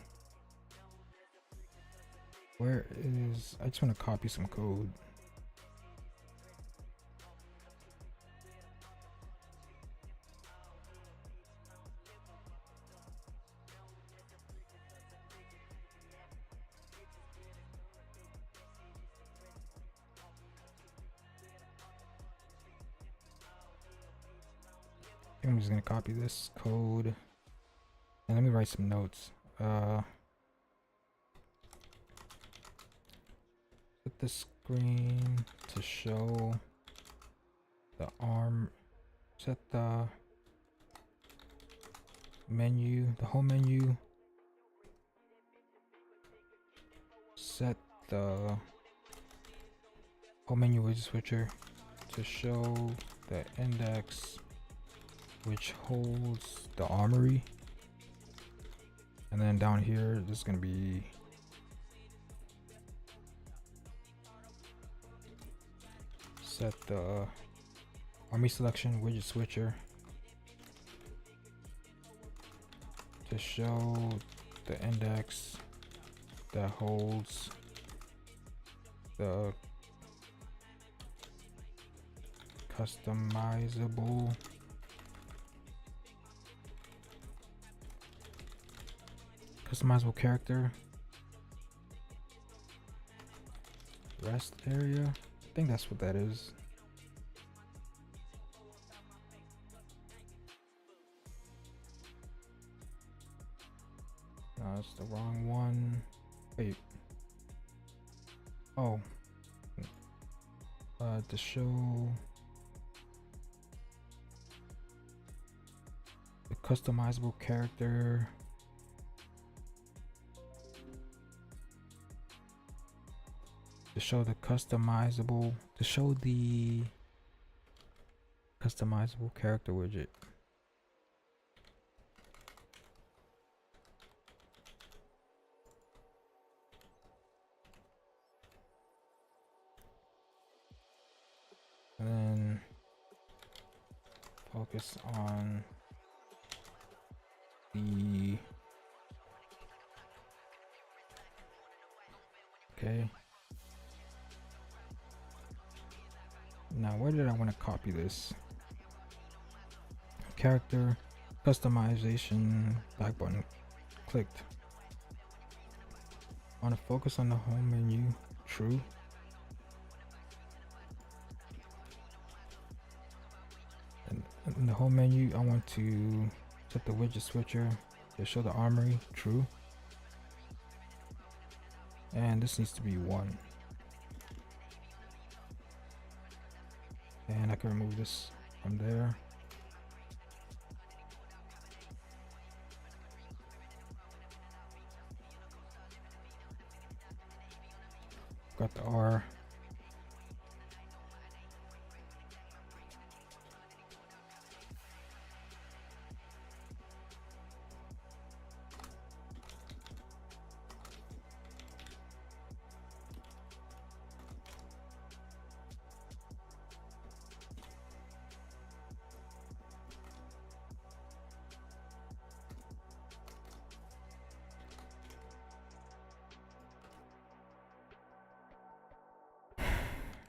where is, I just want to copy some code. I'm just gonna copy this code and let me write some notes. Set the screen to show the arm, set the menu, the home menu, set the home menu widget switcher to show the index which holds the armory, and then down here this is going to be set the army selection widget switcher to show the index that holds the customizable character rest area. I think that's what that is. No, it's the wrong one. Wait. Oh. To show the customizable character. To show the customizable character widget. And then focus on the, okay. Now where did I want to copy this? Character customization, back button clicked. I want to focus on the home menu, true. And in the home menu, I want to set the widget switcher to show the armory, true. And this needs to be 1. And I can remove this from there. Got the R.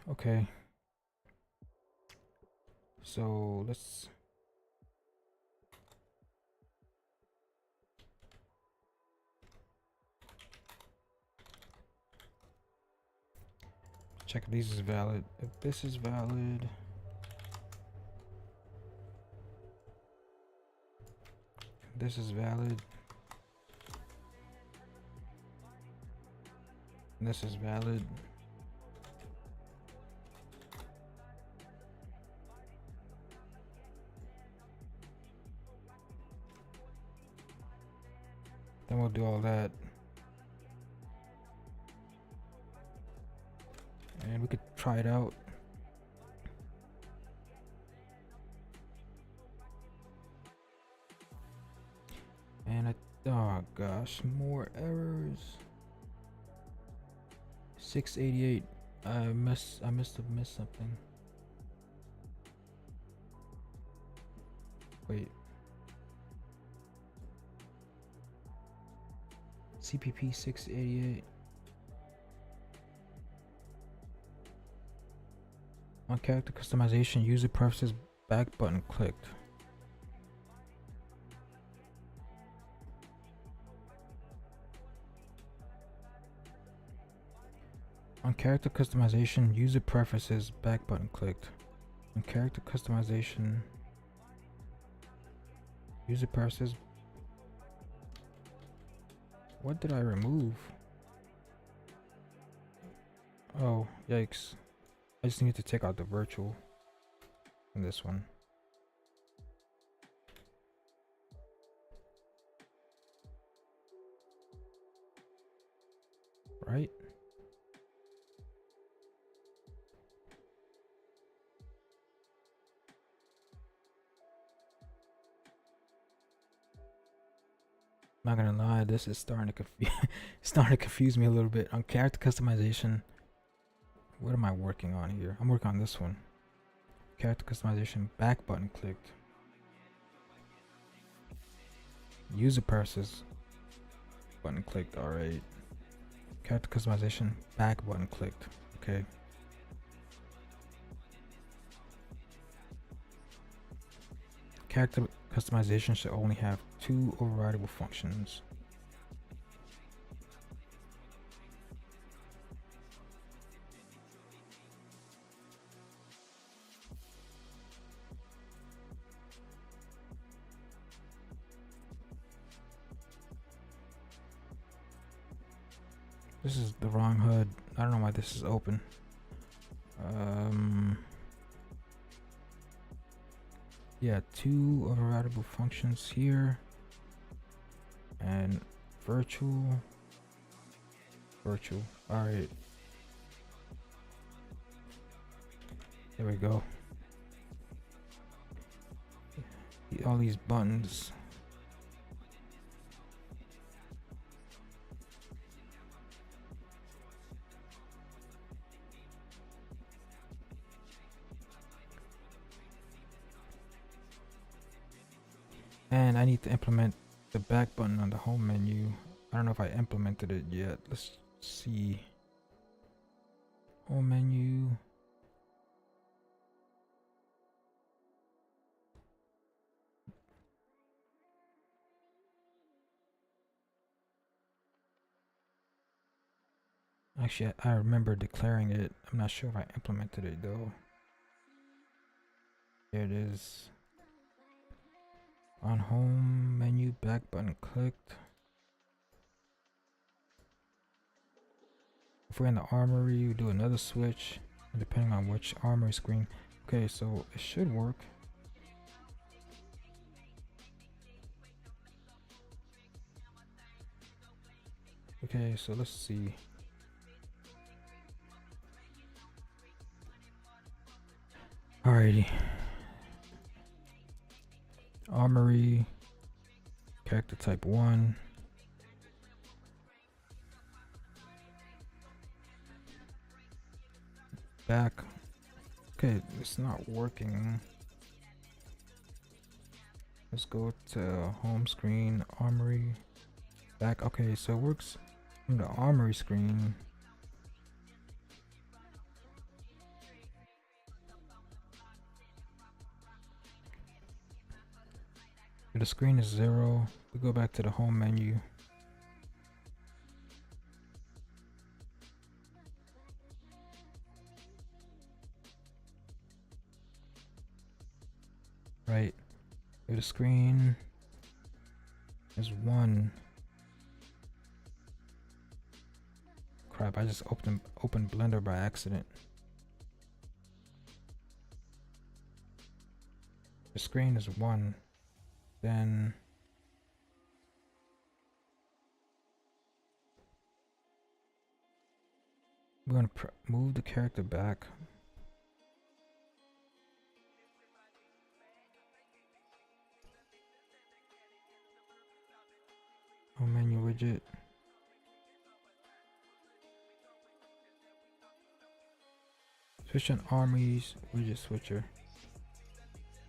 Okay, so let's check if this is valid. If this is valid, this is valid, and this is valid. Then we'll do all that. And we could try it out. And oh gosh, more errors. 688. I must have missed something. Wait. CPP 688. On character customization, user preferences, back button clicked. On character customization, user preferences, back button clicked. On character customization, user preferences. What did I remove? Oh, yikes. I just need to take out the virtual in this one. Right? Not gonna lie, this is starting to confuse me a little bit. On character customization, what am I working on here? I'm working on this one. Character customization, back button clicked. User preferences, button clicked. All right. Character customization, back button clicked. Okay. Character customization should only have 2 overridable functions. This is the wrong HUD. I don't know why this is open. Yeah, 2 overridable functions here. And virtual. Alright. There we go. All these buttons. And I need to implement the back button on the home menu. I don't know if I implemented it yet. Let's see. Home menu. Actually, I remember declaring it. I'm not sure if I implemented it though. Here it is. On home menu, back button clicked. If we're in the armory, we do another switch, depending on which armory screen. Okay, so it should work. Okay, so let's see. Alrighty. Armory, character type 1. Back. Okay, it's not working. Let's go to home screen, armory, back. Okay, so it works from the armory screen. If the screen is 0, we go back to the home menu. Right. If the screen is 1. Crap, I just opened Blender by accident. The screen is 1. Then we're going to move the character back. Home menu widget. Efficient armies widget switcher.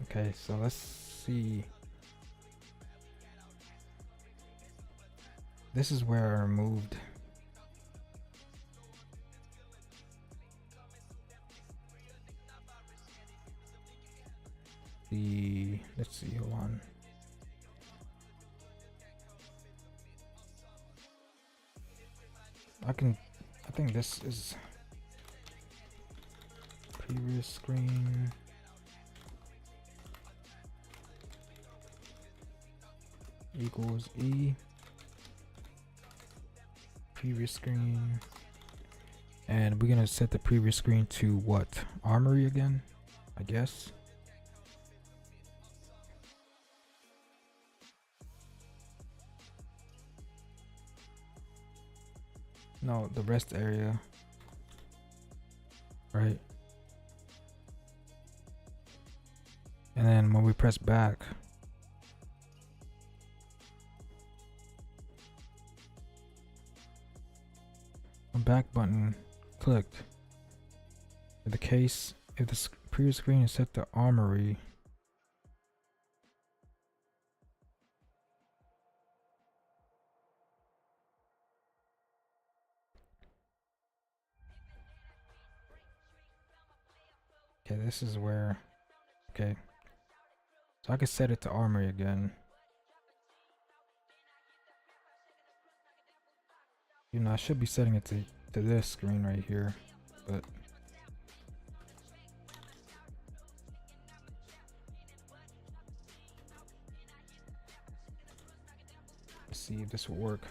Okay, so let's see. This is where I removed the, let's see, hold on. I think this is previous screen. Equals E. Previous screen. And we're gonna set the previous screen to what? Armory again, I guess. No, the rest area. Right. And then when we press back, a back button clicked. In the case, if the previous screen is set to armory, okay, this is where, okay, so I can set it to armory again. You know, I should be setting it to this screen right here, but let's see if this will work.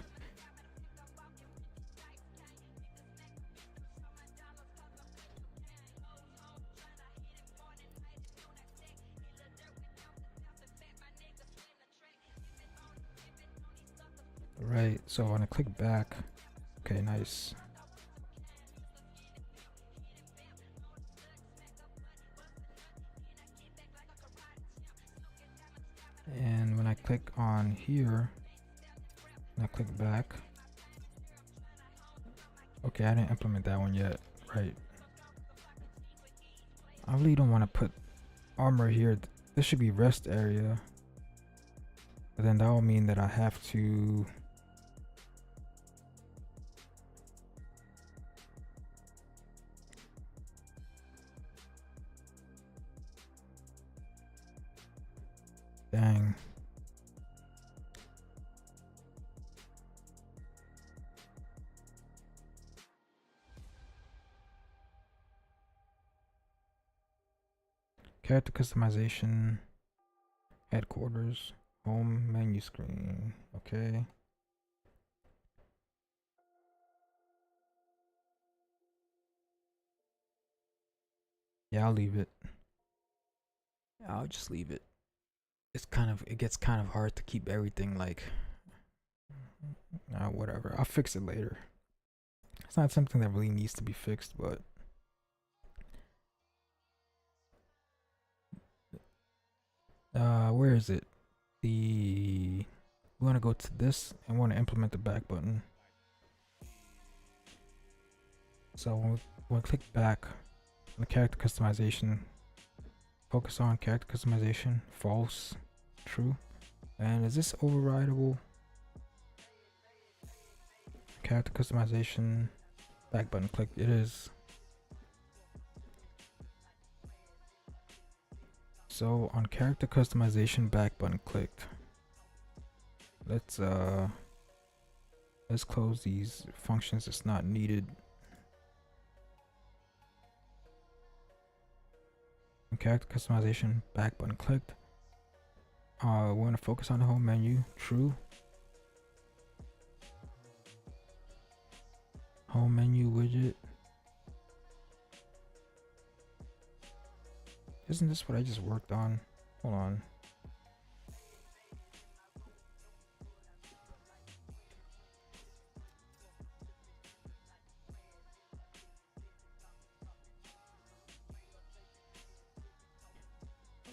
Right, so when I click back, okay, nice. And when I click on here, and I click back, okay, I didn't implement that one yet, right? I really don't want to put armor here. This should be rest area, but then that will mean that I have to dang. Character customization, headquarters, home menu screen. Okay. Yeah, I'll leave it. I'll just leave it. It gets kind of hard to keep everything like, whatever. I'll fix it later. It's not something that really needs to be fixed, but where is it? We want to go to this and want to implement the back button. So when we click back on the character customization, focus on character customization, false, true. And is this overrideable? Character customization, back button clicked. It is. So on character customization, back button clicked. Let's close these functions that's not needed. On character customization, back button clicked. We want to focus on the home menu, true. Home menu widget. Isn't this what I just worked on? Hold on.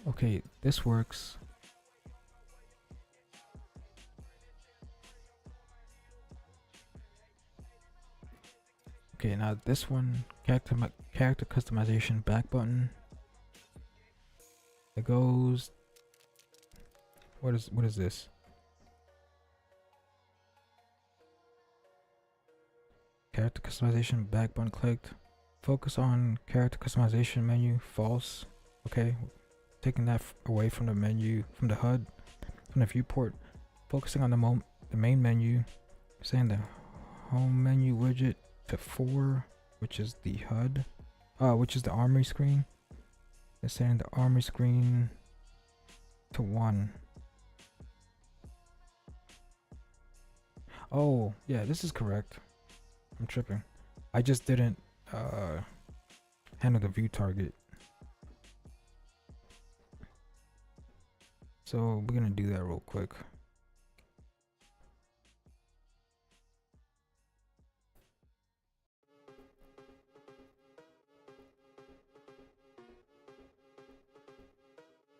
Okay, this works. Okay, now this one, character character customization back button. It goes, what is this? Character customization back button clicked. Focus on character customization menu, false. Okay, taking that away from the menu, from the HUD, from the viewport. Focusing on the main menu, saying the home menu widget to 4, which is the HUD, which is the armory screen. And saying the armory screen to 1. Oh, yeah, this is correct. I'm tripping. I just didn't handle the view target. So we're gonna do that real quick.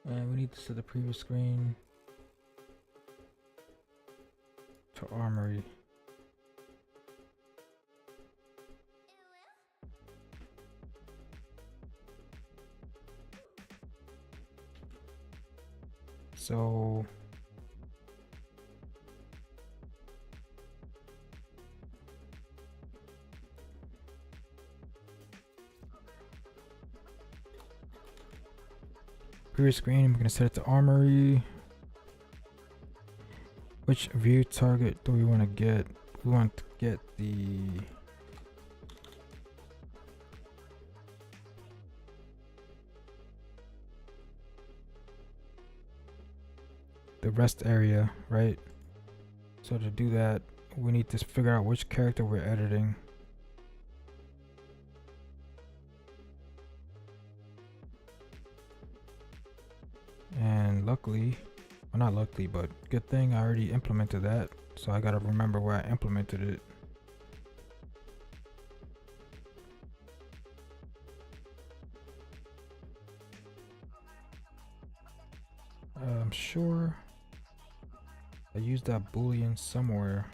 And we need to set the previous screen to armory. So previous screen, we're gonna set it to armory. Which view target do we want to get? We want to get the rest area, right? So to do that, we need to figure out which character we're editing. And luckily, well, not luckily, but good thing I already implemented that, so I gotta remember where I implemented it. I'm sure I used that boolean somewhere.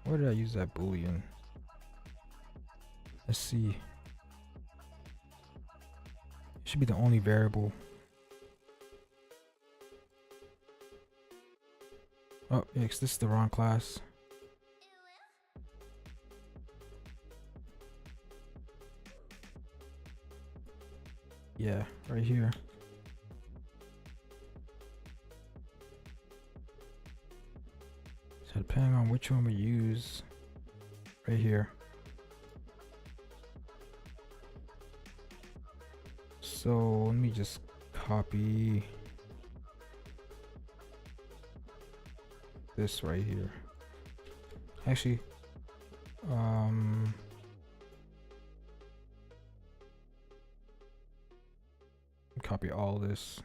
Where did I use that boolean? Let's see. It should be the only variable. Oh, yikes, this is the wrong class. Yeah, right here. So depending on which one we use, right here. So let me just copy this right here. Actually, copy all this.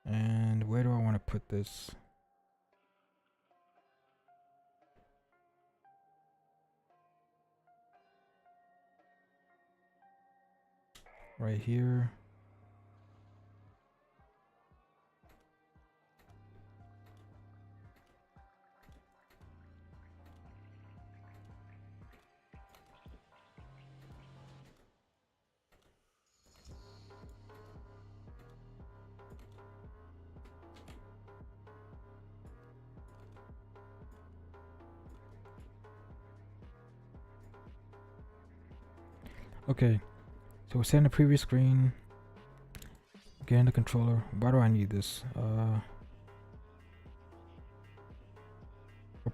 And where do I want to put this? Right here. Okay, so we're setting the previous screen. Getting the controller. Why do I need this? We're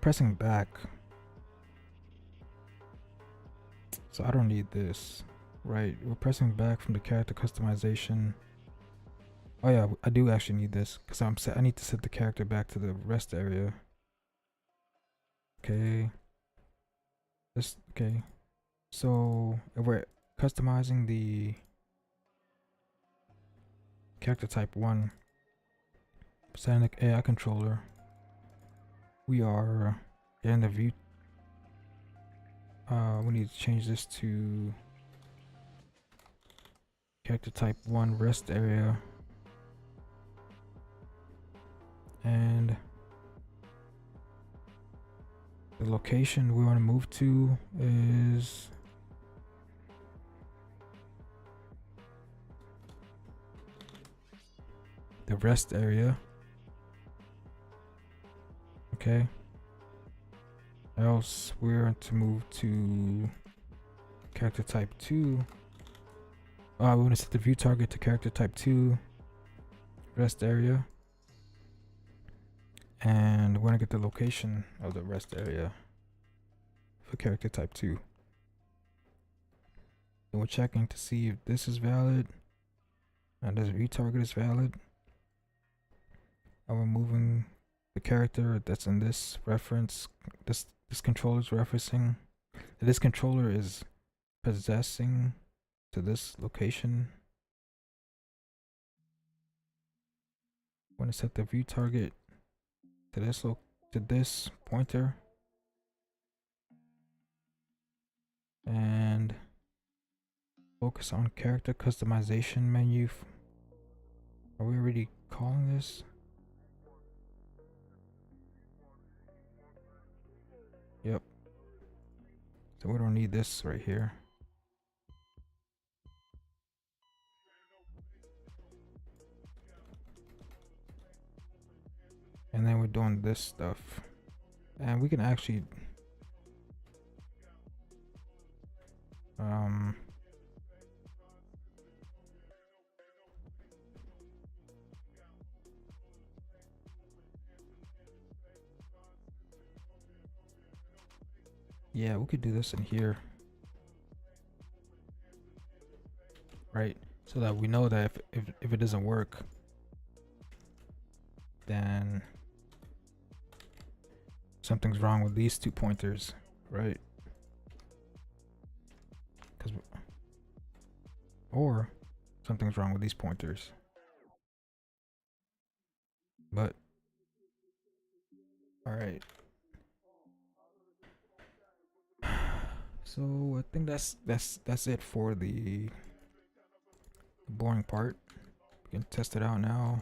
pressing back, so I don't need this. Right, we're pressing back from the character customization. Oh yeah, I do actually need this because I need to set the character back to the rest area. Okay. Okay. So if we're customizing the character type 1, setting the AI controller, we are getting the view. We need to change this to character type 1 rest area, and The location we want to move to is the rest area. Okay. Else we're to move to character type 2. We want to set the view target to character type 2 rest area. And we're gonna get the location of the rest area for character type 2. And we're checking to see if this is valid and this view target is valid. And we're moving the character that's in this reference, this controller is referencing. This controller is possessing to this location. Want to set the view target to this pointer, and focus on character customization menu. Are we already calling this? Yep. So we don't need this right here. And then we're doing this stuff. And we can actually yeah, we could do this in here. Right? So that we know that if it doesn't work, then something's wrong with these two pointers, right? Or something's wrong with these pointers. But all right. So I think that's it for the boring part. We can test it out now.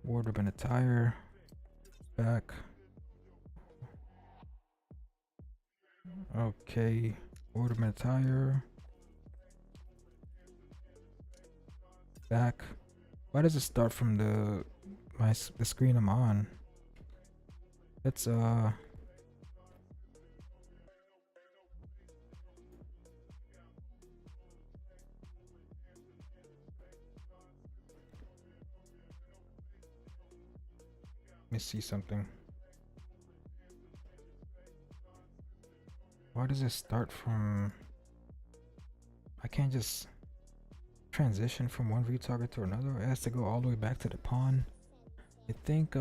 Wardrobe and attire. Back. Okay. Wardrobe and attire. Back. Why does it start from the screen I'm on? Let's let me see something. Why does it start from? I can't just transition from one view target to another. It has to go all the way back to the pawn. I think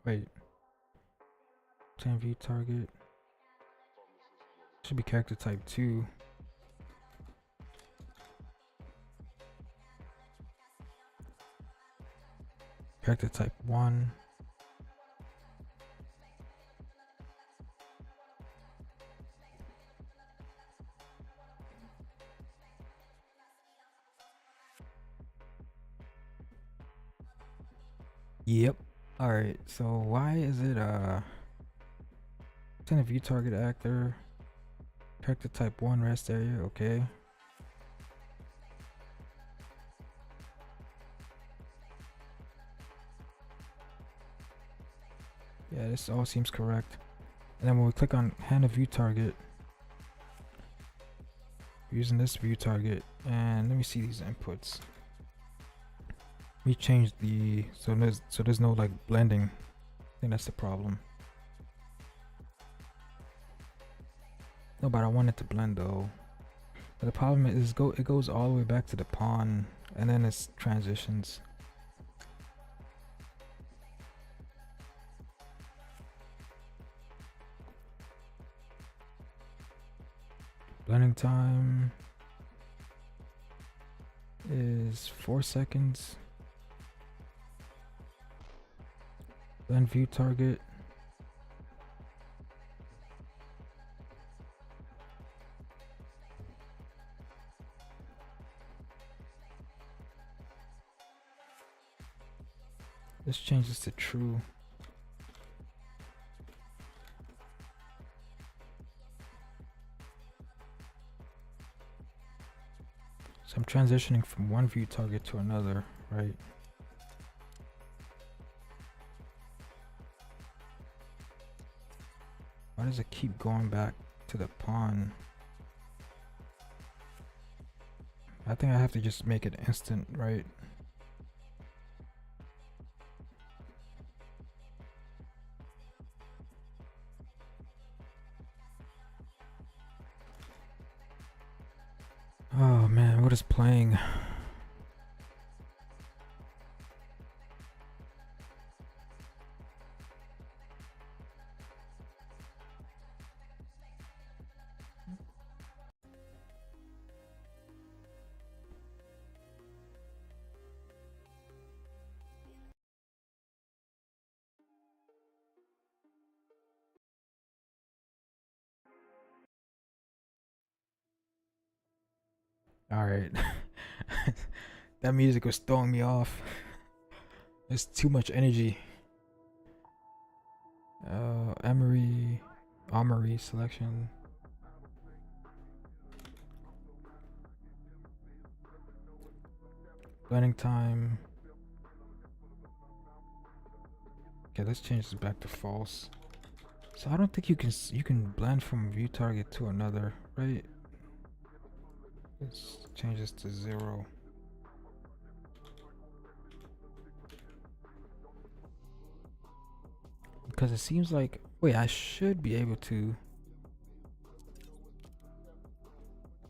wait. 10 view target. Should be character type 2. Character type 1. Yep. Alright, so why is it send a view target actor, character type 1 rest area, okay. Yeah, this all seems correct. And then when we click on hand of view target, using this view target, and let me see these inputs. We changed the so there's no like blending. I think that's the problem. No, but I want it to blend though. But the problem is it goes all the way back to the pawn, and then it's transitions. Blending time is 4 seconds. Then view target. Let's change this to true. So I'm transitioning from one view target to another, right? Why does it keep going back to the pawn? I think I have to just make it instant, right? Oh man, what is playing? All right. That music was throwing me off. There's too much energy. Armory selection. Blending time. Okay, let's change this back to false. So I don't think you can blend from view target to another, right? Let's change this to 0. Because it seems like, wait, I should be able to.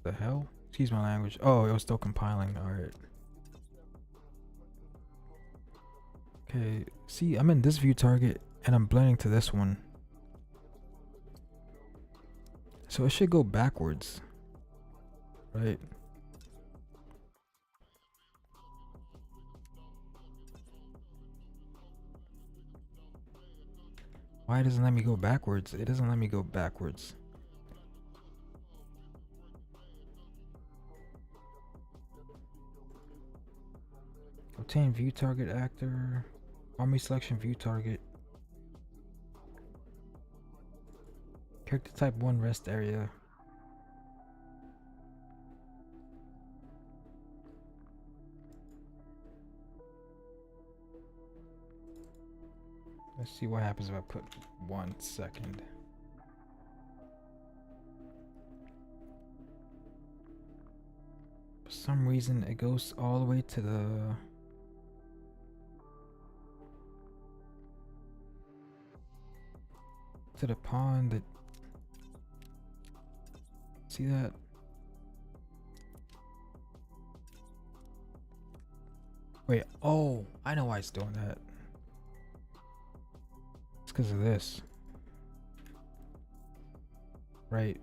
The hell? Excuse my language. Oh, it was still compiling. All right. Okay. See, I'm in this view target and I'm blending to this one. So it should go backwards, right? Why doesn't it let me go backwards? It doesn't let me go backwards. Obtain view target actor. Army selection view target. Character type 1 rest area. Let's see what happens if I put 1 second. For some reason it goes all the way to the pawn that, see that? Wait, oh, I know why it's doing that. It's because of this. Right.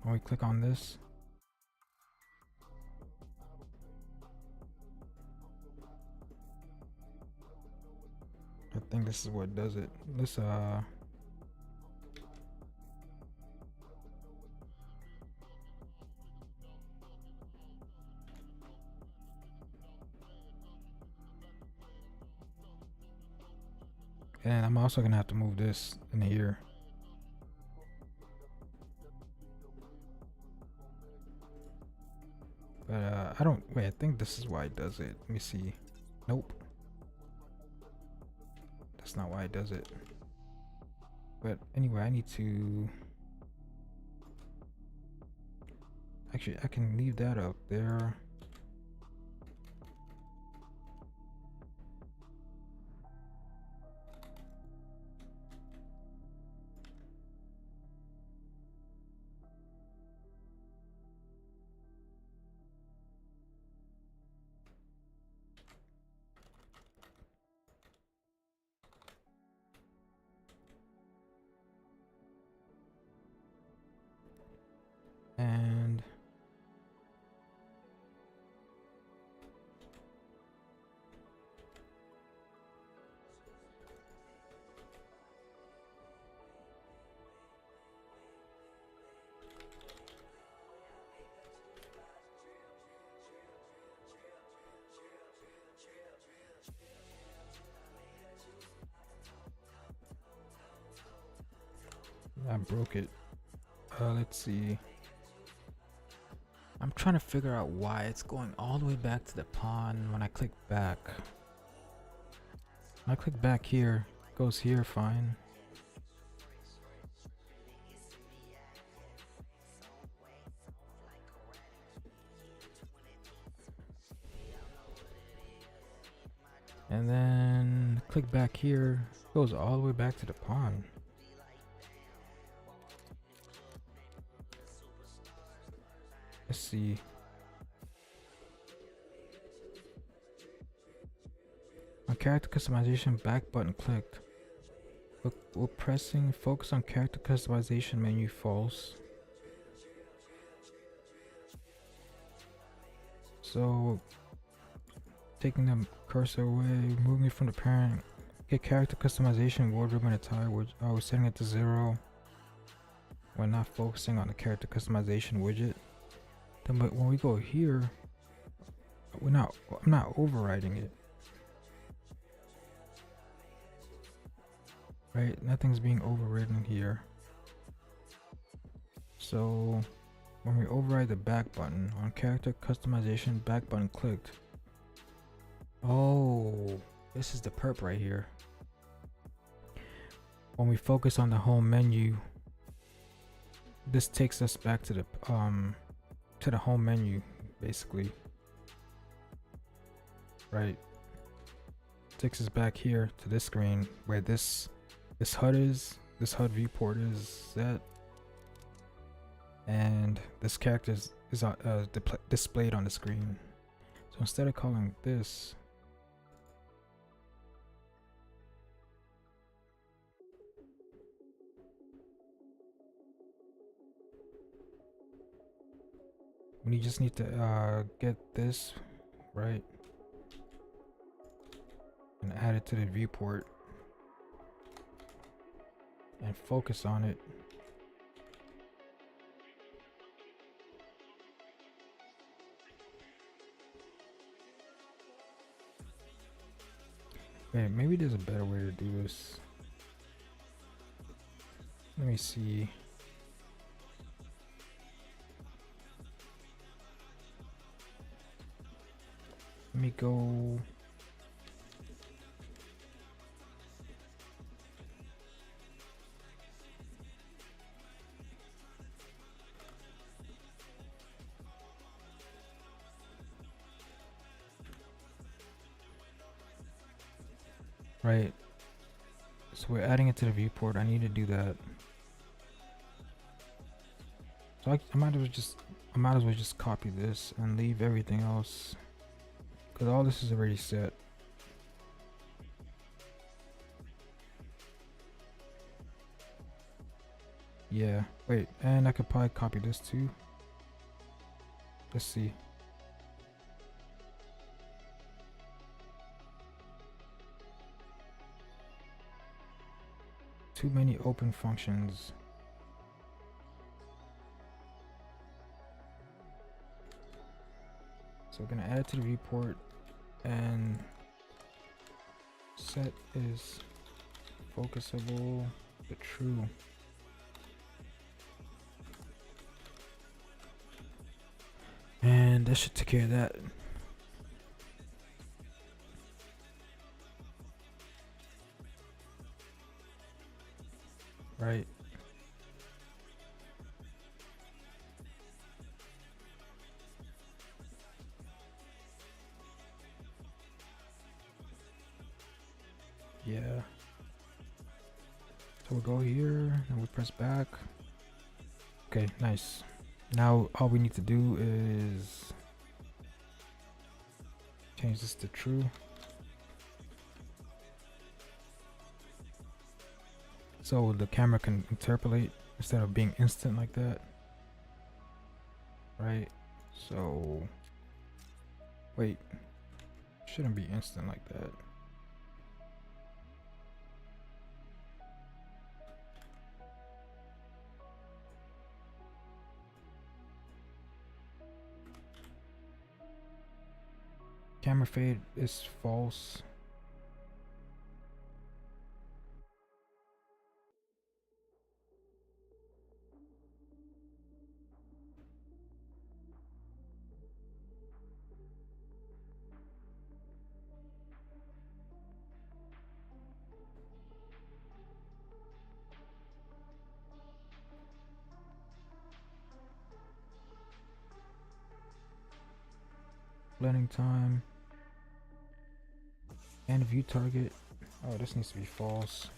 When we click on this, I think this is what does it. Let's and I'm also gonna have to move this in here. But I don't, wait, I think this is why it does it. Let me see. Nope. That's not why it does it. But anyway, I need to, actually I can leave that up there. And I broke it. Let's see. I'm trying to figure out why it's going all the way back to the pawn when I click back. When I click back here, it goes here fine. And then click back here, it goes all the way back to the pawn. Let's see. On character customization, back button clicked. We're pressing focus on character customization menu false. So taking the cursor away, moving it from the parent. Get character customization wardrobe and attire, which I was setting it to 0. We're not focusing on the character customization widget. Then but when we go here, I'm not overriding it. Right, nothing's being overridden here. So when we override the back button on character customization, back button clicked. Oh, this is the perp right here. When we focus on the home menu, this takes us back to the home menu, basically. Right, takes us back here to this screen where this HUD is, this HUD viewport is set, and this character is displayed on the screen. So instead of calling this, we just need to get this right and add it to the viewport and focus on it. Wait, maybe there's a better way to do this. Let me see. Let me go. Right. So we're adding it to the viewport. I need to do that. So I might as well just copy this and leave everything else, because all this is already set. Yeah, wait, and I could probably copy this too. Let's see. Too many open functions. So we're gonna add to the viewport, and set is focusable but true. And that should take care of that. Right. Yeah. So we'll go here and we press back. Okay, nice. Now all we need to do is change this to true. So the camera can interpolate instead of being instant like that. Right? So wait, shouldn't be instant like that. Camera fade is false. blending time, and view target. Oh, this needs to be false.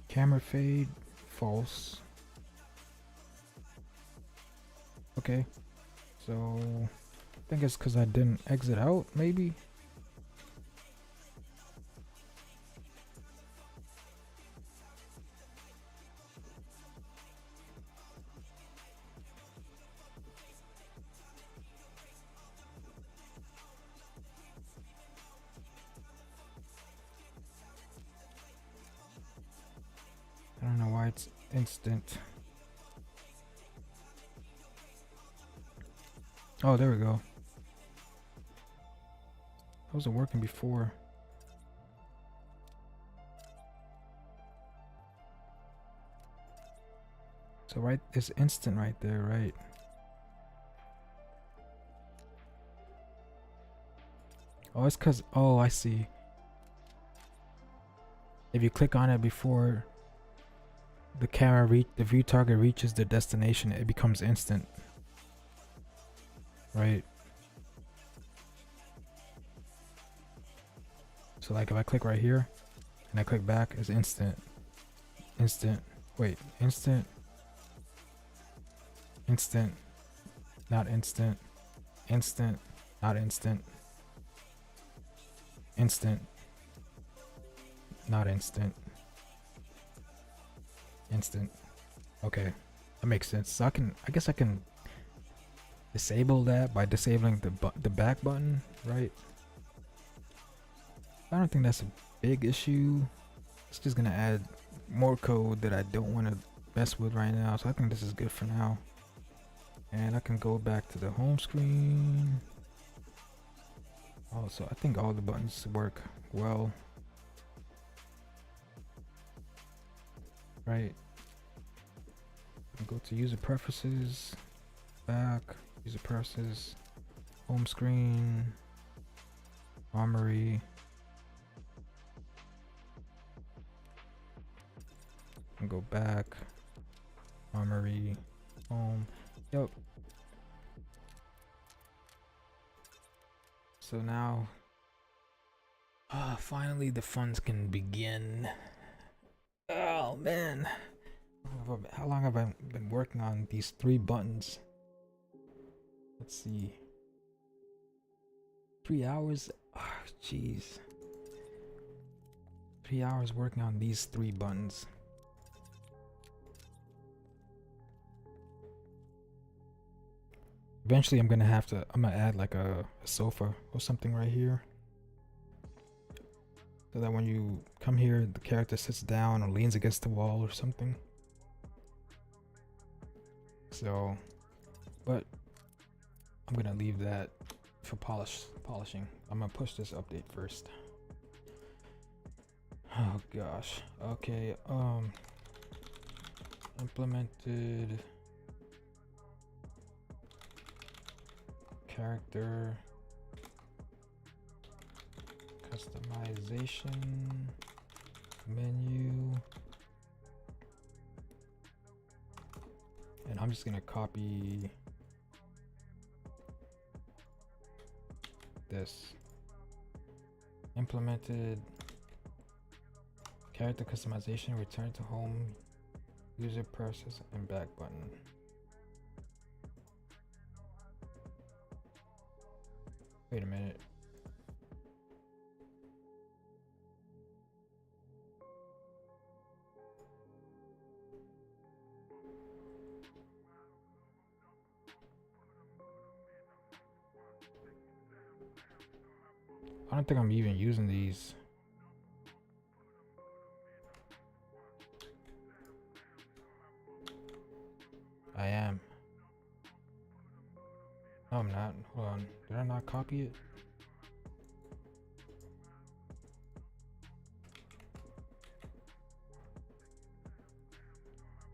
Camera fade, false. Okay, so I think it's because I didn't exit out, maybe. I don't know why it's instant. Oh, there we go. How was it working before? So right, it's instant right there, right? Oh, it's cause, oh, I see. If you click on it before the view target reaches the destination, it becomes instant. Right. So like if I click right here and I click back, it's instant. Instant. Wait, instant. Instant. Not instant. Instant. Not instant. Instant. Not instant. Instant. Okay. That makes sense. So I guess I can disable that by disabling the back button, right? I don't think that's a big issue. It's just gonna add more code that I don't want to mess with right now, so I think this is good for now. And I can go back to the home screen. Also, I think all the buttons work well. Right. Go to user preferences, back, user preferences, home screen, armory. And go back, armory, home. Yep. So now, finally the funs can begin. Oh man, how long have I been working on these 3 buttons? Let's see. 3 hours? Oh, jeez. 3 hours working on these 3 buttons. Eventually I'm gonna add like a sofa or something right here. So that when you come here, the character sits down or leans against the wall or something. So, but I'm gonna leave that for polishing. I'm gonna push this update first. Oh gosh. Okay. Implemented character customization menu, and I'm just gonna copy this. Implemented character customization, return to home, user preferences, and back button. Wait a minute. I don't think I'm even using these. I am. No, I'm not. Hold on. Did I not copy it?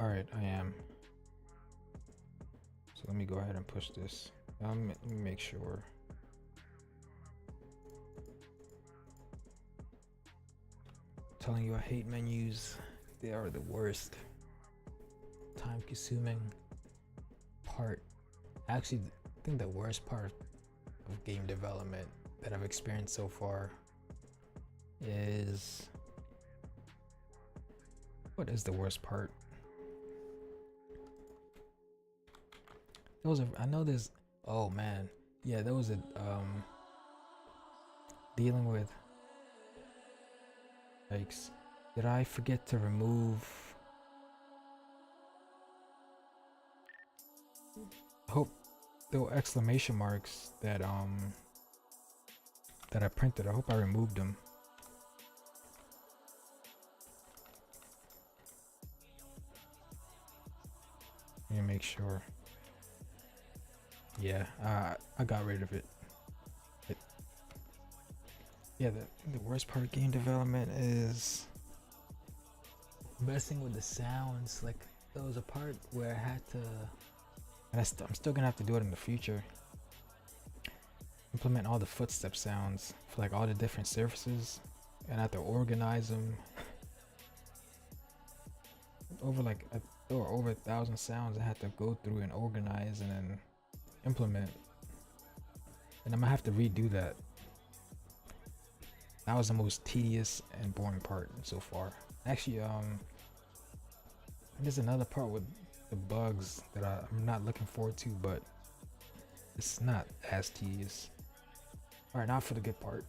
Alright, I am. So let me go ahead and push this. Let me make sure. Telling you I hate menus. They are the worst. Time consuming part. Actually, I think the worst part of game development that I've experienced so far is, what is the worst part? I know there's, oh man, yeah, there was a dealing with, yikes, did I forget to remove, I hope there were exclamation marks that I printed. I hope I removed them. Let me make sure. Yeah, I got rid of it. Yeah, the worst part of game development is messing with the sounds. Like, there was a part where I had to, and I'm still gonna have to do it in the future, implement all the footstep sounds for like all the different surfaces, and I have to organize them over like there were over 1,000 sounds I had to go through and organize and then implement, and I'm gonna have to redo that. That was the most tedious and boring part so far. Actually, there's another part with the bugs that I'm not looking forward to, but it's not as tedious. Alright, now for the good part.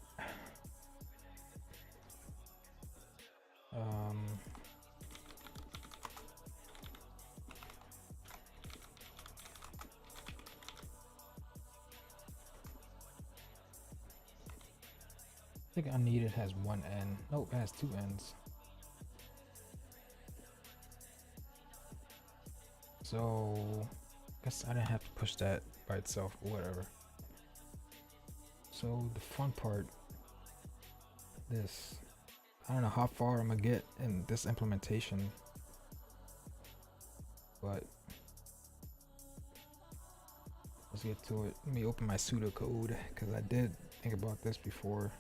I think unneeded has one end. Nope, it has two ends. So, guess I didn't have to push that by itself, but whatever. So the fun part, this, I don't know how far I'm gonna get in this implementation, but let's get to it. Let me open my pseudocode because I did think about this before.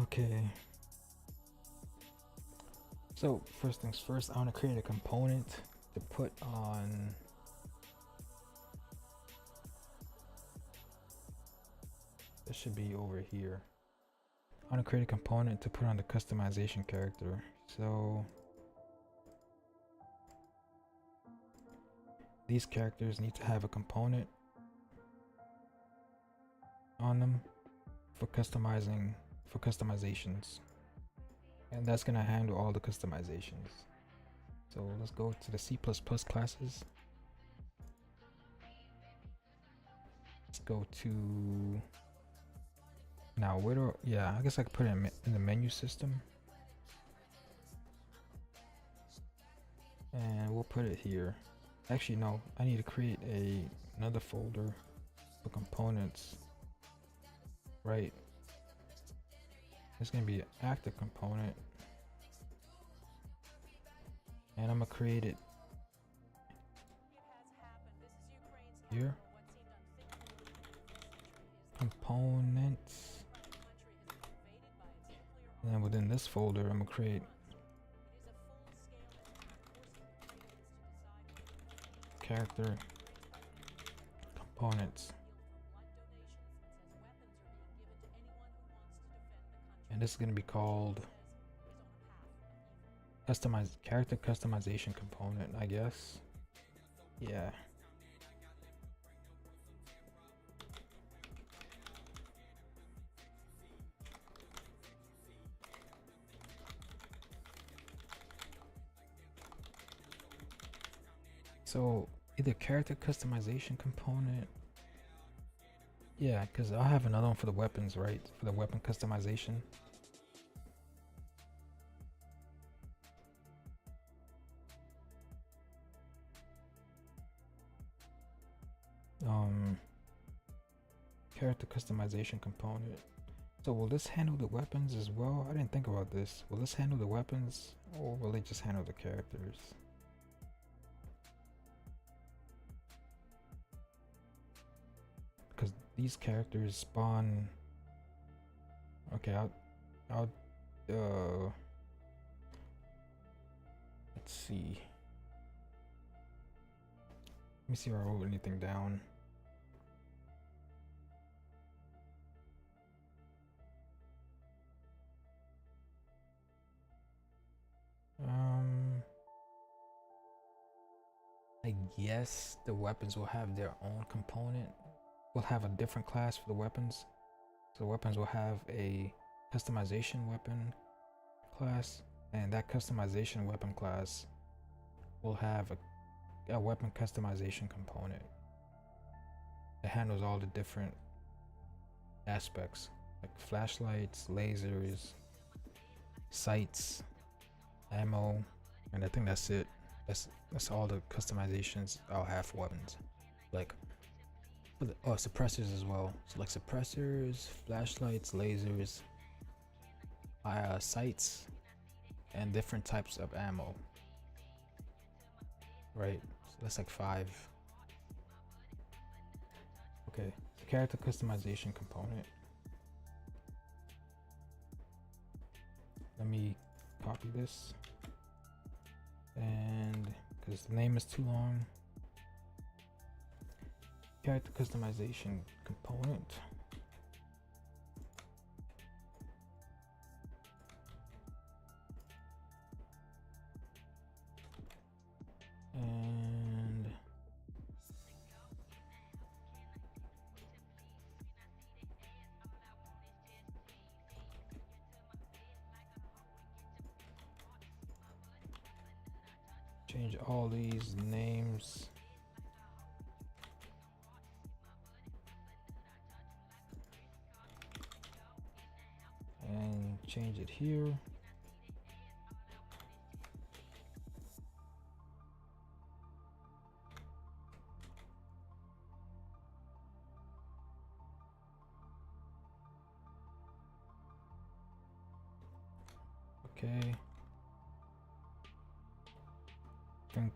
Okay. So first things first, I want to create a component to put on this should be over here. I want to create a component to put on the customization character. So these characters need to have a component on them for customizations, and that's gonna handle all the customizations. So let's go to the C++ classes. Let's go to, now where do, yeah, I guess I could put it in the menu system, and we'll put it here. Actually no, I need to create another folder for components. Right, it's gonna be an active component, and I'm gonna create it here. Components, and then within this folder I'm gonna create character components, and this is going to be called character customization component, I guess. Yeah. So either character customization component, yeah, because I'll have another one for the weapons, right? For the weapon customization. Character customization component. So will this handle the weapons as well? I didn't think about this. Will this handle the weapons, or will it just handle the characters? Because these characters spawn. Okay, I'll let's see. Let me see if I wrote anything down. I guess the weapons will have their own component. We'll have a different class for the weapons. So the weapons will have a customization weapon class, and that customization weapon class will have a weapon customization component. It handles all the different aspects like flashlights, lasers, sights, ammo, and I think that's it. That's all the customizations I'll have for weapons. Like suppressors as well. So like suppressors, flashlights, lasers, sights, and different types of ammo. Right, so that's like 5. Okay, the character customization component. Let me copy this, and because the name is too long, character customization component. And change all these names. And change it here. Okay. Think.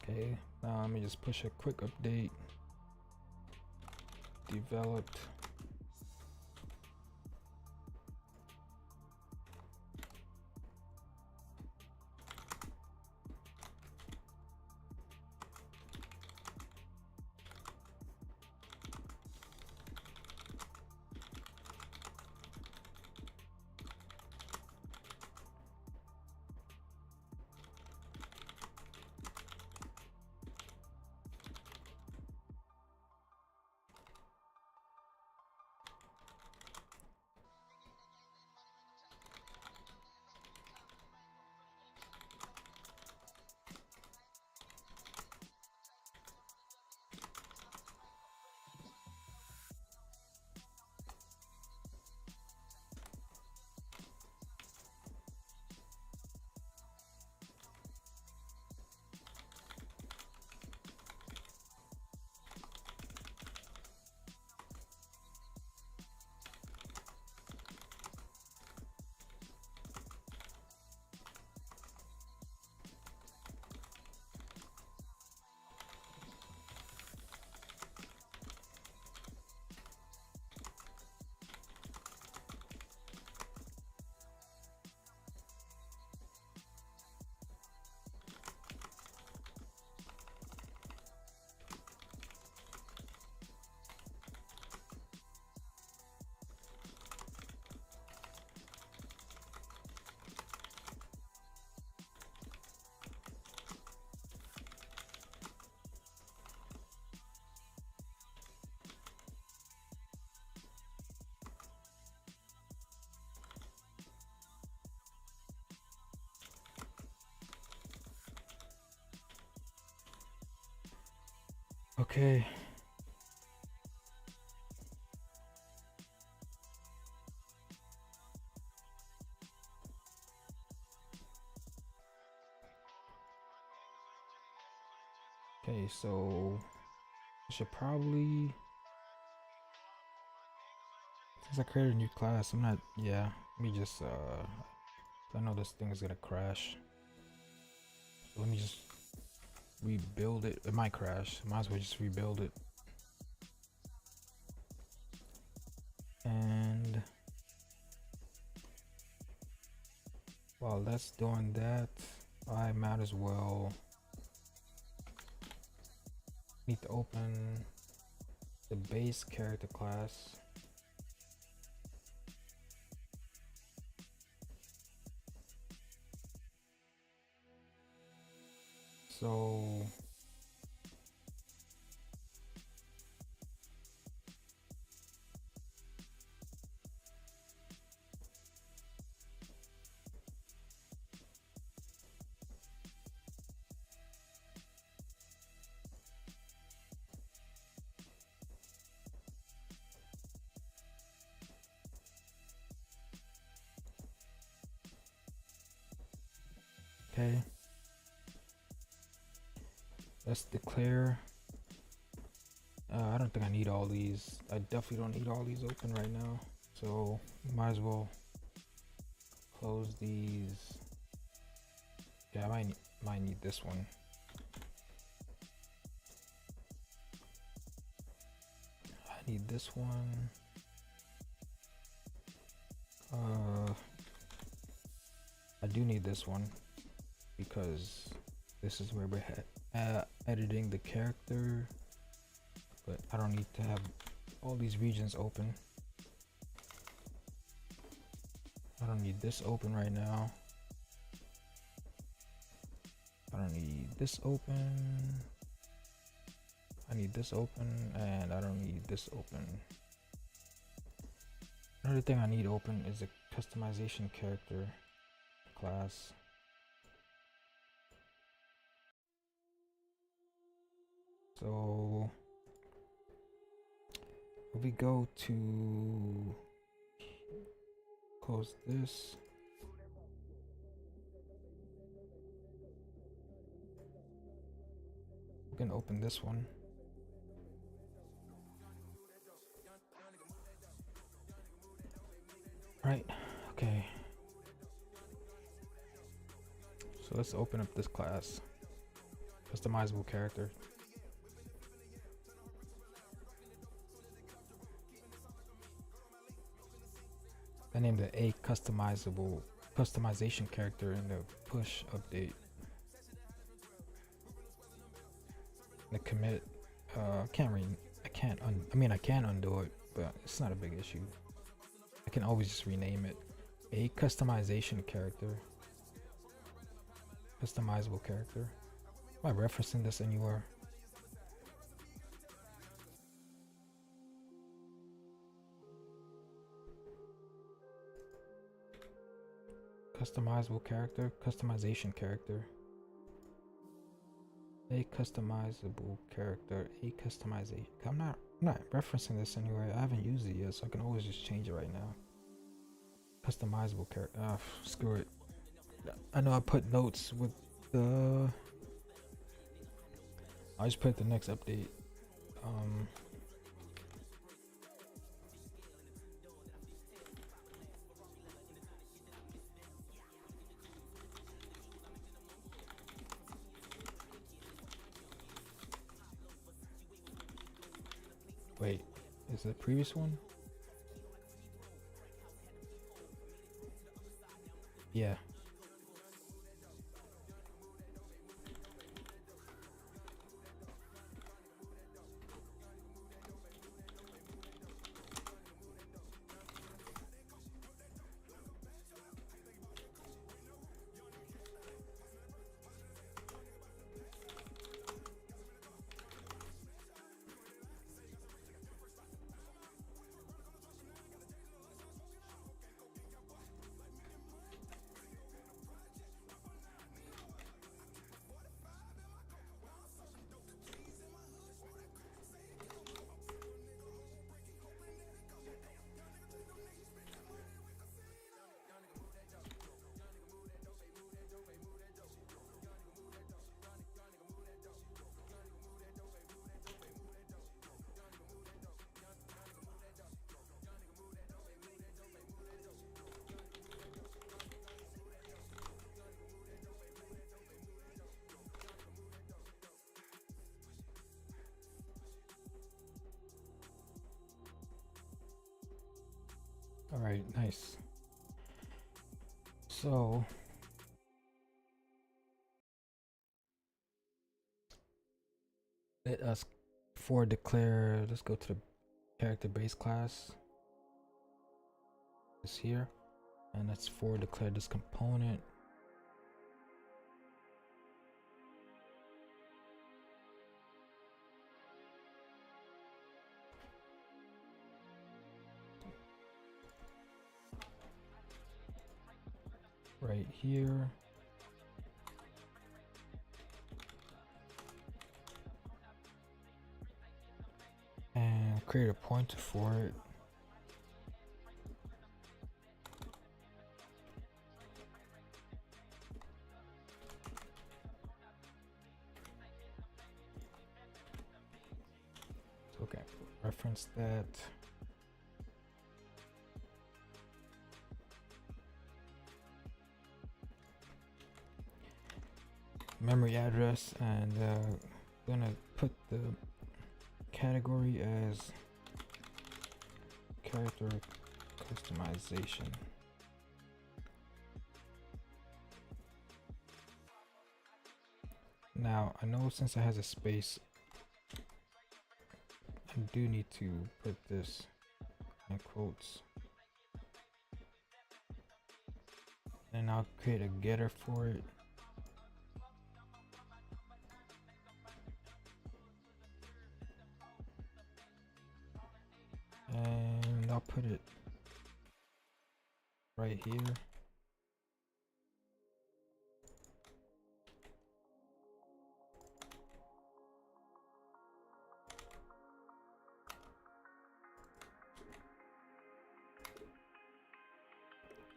Okay, now let me just push a quick update. Developed. Okay. Okay, so I should probably, since I created a new class, I'm not, yeah, let me just, I know this thing is gonna crash. So let me just rebuild it. It might crash. Might as well just rebuild it. While that's doing that, I might as well need to open the base character class. So okay, let's declare. I don't think I need all these. I definitely don't need all these open right now. So might as well close these. Yeah, I might need this one. I need this one. I do need this one because this is where we're editing the character, but I don't need to have all these regions open. I don't need this open right now. I don't need this open. I need this open, and I don't need this open. Another thing I need open is a customization character class. So if we go to close this, we can open this one. Right, okay. So let's open up this class, customizable character. I named it a customization character in the push update. The commit, I can undo it, but it's not a big issue. I can always just rename it a customization character. Customizable character. Am I referencing this anywhere? Customizable character, customization character. A customizable character, a customization. I'm not referencing this anywhere. I haven't used it yet, so I can always just change it right now. Customizable character. Screw it. I know I put notes with the. I just put the next update. Wait, is the previous one? Yeah. All right, nice. So let us for declare, let's go to the character base class. It's here, and let's for declare this component. Right here. And create a pointer for it. Okay, reference that. Memory address, and gonna put the category as character customization. Now I know since it has a space, I do need to put this in quotes, and I'll create a getter for it. And I'll put it right here.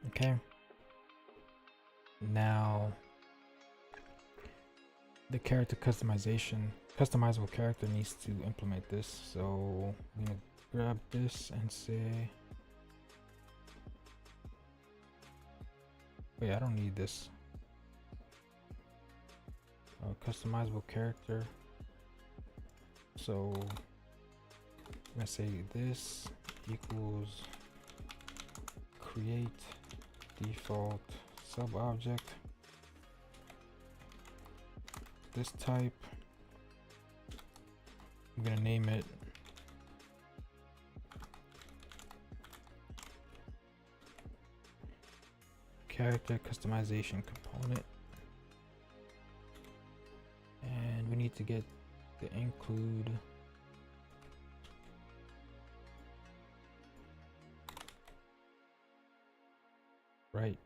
Okay. Now the character customizable character needs to implement this. So I'm gonna grab this and say, wait, I don't need this. Customizable character. So I'm gonna say this equals create default sub object, this type. I'm gonna name it character customization component, and we need to get the include right.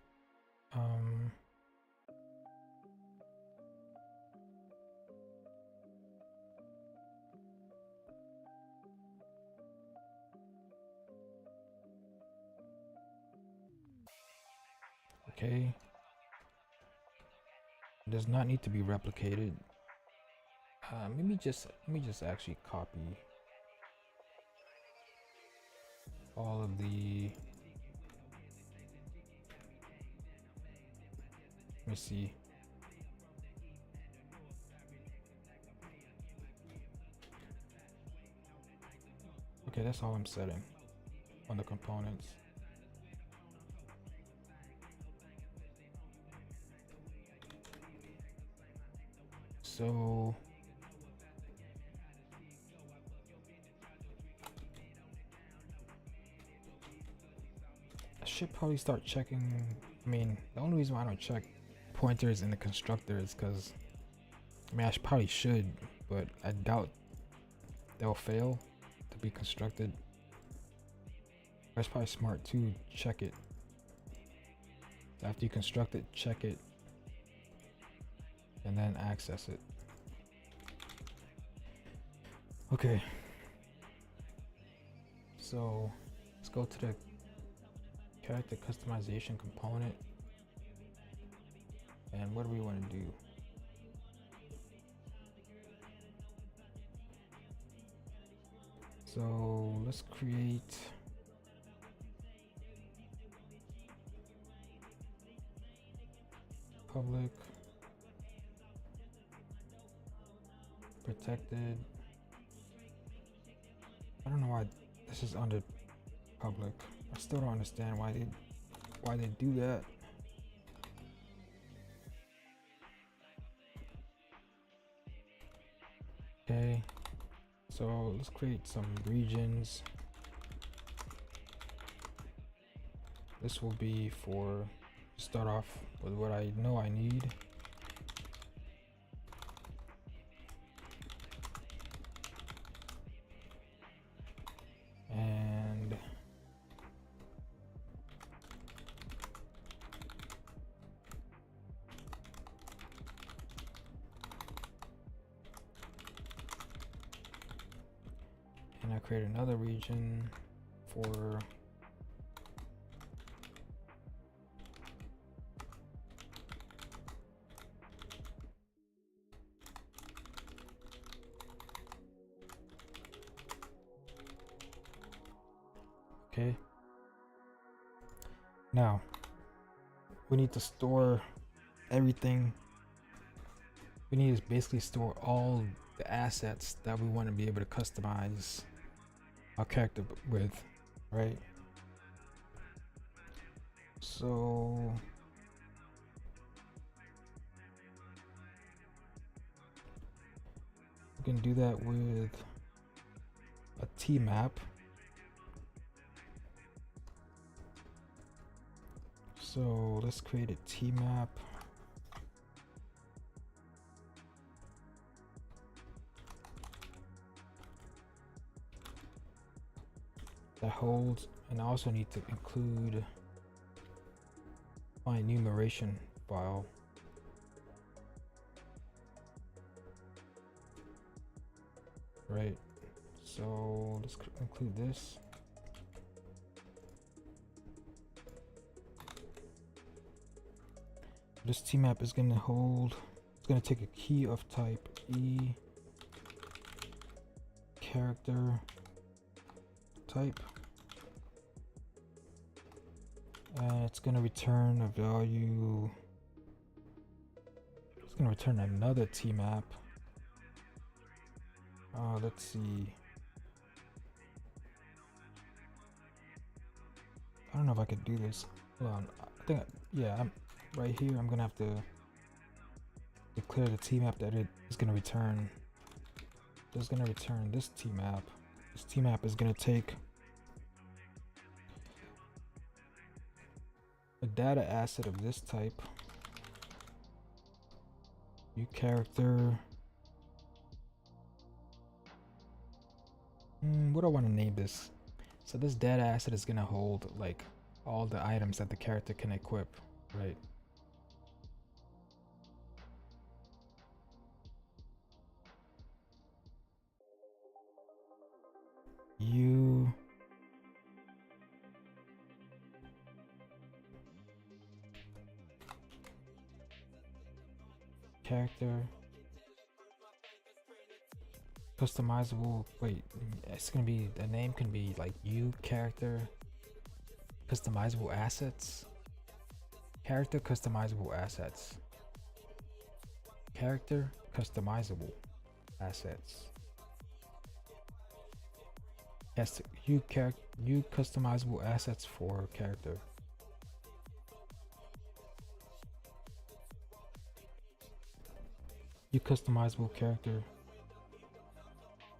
Okay, it does not need to be replicated. Let me just actually copy all of the, let me see. Okay, that's all I'm setting on the components. So I should probably start checking. I mean, the only reason why I don't check pointers in the constructor is because, I mean, probably should, but I doubt they'll fail to be constructed. It's probably smart to check it. After you construct it, check it, and then access it. Okay. So let's go to the character customization component. And what do we want to do? So let's create public, protected. I don't know why this is under public. I still don't understand why they do that. Okay, So let's create some regions. This will be for start off with what I know I need. And I create another region for okay. Now we need to store everything. We need to basically store all the assets that we want to be able to customize our character with, right? So we can do that with a T map. So let's create a T map. That holds, and I also need to include my enumeration file. Right, so let's include this. This T map is going to hold, it's going to take a key of type E, character type, and it's going to return a value. It's going to return another T map. Let's see. I don't know if I could do this. Hold on. I think, yeah, I'm right here. I'm gonna have to declare the T map that it is gonna return. It's gonna return this T map. This T map is gonna take a data asset of this type. New character. What do I want to name this? So this data asset is gonna hold like all the items that the character can equip, right? You character customizable. Wait, it's gonna be, the name can be like you character customizable assets. Character customizable assets. Character customizable assets. Yes, you customizable assets for character. You customizable character.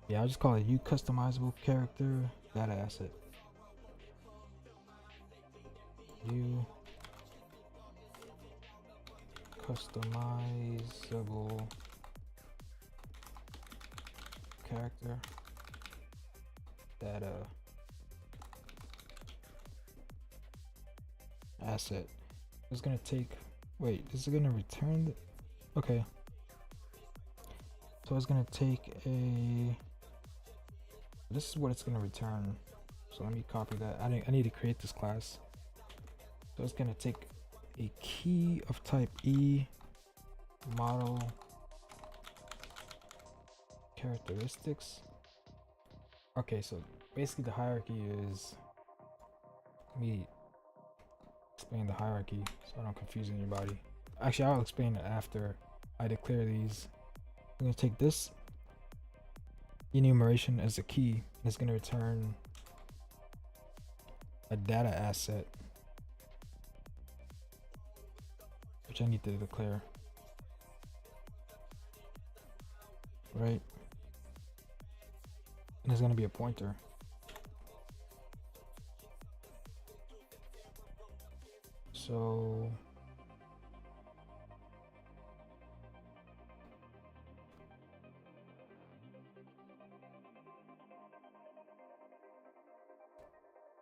Yeah, I'll just call it you customizable character data asset. You customizable character data asset. It's gonna take, wait, this is gonna return the, okay. So it's gonna take a, this is what it's gonna return. So let me copy that. I need to create this class. So it's gonna take a key of type E, model characteristics. Okay, so basically the hierarchy is, let me explain the hierarchy so I don't confuse anybody. Actually, I'll explain it after I declare these. I'm gonna take this enumeration as a key. It's gonna return a data asset, which I need to declare. Right. and it's going to be a pointer. So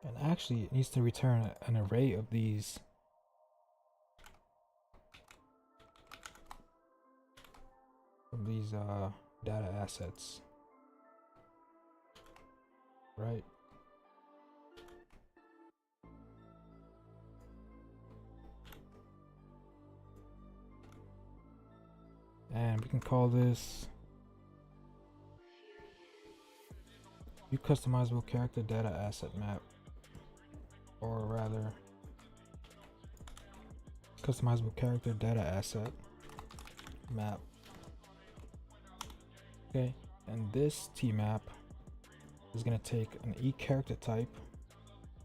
and actually it needs to return an array of these data assets, right? And we can call this view customizable character data asset map, or rather customizable character data asset map. Okay, and this T map is gonna take an E character type,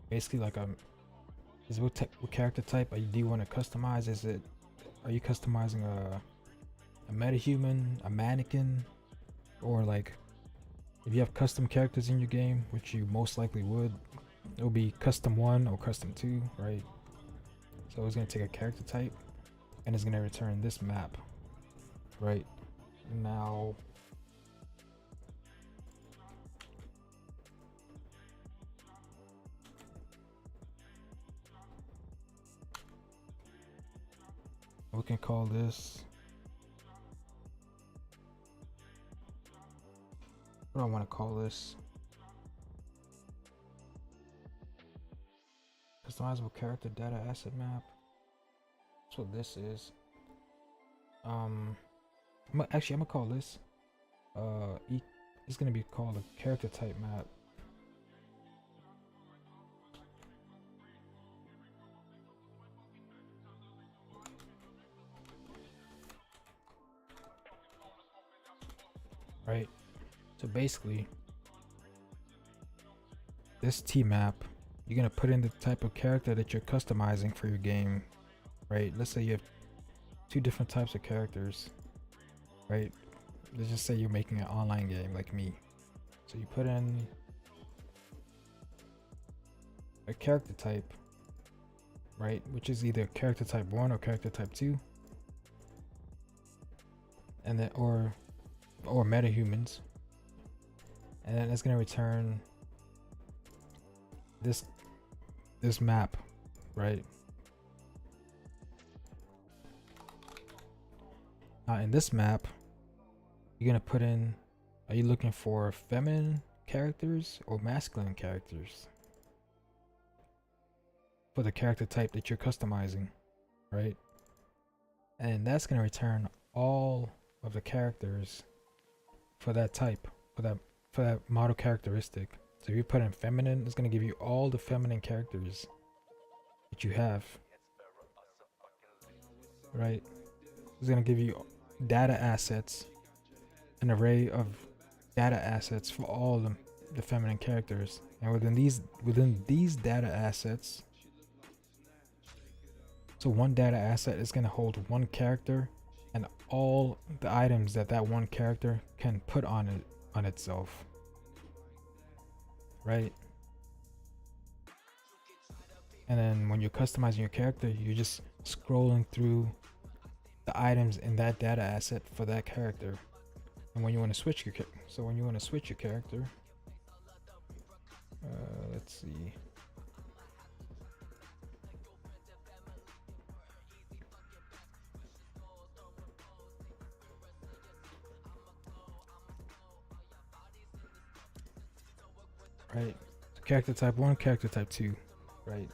basically like what character type do you want to customize? Are you customizing a metahuman, a mannequin, or like if you have custom characters in your game, which you most likely would, it'll be custom 1 or custom 2, right? So it's gonna take a character type and it's gonna return this map, right? Now we can call this, what do I want to call this? Customizable character data asset map. That's what this is. I'm gonna call this it's gonna be called a character type map. Right, so basically this T map, you're gonna put in the type of character that you're customizing for your game, right? Let's say you have 2 different types of characters, right? Let's just say you're making an online game like me. So you put in a character type, right, which is either character type 1 or character type 2, and then or metahumans, and then it's going to return this map, right? Now in this map, you're going to put in, are you looking for feminine characters or masculine characters for the character type that you're customizing, right? And that's going to return all of the characters for that type, for that model characteristic. So if you put in feminine, it's going to give you all the feminine characters that you have, right? It's going to give you data assets, an array of data assets for all the feminine characters, and within these data assets, so one data asset is going to hold one character and all the items that one character can put on itself, right? And then when you're customizing your character, you're just scrolling through the items in that data asset for that character. And when you want to switch your character, let's see. Right, character type 1, character type 2, right?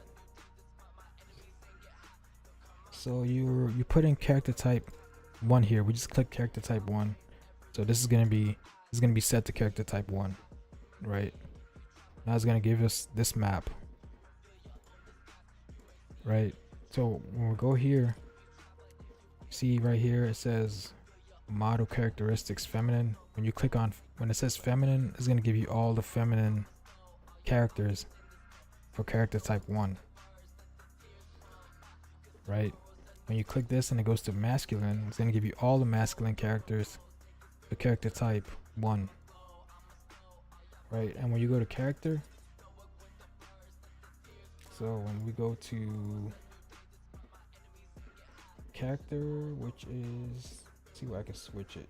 So you put in character type 1 here. We just click character type 1. So this is gonna be set to character type 1, right? Now it's gonna give us this map, right? So when we go here, see right here it says model characteristics feminine. When it says feminine, it's gonna give you all the feminine characters for character type 1, right? When you click this and it goes to masculine, it's going to give you all the masculine characters for character type 1, right? And when you go to character, so when we go to character, which is, let's see where I can switch it.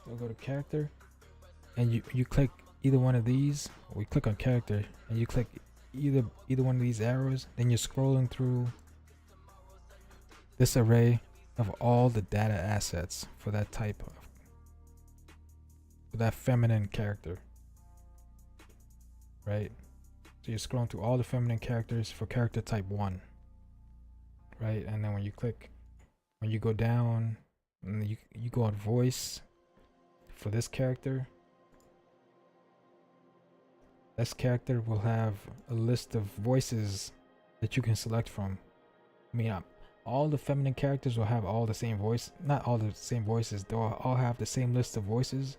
So go to character, and you click either one of these. We click on character, and you click either one of these arrows. Then you're scrolling through this array of all the data assets for that type of, for that feminine character, right? So you're scrolling through all the feminine characters for character type 1, right? And then when you go down, and you go on voice for this character. This character will have a list of voices that you can select from. I mean, all the feminine characters will have all the same voice. Not all the same voices. They'll all have the same list of voices,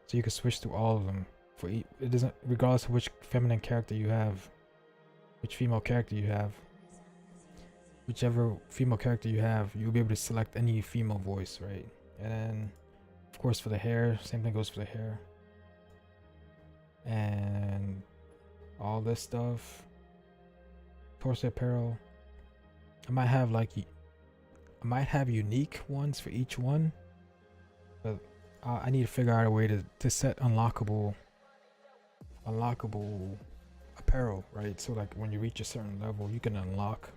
so you can switch to all of them. For it doesn't, regardless of which feminine character you have, which female character you have, whichever female character you have, you'll be able to select any female voice, right? And then, of course, for the hair, same thing goes for the hair. And all this stuff, torso apparel. I might have unique ones for each one, but I need to figure out a way to set unlockable apparel, right? So like when you reach a certain level, you can unlock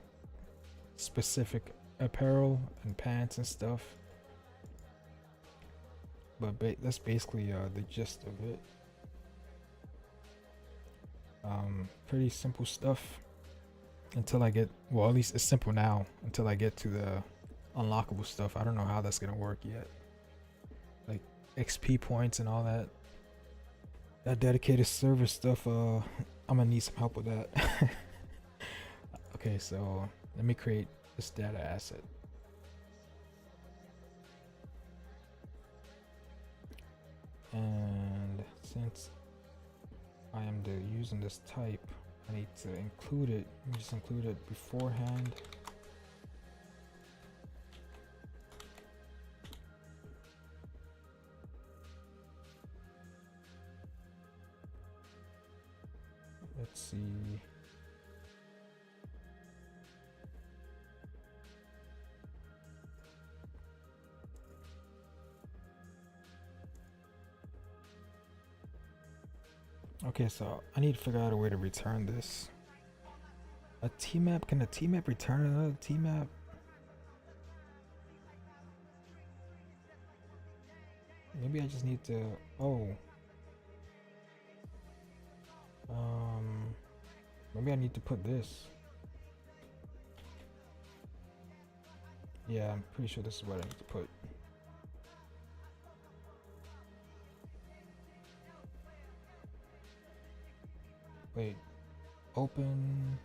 specific apparel and pants and stuff. But that's basically the gist of it. Pretty simple stuff until I get, well, at least it's simple now until I get to the unlockable stuff. I don't know how that's gonna work yet, like XP points and all that dedicated server stuff. I'm gonna need some help with that. Okay, so let me create this data asset. And since I am using this type, I need to include it. Let me just include it beforehand. Let's see. Okay, so I need to figure out a way to return this. A T-map? Can a T-map return another T-map? Maybe I just need to, maybe I need to put this. Yeah, I'm pretty sure this is what I need to put. Wait, open,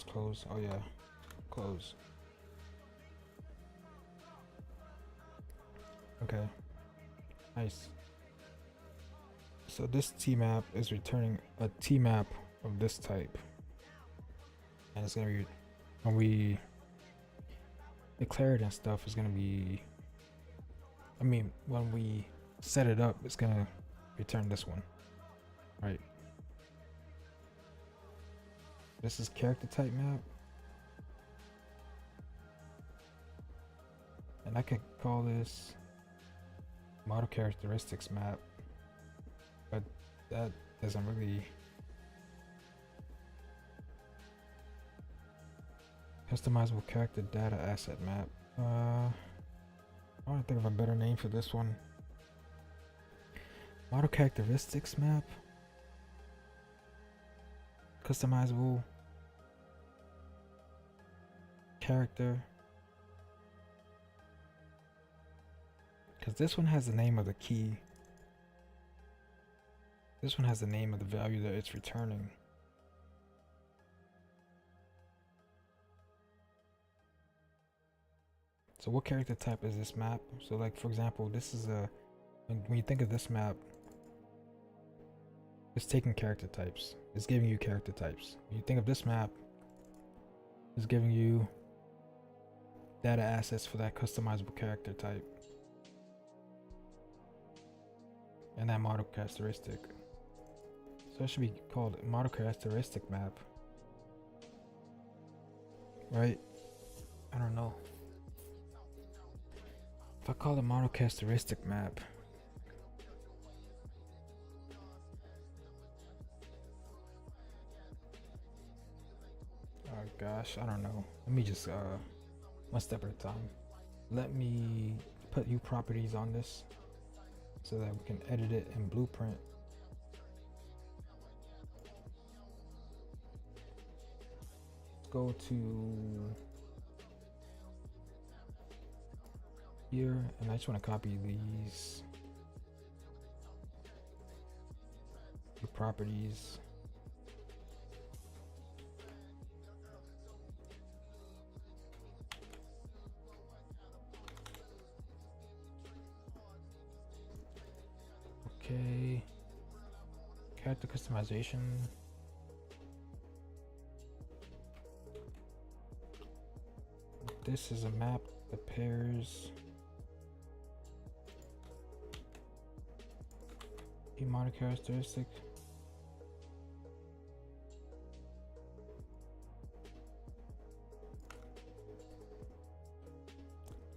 close. Oh yeah, close. Okay, nice. So this T-map is returning a T-map of this type. And it's gonna be, when we declare it and stuff, it's gonna be, I mean, when we set it up, it's gonna return this one, right? This is character type map, and I could call this model characteristics map, but that doesn't really, customizable character data asset map. I want to think of a better name for this one. Model characteristics map, customizable character, because this one has the name of the key. This one has the name of the value that it's returning. So what character type is this map? So like, for example, this is a, when you think of this map, It's taking character types. It's giving you character types. When you think of this map, it's giving you data assets for that customizable character type and that model characteristic. So it should be called model characteristic map, right? I don't know. If I call it model characteristic map, oh gosh, I don't know. Let me just one step at a time. Let me put U properties on this so that we can edit it in Blueprint. Go to here, and I just want to copy these properties. Okay, character customization. This is a map that pairs a model characteristic.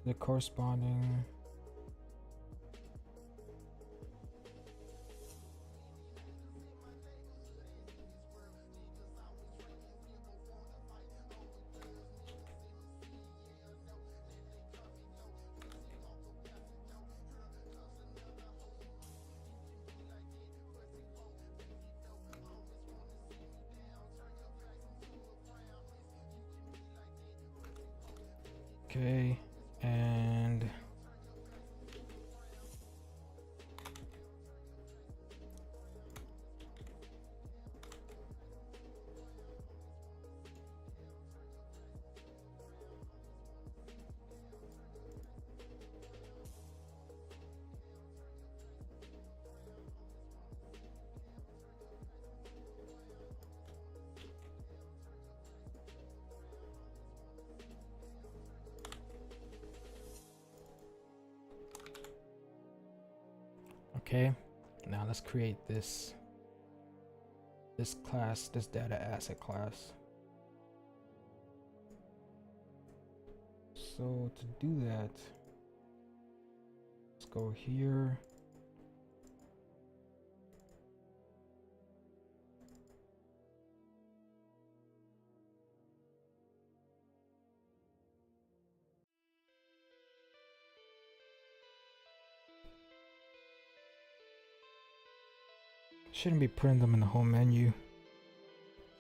The corresponding okay, and okay, now let's create this class, this data asset class. So to do that, let's go here. Shouldn't be putting them in the home menu.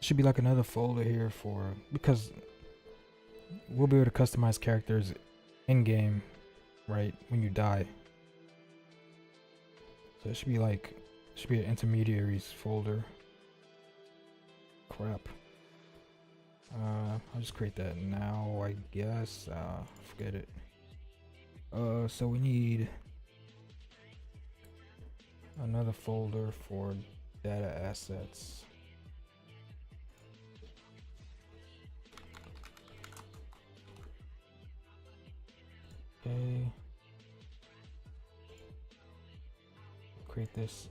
Should be like another folder here for, because we'll be able to customize characters in game, right, when you die. So it should be like, it should be an intermediaries folder. Crap. I'll just create that now, I guess. Forget it. So we need another folder for data assets. Okay. Create this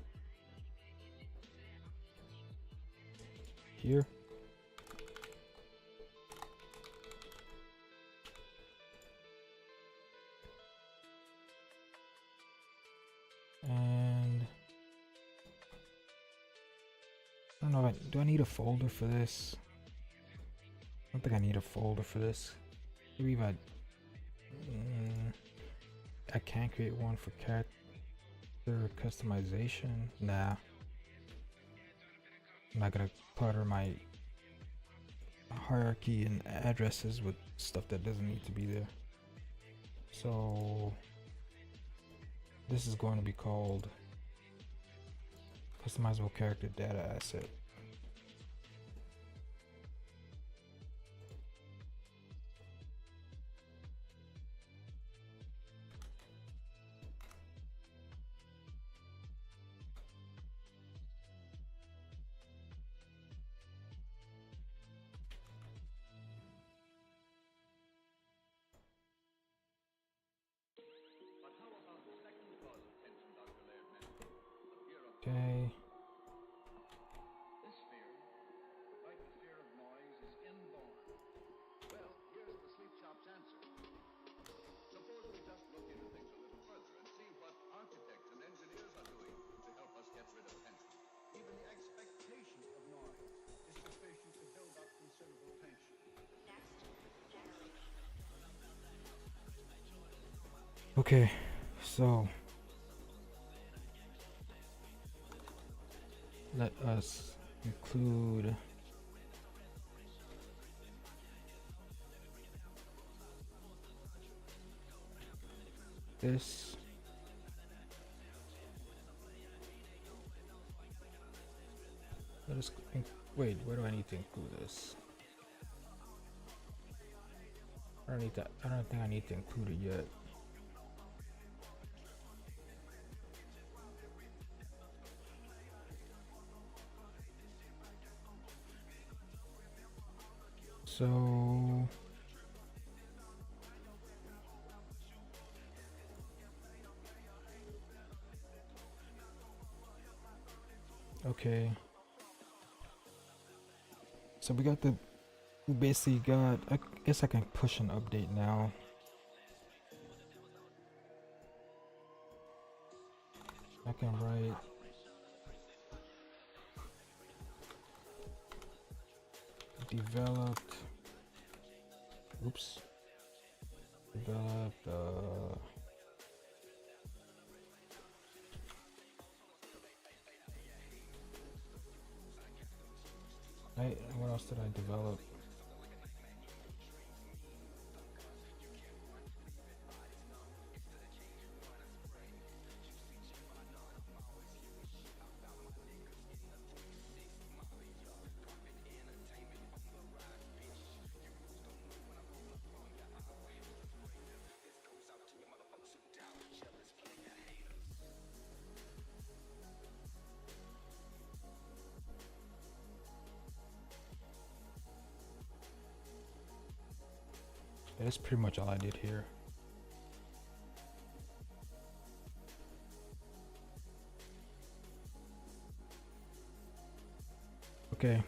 here. And I don't know, do I need a folder for this? I don't think I need a folder for this. Maybe if I can create one for character customization. Nah, I'm not gonna clutter my hierarchy and addresses with stuff that doesn't need to be there. So this is going to be called customizable character data asset. Okay, so let us include this. Let us wait. Where do I need to include this? I don't need that. I don't think I need to include it yet. So okay. So we basically got, I guess I can push an update now. I can write developed, oops, developed, what else did I develop? That's pretty much all I did here. Okay.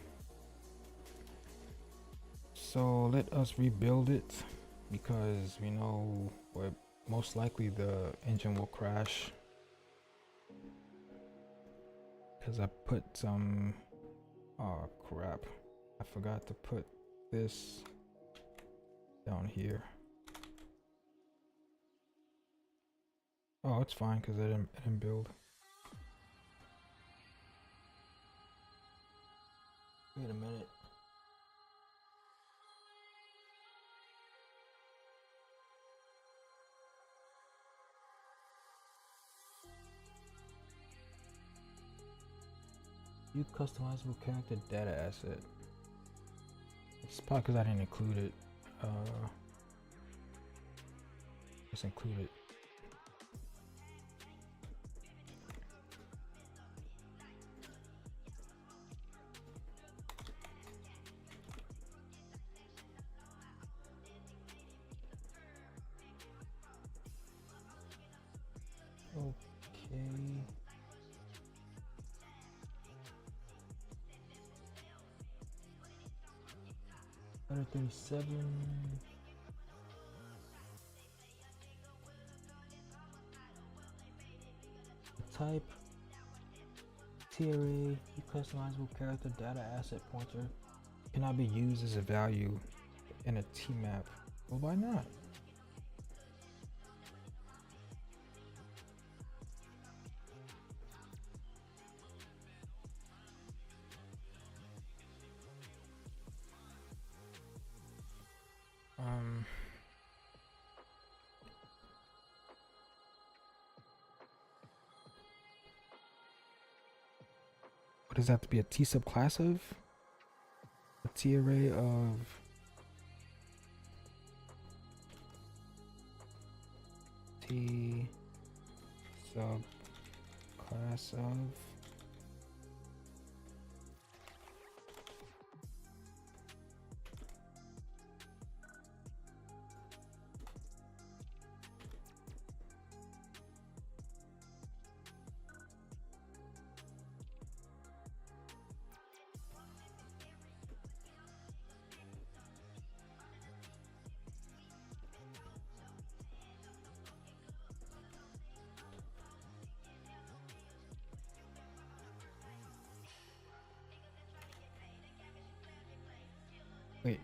So let us rebuild it because we know what most likely the engine will crash. Because I put some, oh crap, I forgot to put this down here. Oh, it's fine because I didn't build. Wait a minute. Use customizable character data asset. It's probably because I didn't include it. Let's include it. Okay. $137. The type TRA, customizable character data asset pointer, cannot be used as a value in a T-map. Well, why not? What does that have to be a T subclass of? A T array of T subclass of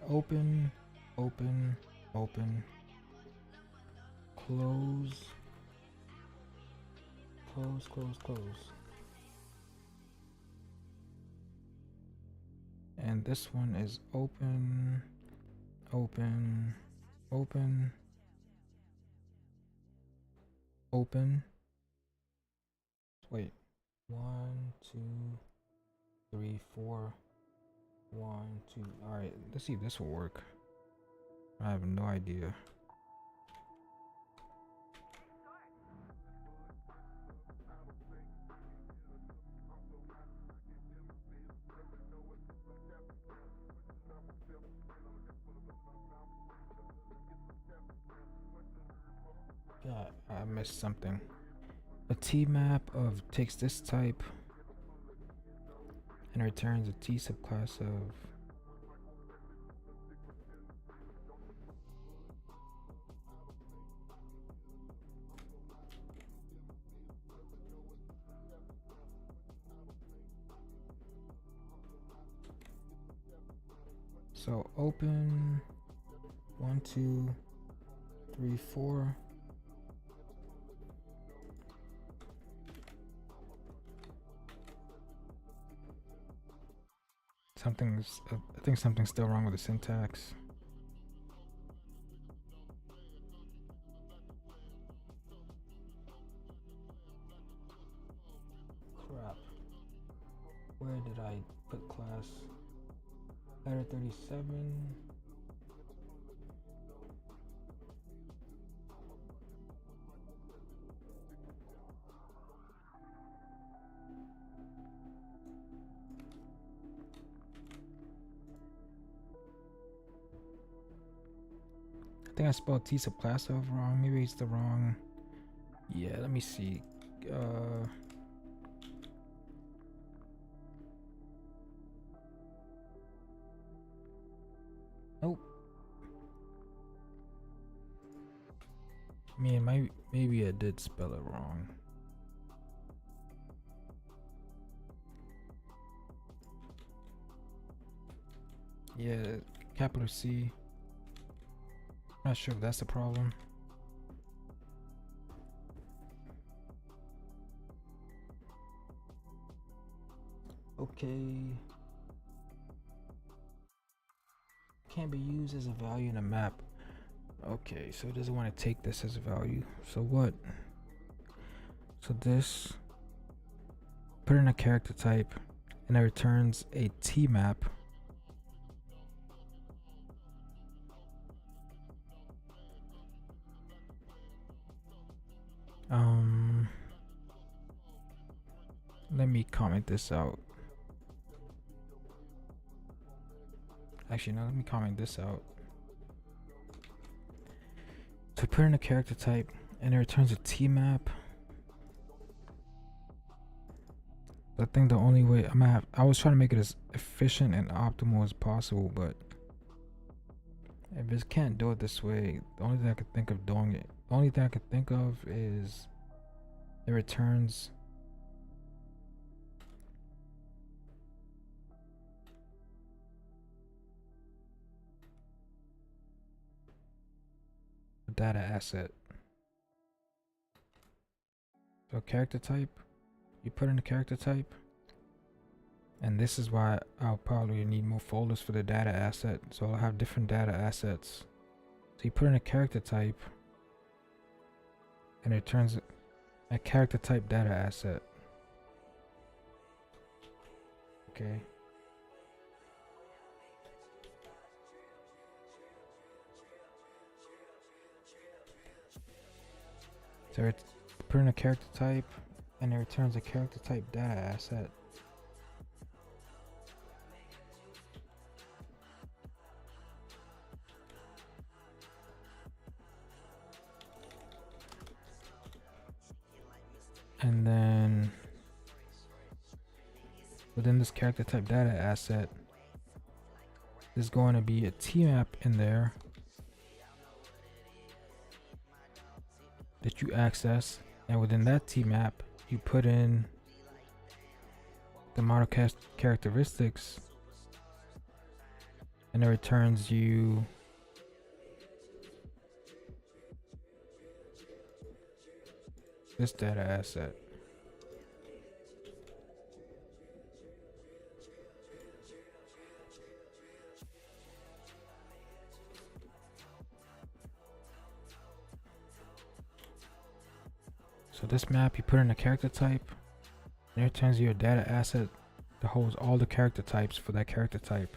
open, close, close, close, close. And this one is open, open, open, open. Wait, 1, 2, 3, 4, 1, 2. All right, let's see if this will work. I have no idea. Yeah, I missed something. A T map of takes this type and returns a T subclass of so open 1, 2, 3, 4. I think something's still wrong with the syntax. Crap. Where did I put class? Header 37. I think I spelled T subclass of wrong. Maybe it's the wrong. Yeah, let me see. Nope. I mean, maybe I did spell it wrong. Yeah, capital C. Not sure if that's the problem. Okay. Can't be used as a value in a map. Okay, so it doesn't want to take this as a value. So what? So this, put in a character type, and it returns a T map. Let me comment this out. Actually, no, let me comment this out. So put in a character type and it returns a T map. I think the only way I was trying to make it as efficient and optimal as possible, but if it can't do it this way, the only thing I could think of doing it, the only thing I could think of is it returns a data asset. So character type, you put in a character type, and this is why I'll probably need more folders for the data asset. So I'll have different data assets. So you put in a character type and it turns a character type data asset. Okay. So it's put in a character type and it returns a character type data asset. And then within this character type data asset, there's going to be a T map in there that you access, and within that T map, you put in the model characteristics, and it returns you this data asset. So this map, you put in a character type, and it returns you a data asset that holds all the character types for that character type.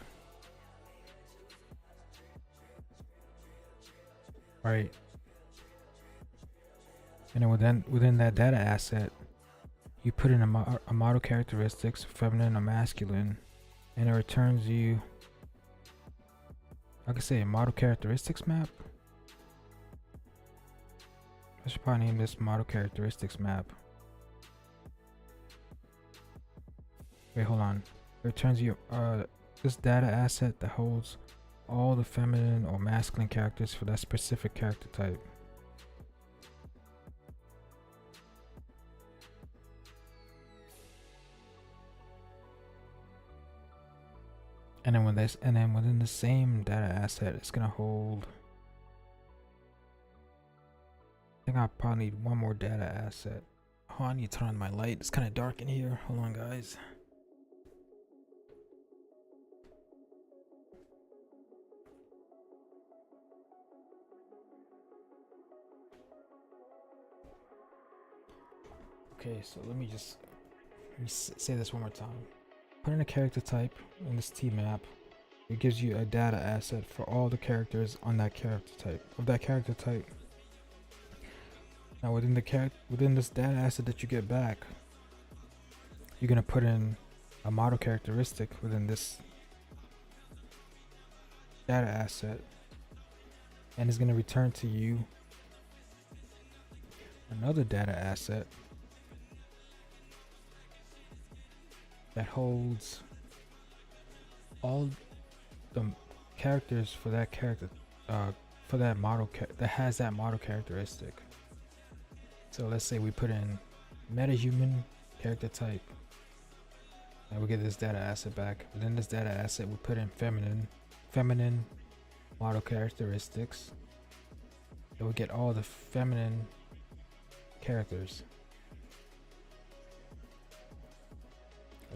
Right. And then within that data asset, you put in a model characteristics, feminine or masculine, and it returns you, I could say, a model characteristics map. I should probably name this model characteristics map. Wait, hold on. It returns you this data asset that holds all the feminine or masculine characters for that specific character type. And then within the same data asset, it's gonna hold. I think I probably need one more data asset. Oh, I need to turn on my light. It's kind of dark in here. Hold on, guys. Okay, so let me say this one more time. Put in a character type in this T map. It gives you a data asset for all the characters on that character type. Now within this data asset that you get back, you're gonna put in a model characteristic within this data asset, and it's gonna return to you another data asset that holds all the characters for that character, for that model that has that model characteristic. So let's say we put in metahuman character type, and we get this data asset back. Within this data asset, we put in feminine model characteristics. And we get all the feminine characters.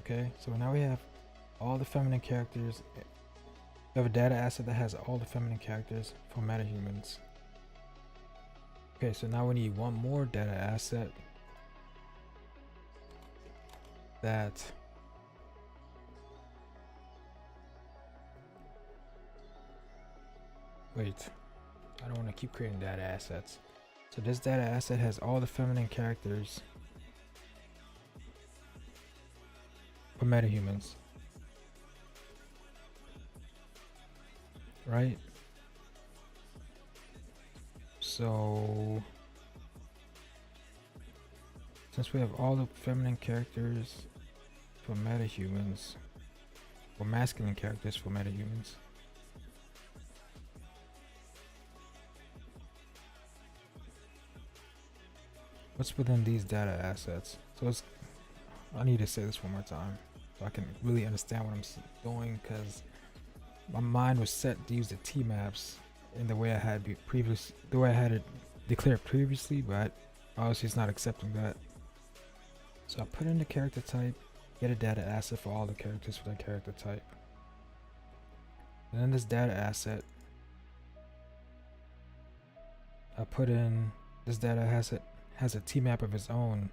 Okay, so now we have all the feminine characters. We have a data asset that has all the feminine characters for metahumans. Okay, so now we need one more data asset that wait, I don't want to keep creating data assets. So this data asset has all the feminine characters for metahumans, right? So since we have all the feminine characters for metahumans, or masculine characters for metahumans, what's within these data assets? So I need to say this one more time so I can really understand what I'm doing, because my mind was set to use the T maps in the way I had it declared previously, but obviously it's not accepting that. So I put in the character type, get a data asset for all the characters for that character type. And then this data asset, I put in this data asset has a T map of its own.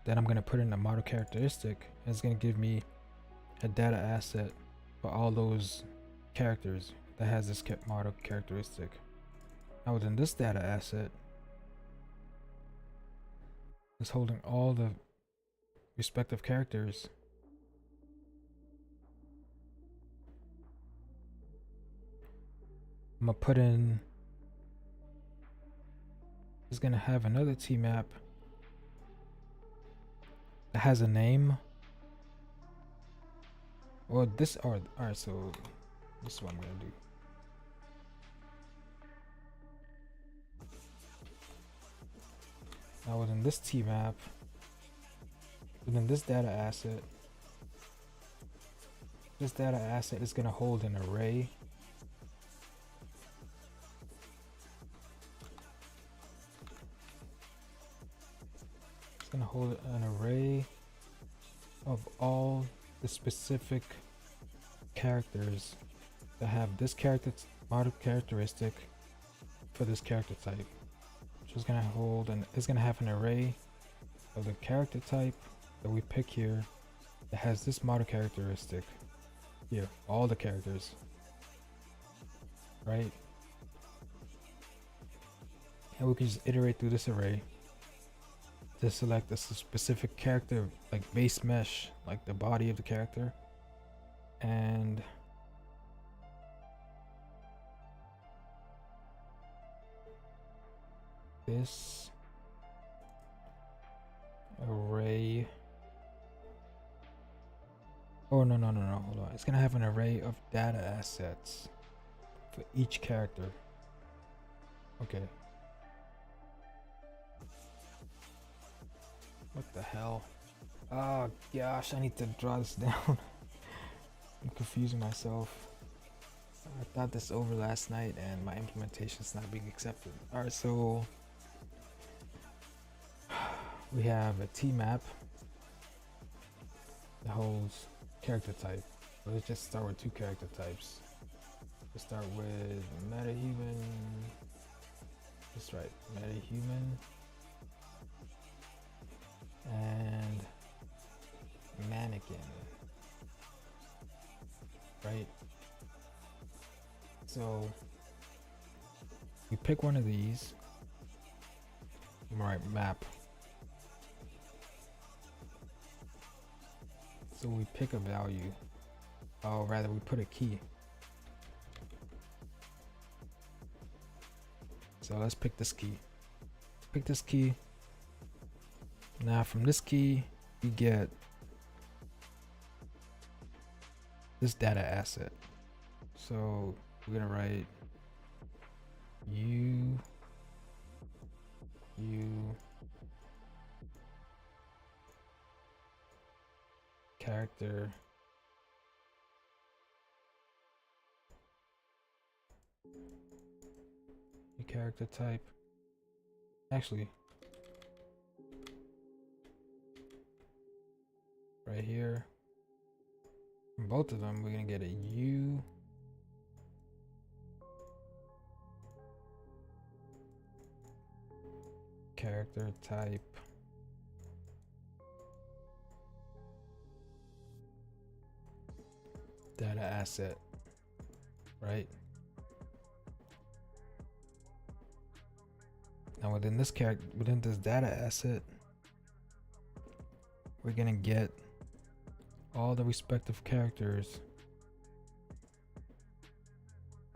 Then I'm gonna put in a model characteristic, and it's gonna give me a data asset for all those characters that has this model characteristic. Now within this data asset, it's holding all the respective characters. I'm gonna put in, it's gonna have another T map that has a name. Well, alright, so this is what I'm gonna do. Now within this T map, within this data asset is gonna hold an array. gonna hold an array of all the specific characters that have this character model characteristic for this character type. So it's gonna hold and it's gonna have an array of the character type that we pick here that has this model characteristic here, all the characters, right? And we can just iterate through this array to select a specific character, like base mesh, like the body of the character, and this array. Oh no, hold on. It's gonna have an array of data assets for each character. Okay. What the hell? Oh gosh, I need to draw this down. I'm confusing myself. I thought this over last night and my implementation is not being accepted. Alright, so we have a T map that holds character type. So let's just start with two character types. Let's start with metahuman. That's right, metahuman and mannequin. Right? So we pick one of these. Right, map. So we pick a value. Oh, rather we put a key. So let's pick this key. Pick this key. Now from this key, we get this data asset. So we're gonna write U character character type. Actually, right here, from both of them, we're gonna get a U character type data asset, right? Now within this data asset, we're gonna get all the respective characters.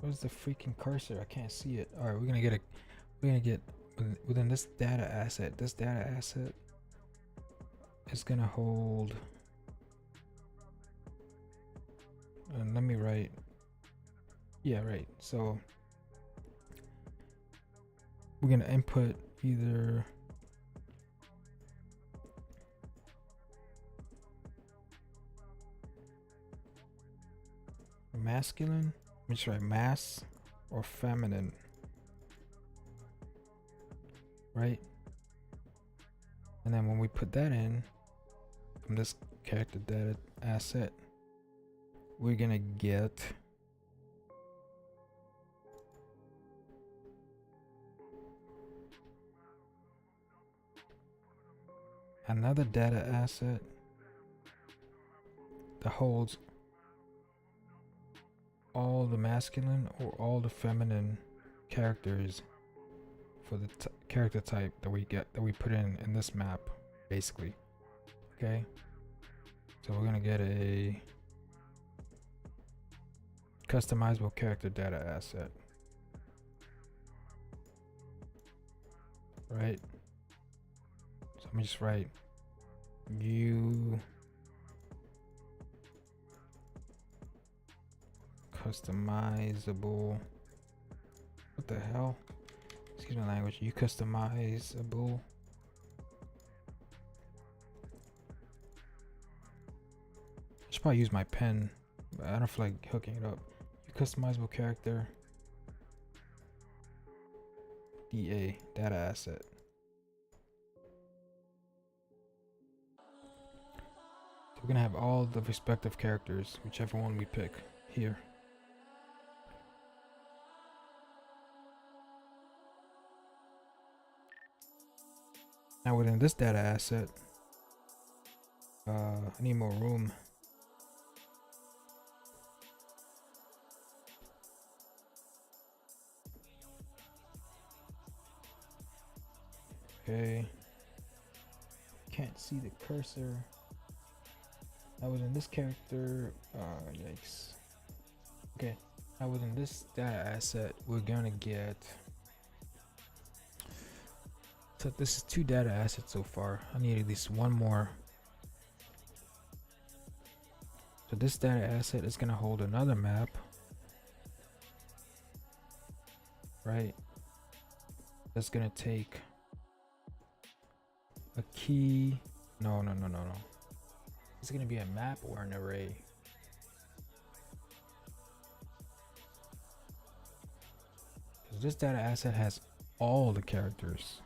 Where's the freaking cursor? I can't see it. All right, we're gonna get within this data asset. This data asset is gonna hold. And let me write. Yeah, right. So we're gonna input either masculine, which right, mass or feminine, right? And then when we put that in from this character data asset, we're gonna get another data asset that holds all the masculine or all the feminine characters for the character type that we put in this map, basically. Okay, so we're gonna get a customizable character data asset, right? So let me just write U customizable. What the hell? Excuse my language. U customizable. I should probably use my pen, but I don't feel like hooking it up. U customizable character DA data asset. We're gonna have all the respective characters, whichever one we pick here. Now within this data asset, I need more room. Okay. Can't see the cursor. Now within this character, yikes. Okay. Now within this data asset, we're gonna get. So this is 2 data assets so far. I need at least one more. So this data asset is gonna hold another map, right? That's gonna take a key. No. It's gonna be a map or an array. Because this data asset has all the characters.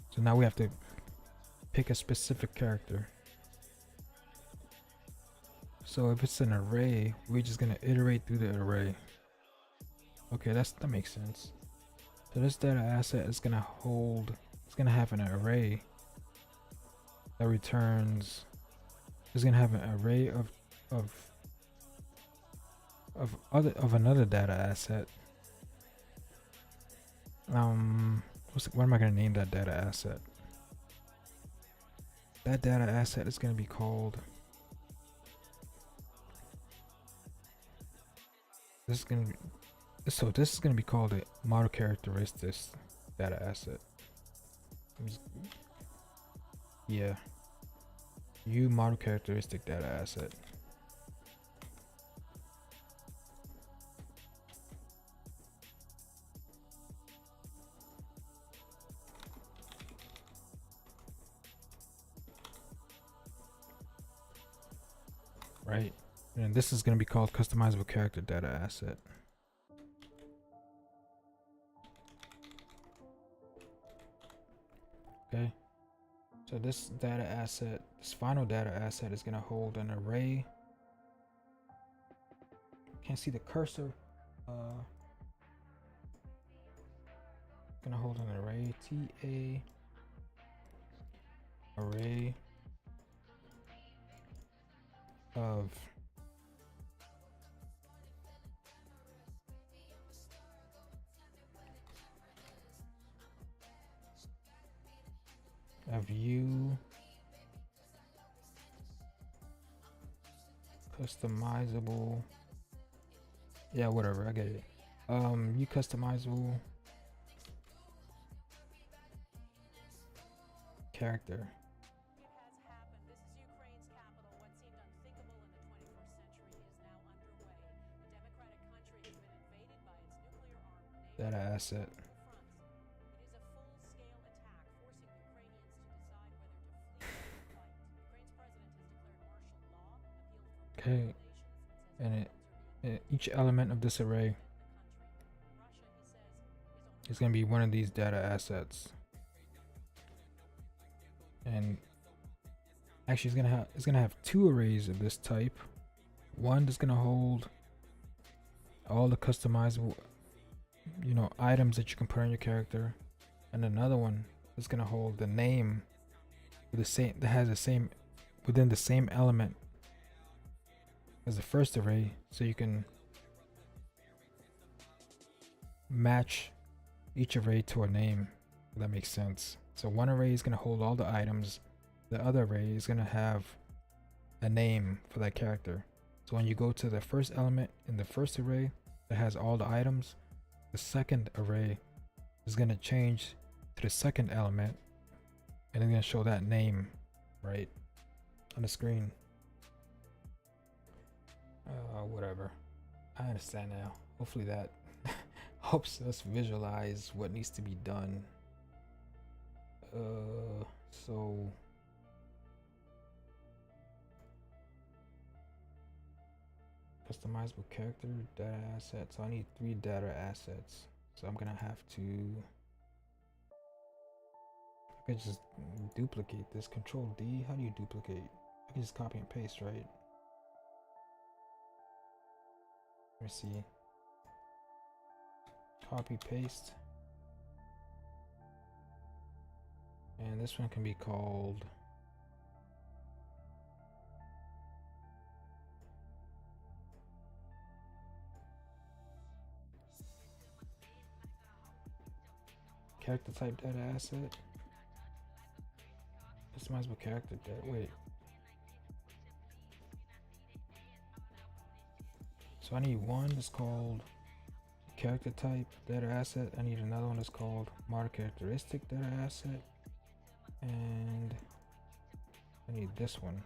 So now we have to pick a specific character. So if it's an array, we're just gonna iterate through the array. Okay, that makes sense. So this data asset is gonna hold, it's gonna have an array that returns, it's gonna have an array of another data asset. What am I gonna name that data asset? That data asset is gonna be called. This is gonna be called a model characteristics data asset. Yeah. U model characteristic data asset. Right. And this is going to be called customizable character data asset. Okay. So this data asset, this final data asset is going to hold an array. Can't see the cursor. Gonna hold an array, TA array of U customizable, yeah, whatever, I get it. U customizable character. Data asset. Okay, and each element of this array is going to be one of these data assets, and actually it's gonna have 2 arrays of this type. One is going to hold all the customizable, items that you can put on your character, and another one is going to hold the name with that has the same within the same element as the first array, so you can match each array to a name, if that makes sense. So one array is going to hold all the items, the other array is going to have a name for that character. So when you go to the first element in the first array that has all the items, the second array is going to change to the second element, and it's going to show that name right on the screen. Whatever, I understand now. Hopefully that helps us visualize what needs to be done. So customizable character data asset, so I need 3 data assets, so I'm gonna have to, I could just duplicate this. Control D. How do you duplicate? You just copy and paste, right? Let me see. Copy, paste. And this one can be called character type data asset. Customizable character data. Wait. So I need one that's called character type data asset. I need another one that's called model characteristic data asset. And I need this one.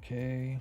Okay.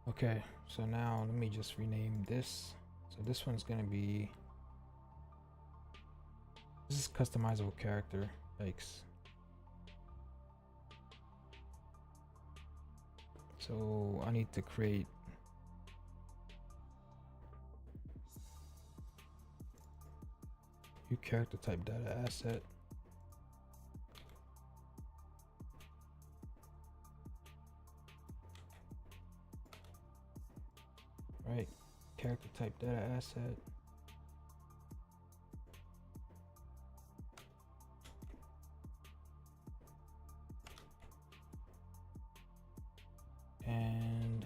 Okay, so now let me just rename this. So this one's gonna be, this is customizable character. Yikes. So I need to create new character type data asset. Right, character type data asset. And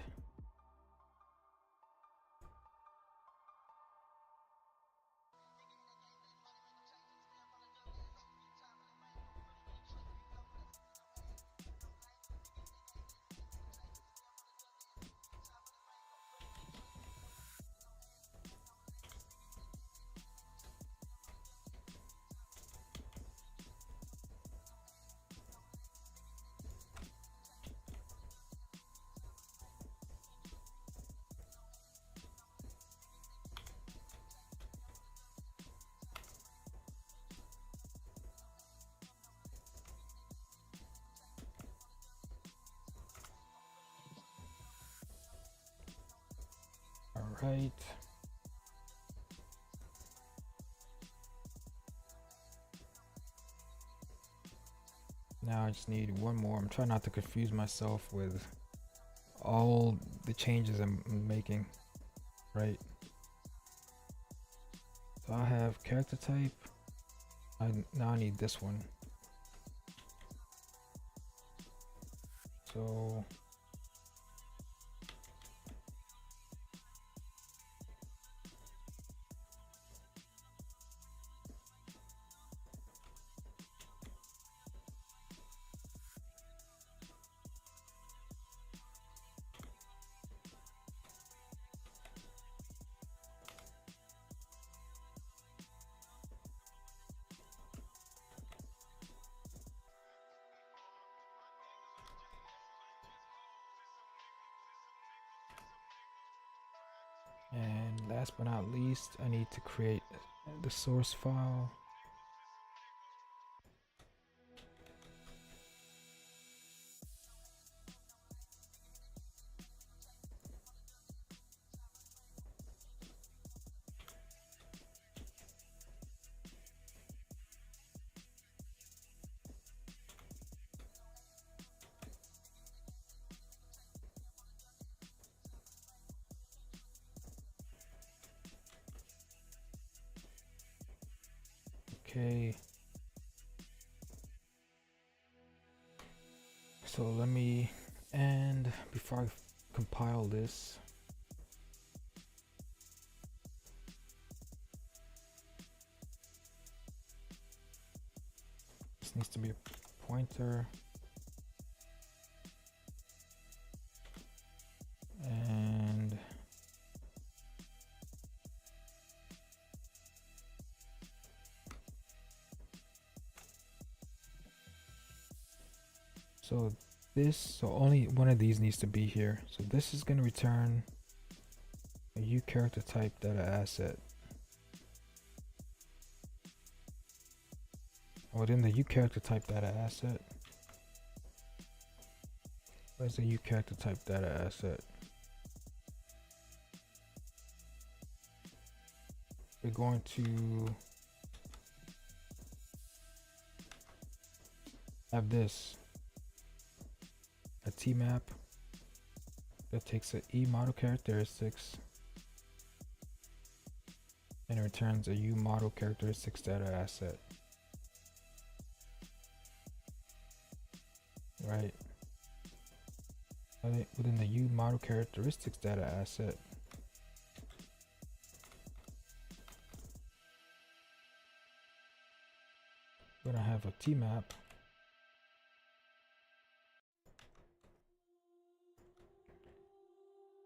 all right. Now I just need one more. I'm trying not to confuse myself with all the changes I'm making, right? So I have character type. Now I need this one. So and last but not least, I need to create the source file. Okay. So let me, and before I compile this, this needs to be a pointer, and so only one of these needs to be here. So this is going to return a U character type data asset. Within the U character type data asset, where's the U character type data asset? We're going to have this, a tmap that takes a E model characteristics and it returns a U model characteristics data asset. Right. Within the U model characteristics data asset, we're gonna have a tmap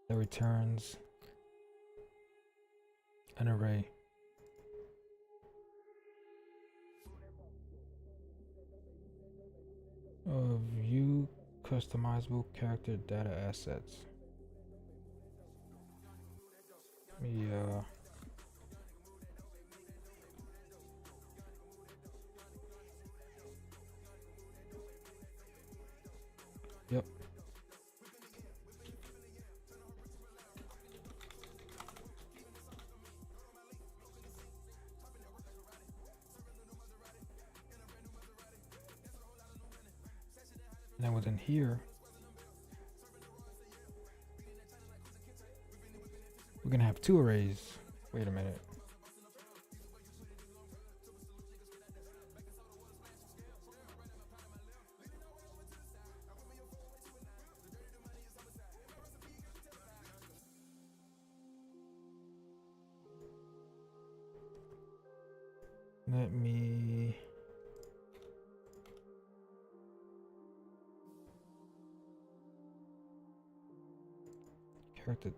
that returns an array. Of U customizable character data assets. Let me yep. Now within here, we're gonna have two arrays. Wait a minute. Let me character.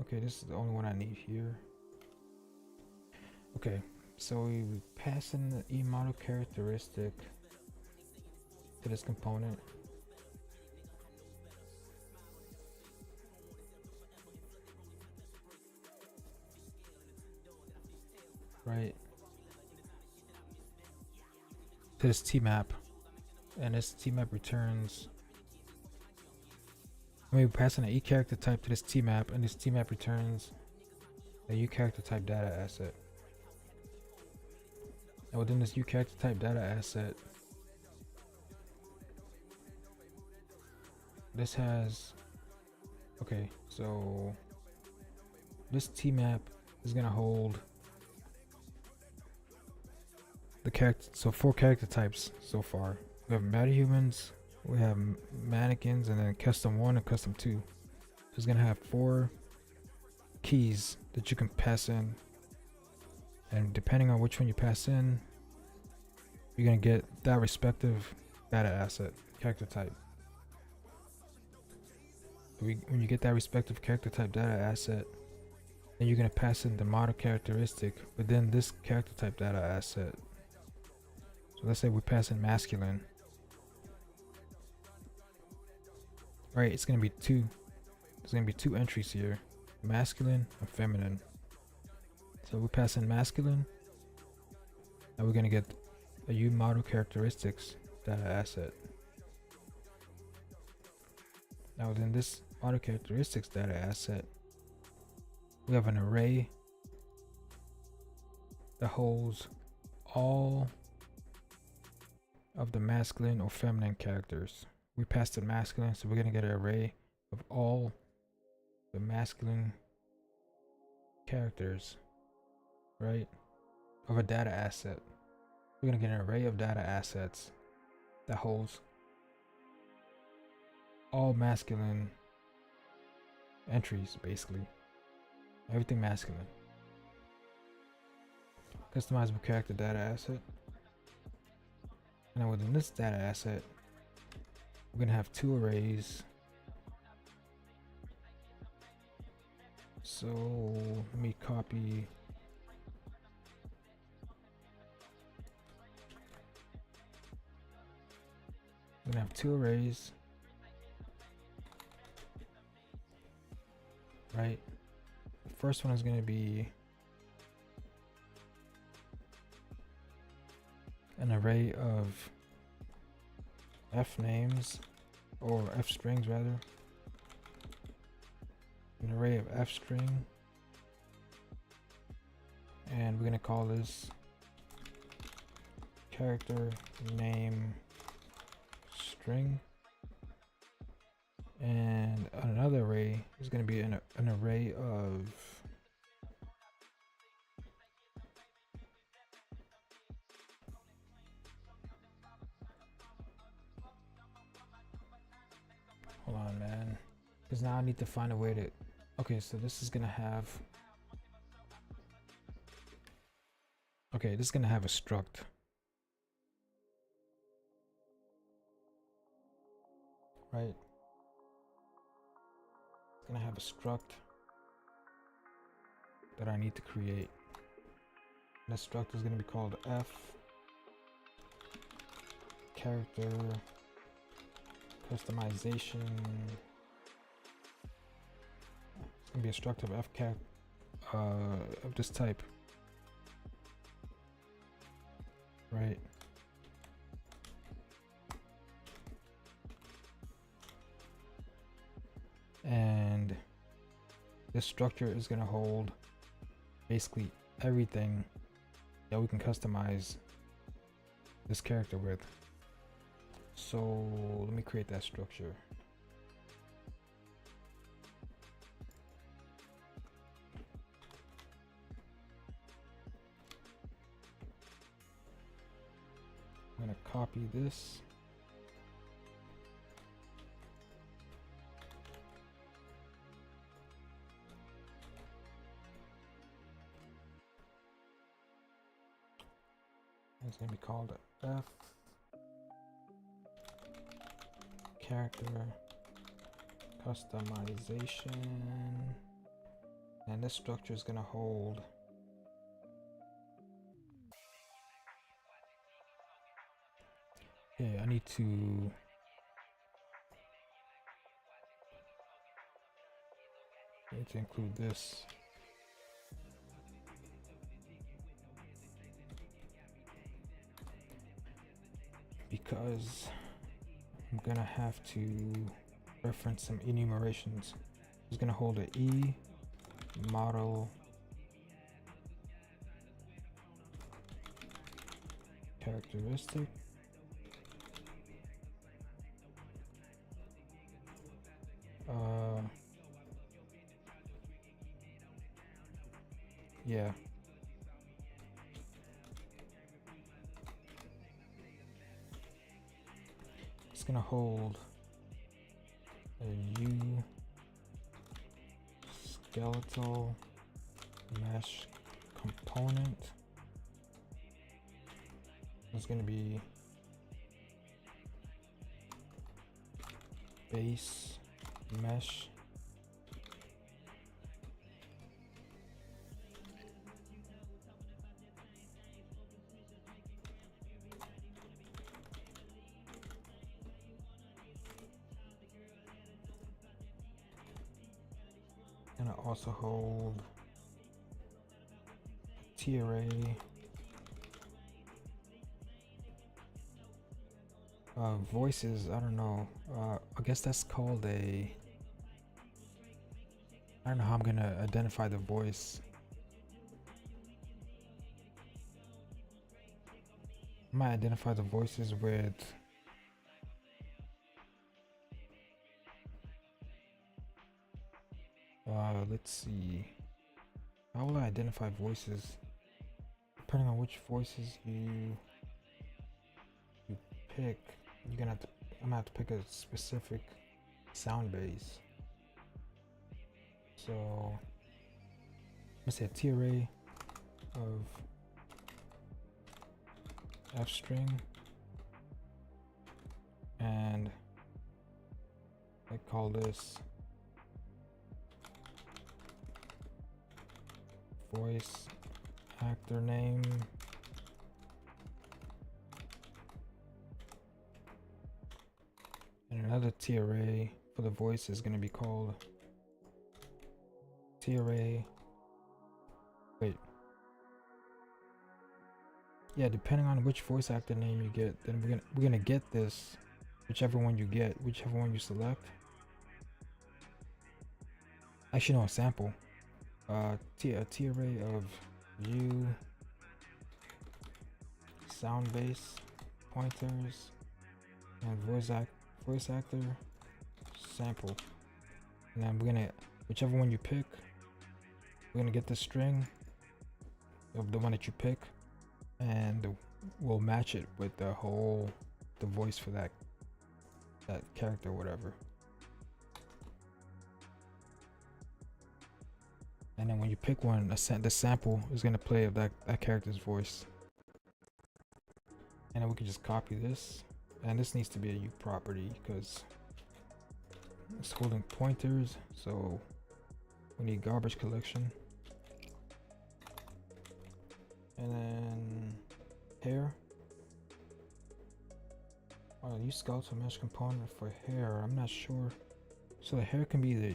Okay, this is the only one I need here. Okay, so we pass in the E model characteristic to this component. Right. To this tmap, and this tmap returns. We pass in an E character type to this tmap, and this tmap returns a U character type data asset. And within this U character type data asset, this has, okay, so this tmap is gonna hold the character, so 4 character types so far. We have metahumans, we have mannequins, and then custom 1 and custom 2. It's gonna have 4 keys that you can pass in, and depending on which one you pass in, you're gonna get that respective data asset character type. When you get that respective character type data asset, then you're gonna pass in the model characteristic within this character type data asset. So let's say we pass in masculine. Right, it's gonna be 2. There's gonna be 2 entries here, masculine and feminine. So we pass in masculine, and we're gonna get a U model characteristics data asset. Now within this model characteristics data asset, we have an array that holds all of the masculine or feminine characters. We passed in masculine, so we're gonna get an array of all the masculine characters, right? Of a data asset. We're gonna get an array of data assets that holds all masculine entries, basically. Everything masculine. Customizable character data asset. And then within this data asset, we're gonna have two arrays. So let me copy. We're gonna have two arrays, right? The first one is gonna be an array of f names, or f strings rather. An array of f string, and we're gonna call this character name string. And another array is going to be an array of hold on, man, because now I need to find a way to. Okay, so this is gonna have. Okay, this is gonna have a struct. Right. It's gonna have a struct that I need to create. And the struct is gonna be called f character customization. It's gonna be a struct of f character of this type. Right. And this structure is going to hold basically everything that we can customize this character with. So let me create that structure. I'm going to copy this. It's going to be called f character customization, and this structure is going to hold I need to include this. Because I'm gonna have to reference some enumerations. It's gonna hold an E model characteristic. Yeah. It's gonna hold a U skeletal mesh component. It's gonna be base mesh and I also hold T array voices. I don't know, I guess that's called a, I don't know how I'm gonna identify the voice. I might identify the voices with let's see, how will I identify voices? Depending on which voices you pick, I'm gonna have to pick a specific sound base. So let's say a T array of f string, and I call this voice actor name, and another T array for the voice is going to be called T array. Wait. Yeah, depending on which voice actor name you get, then we're gonna get this, whichever one you get, whichever one you select. Actually, no, a sample. A T array of view sound base pointers and voice actor sample, and then we're gonna, whichever one you pick, we're gonna get the string of the one that you pick, and we'll match it with the voice for that character, whatever. And then when you pick one, the sample is gonna play of that character's voice. And then we can just copy this, and this needs to be a U property because it's holding pointers, so we need garbage collection. And then hair. Use skeletal mesh component for hair. I'm not sure. So the hair can be the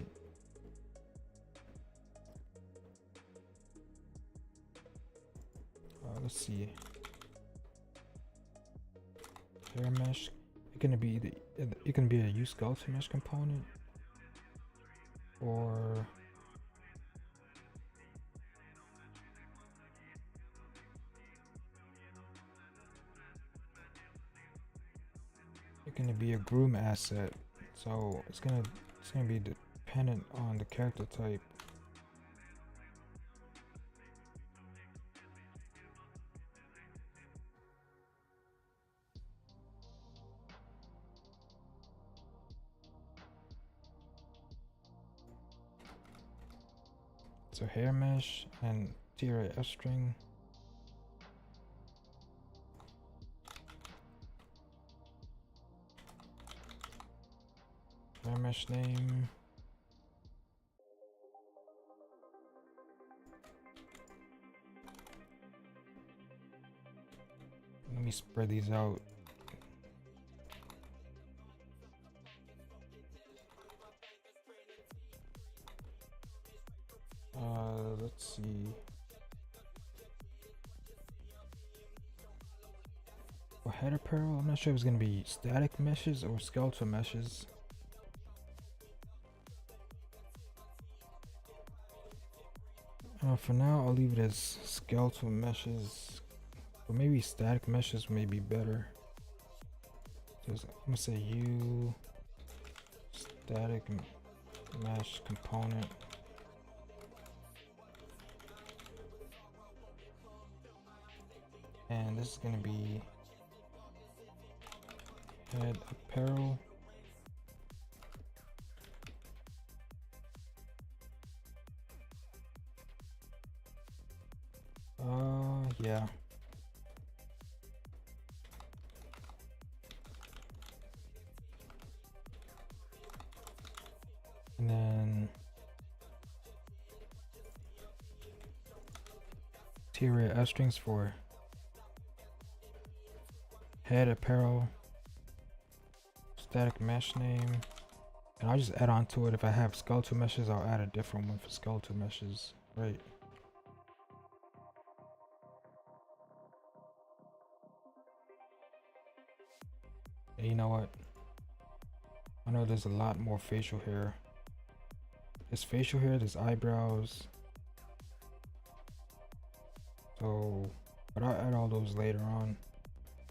let's see. Hair mesh. It can be a use skeletal mesh component, or it's gonna be a groom asset, so it's gonna be dependent on the character type. So hair mesh and T-array f string. Hair mesh name. Let me spread these out. Let's see. For head apparel, I'm not sure if it's gonna be static meshes or skeletal meshes. For now, I'll leave it as skeletal meshes, but maybe static meshes may be better. So I'm gonna say U static mesh component. And this is gonna be head apparel. Yeah. And then T-array f strings for head apparel, static mesh name, and I'll just add on to it. If I have skeletal meshes, I'll add a different one for skeletal meshes, right? And you know what? I know there's a lot more facial hair. There's facial hair, there's eyebrows. So, but I'll add all those later on.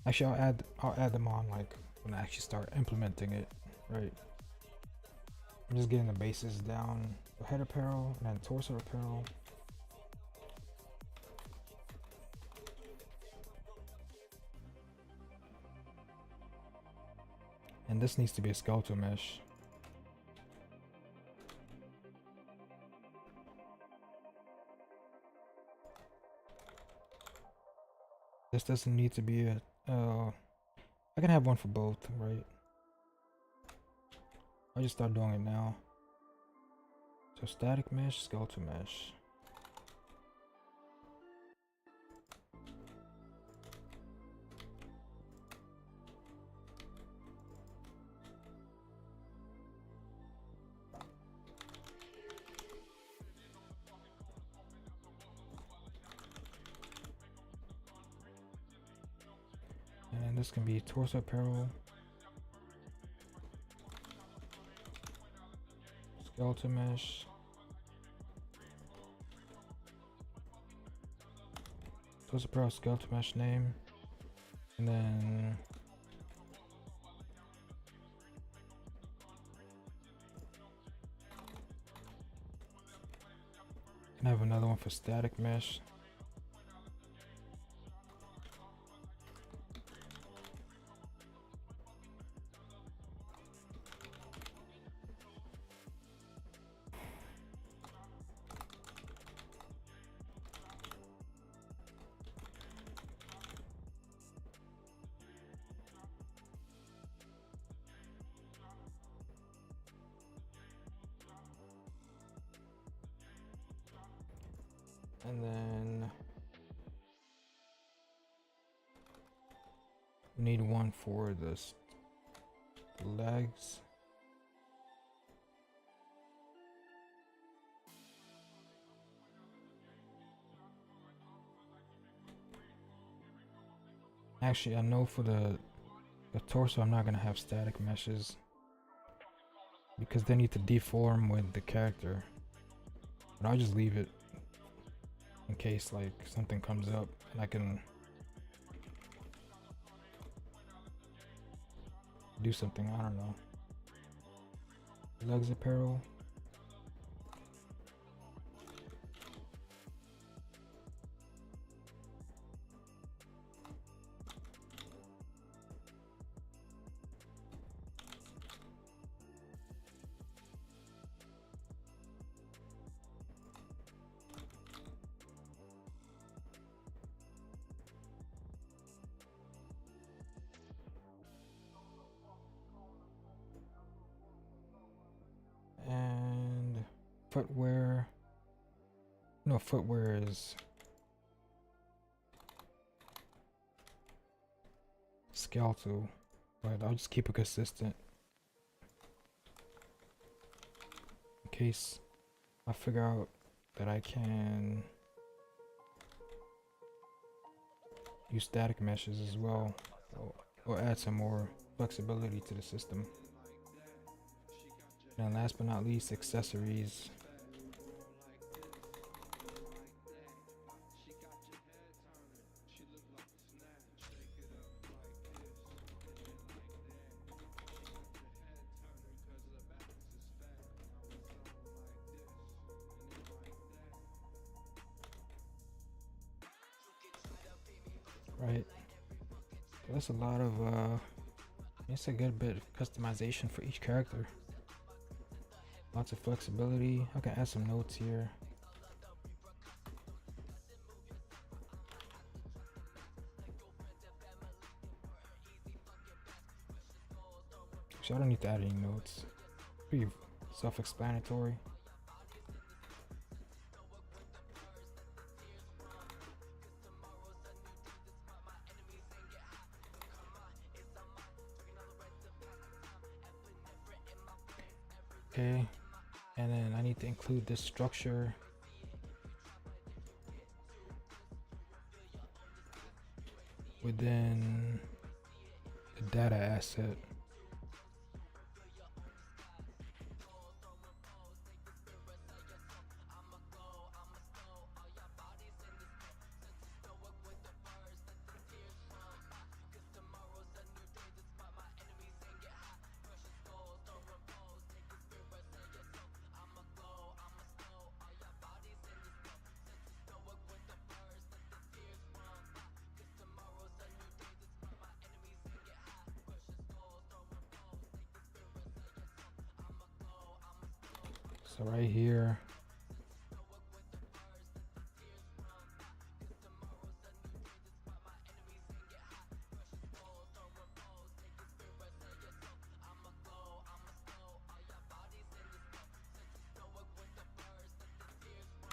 Actually, I'll add them on like when I actually start implementing it, right? I'm just getting the bases down. So head apparel and then torso apparel. And this needs to be a skeletal mesh. This doesn't need to be a, I can have one for both, right? I'll just start doing it now. So static mesh, skeletal mesh. And this can be torso apparel, skeletal mesh, torso apparel, skeletal mesh name, and then I have another one for static mesh. And then we need one for the legs. Actually, I know for the torso I'm not gonna have static meshes because they need to deform with the character. But I'll just leave it in case like something comes up and I can do something. I don't know. Legs apparel. And footwear. No, footwear is skeletal, but I'll just keep it consistent in case I figure out that I can use static meshes as well, or add some more flexibility to the system. And last but not least, accessories. Right, so that's a lot of it's a good bit of customization for each character. Lots of flexibility. I can add some notes here. So I don't need to add any notes. Pretty self-explanatory. Okay, and then I need to include this structure. Within the data asset. So right here,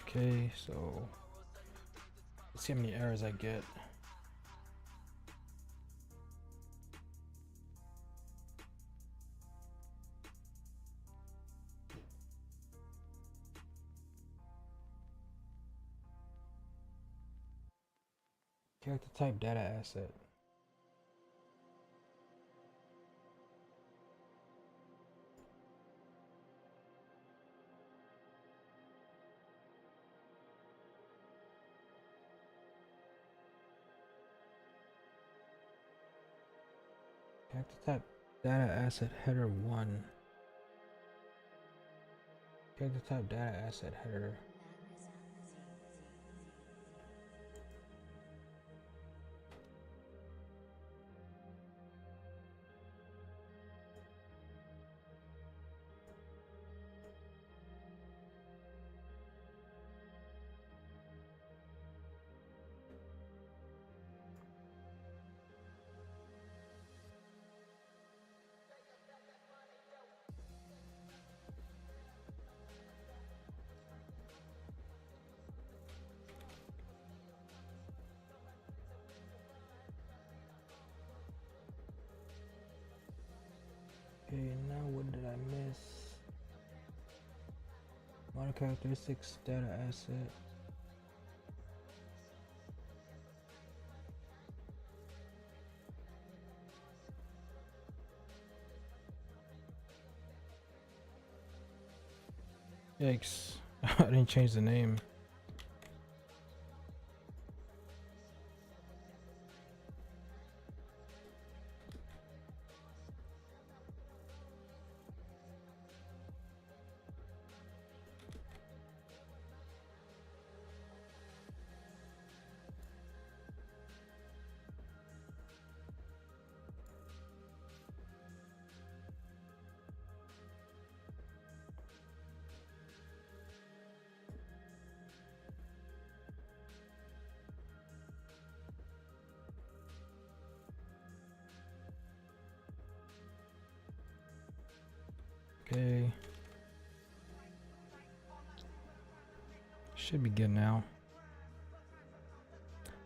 Okay, so let's see how many errors I get. Character type data asset. Character type data asset header 1. Character type data asset header. Okay, now what did I miss? Model characteristics data asset. Yikes. I didn't change the name. Okay. Should be good now.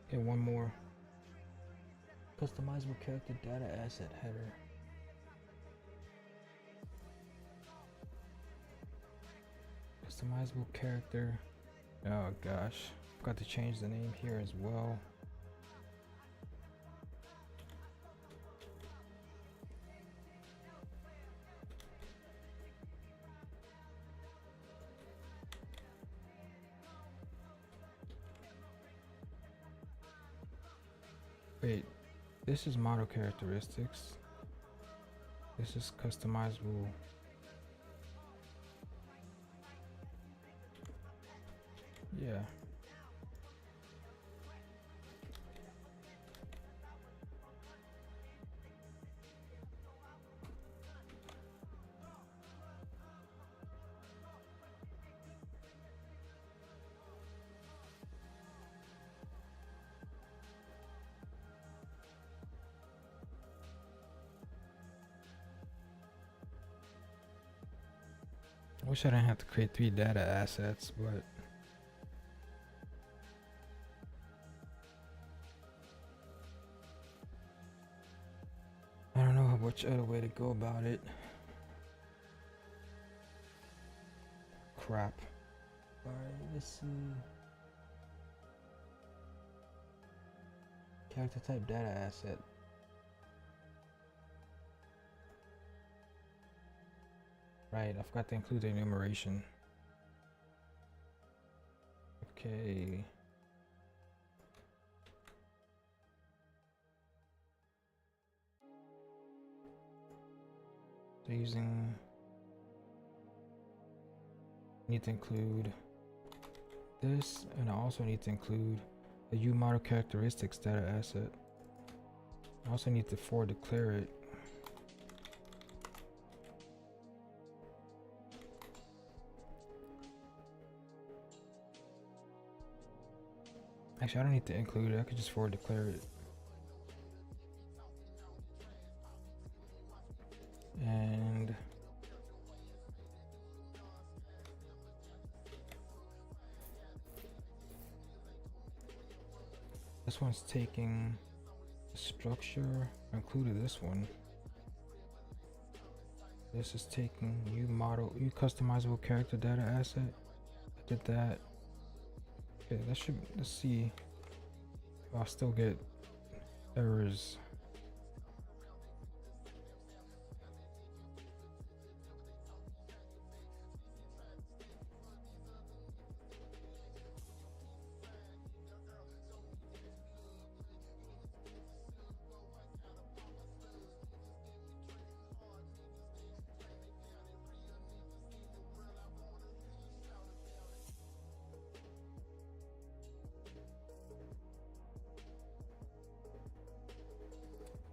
Okay, one more. Customizable character data asset header. Customizable character. Oh gosh. Forgot to change the name here as well. Wait, this is model characteristics. This is customizable. Yeah. I wish I didn't have to create 3 data assets, but I don't know which other way to go about it. Crap. Alright, let's see. Character type data asset. Right, I forgot to include the enumeration. Okay. So using, need to include this, and I also need to include the UModel characteristics data asset. I also need to for declare it. Actually, I don't need to include it. I could just for declare it. And This one's taking the structure. I included this one. This is taking U customizable character data asset. I did that. Okay, that should, let's see if I'll still get errors.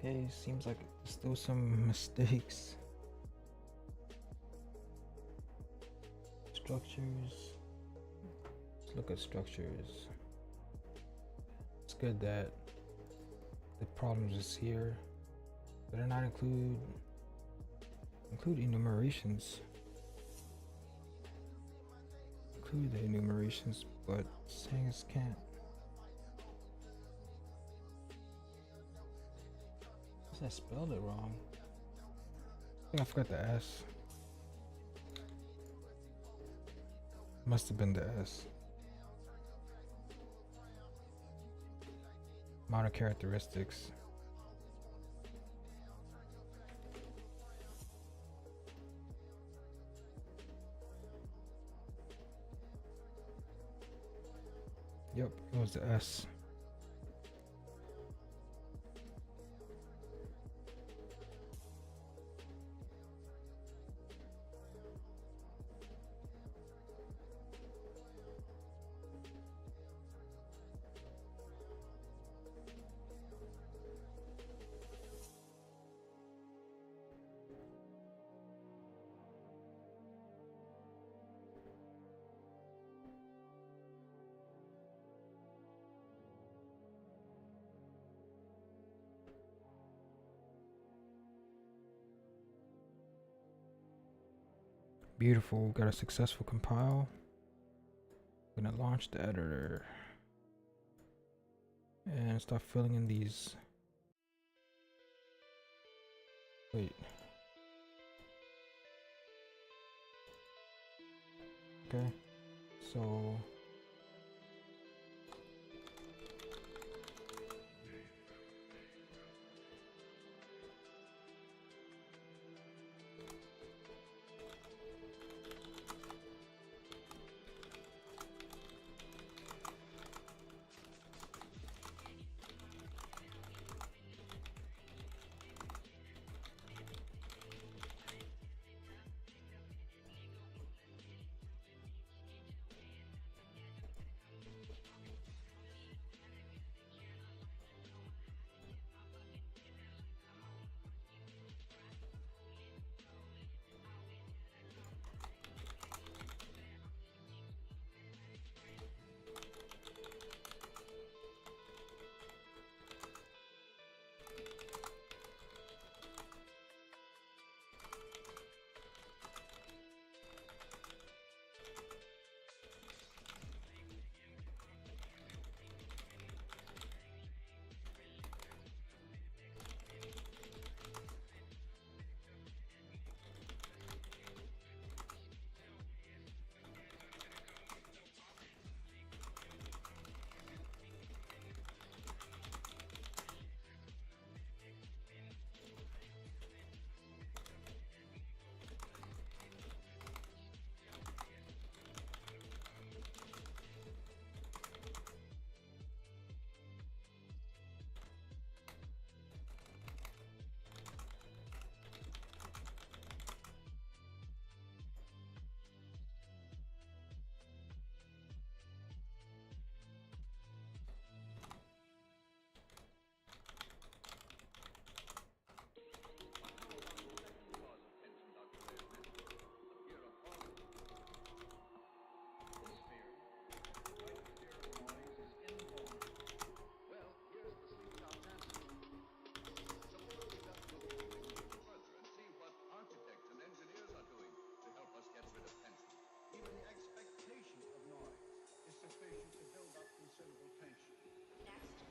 Okay, seems like still some mistakes. Structures. Let's look at structures. It's good that the problems is here. Better not include enumerations. Include the enumerations, but saying it can't. I spelled it wrong. I think I forgot the S. Must have been the S. Modern characteristics. Yep, it was the S. Beautiful, got a successful compile. I'm gonna launch the editor and start filling in these. Wait. Okay, so Even the expectation of noise is sufficient to build up considerable tension. Next,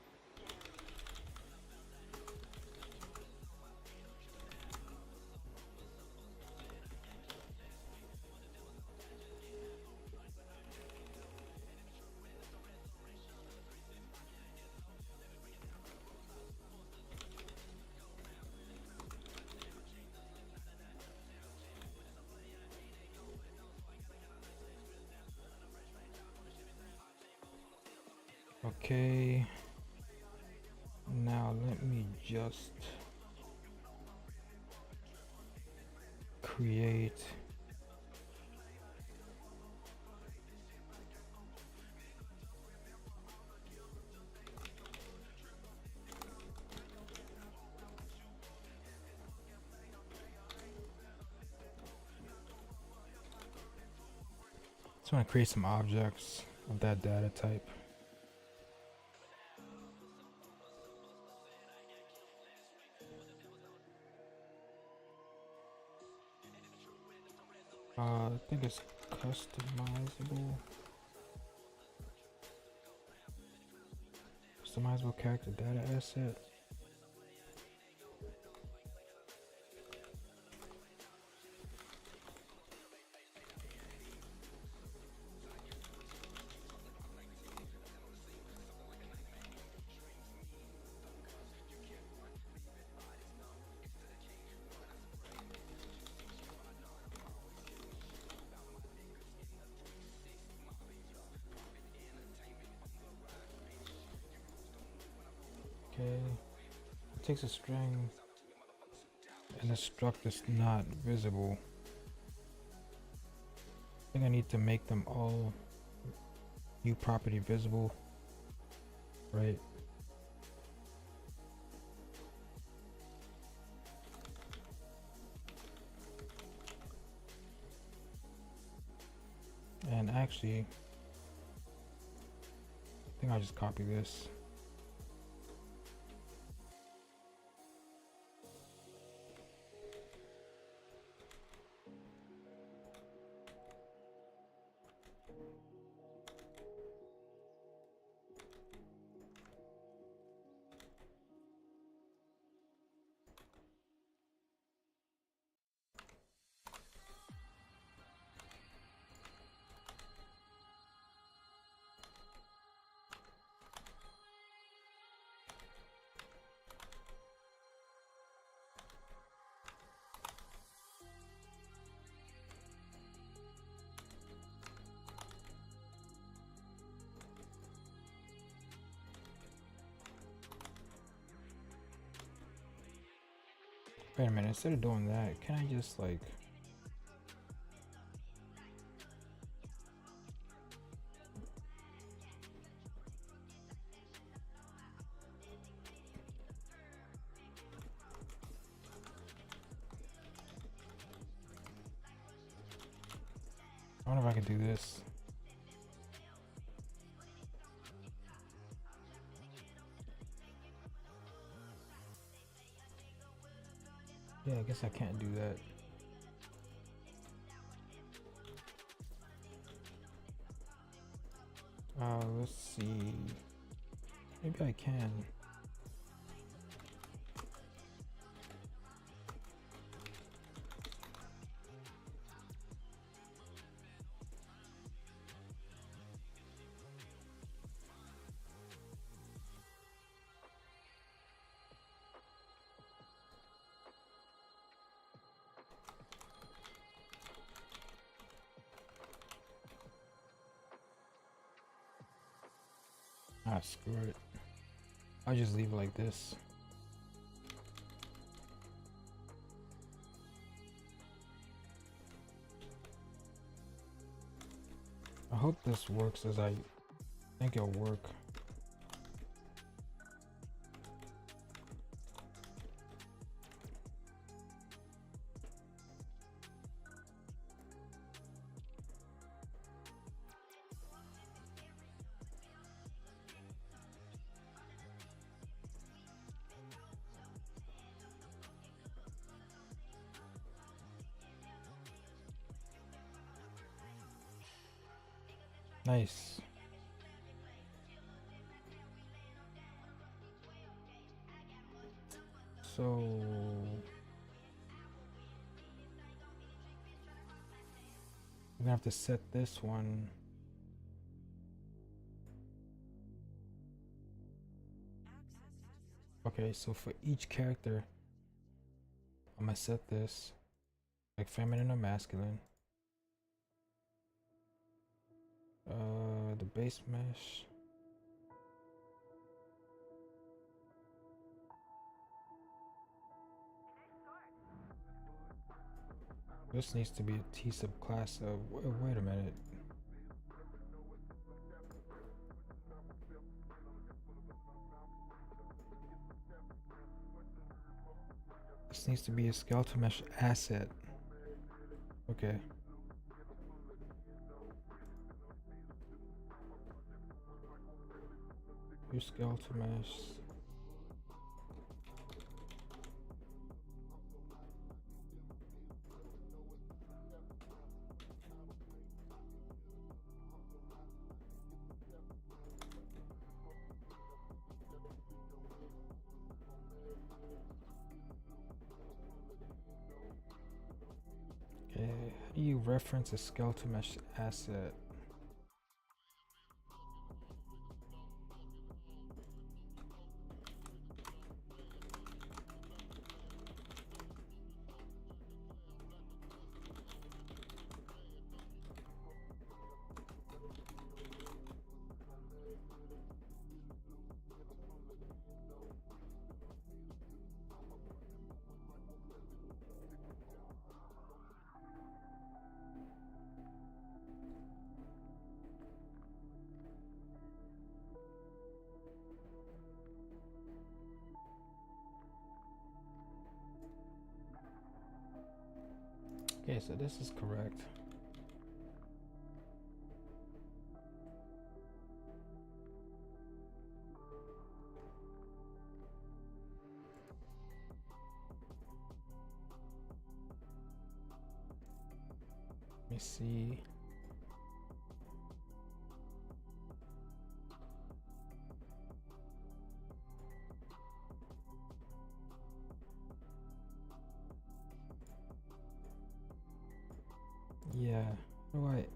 Okay. Now let me just create just want to create some objects of that data type. I think it's customizable. Customizable character data asset. Okay. It takes a string and a struct that's not visible. I think I need to make them all new property visible, right? And actually, I think I'll just copy this. Wait a minute, instead of doing that, can I just like I wonder if I could do this. Yeah, I guess I can't do that. Let's see. Maybe I can. Ah, screw it. I'll just leave it like this. I hope this works as I think it'll work. Nice. So I'm gonna have to set this one. Okay, so for each character, I'm gonna set this like feminine or masculine. The base mesh. This needs to be a T subclass of. Wait a minute. This needs to be a skeletal mesh asset. Okay. Your skeletal mesh. Okay, how do you reference a skeletal mesh asset? Okay, so this is correct. Let me see. Yeah, how do I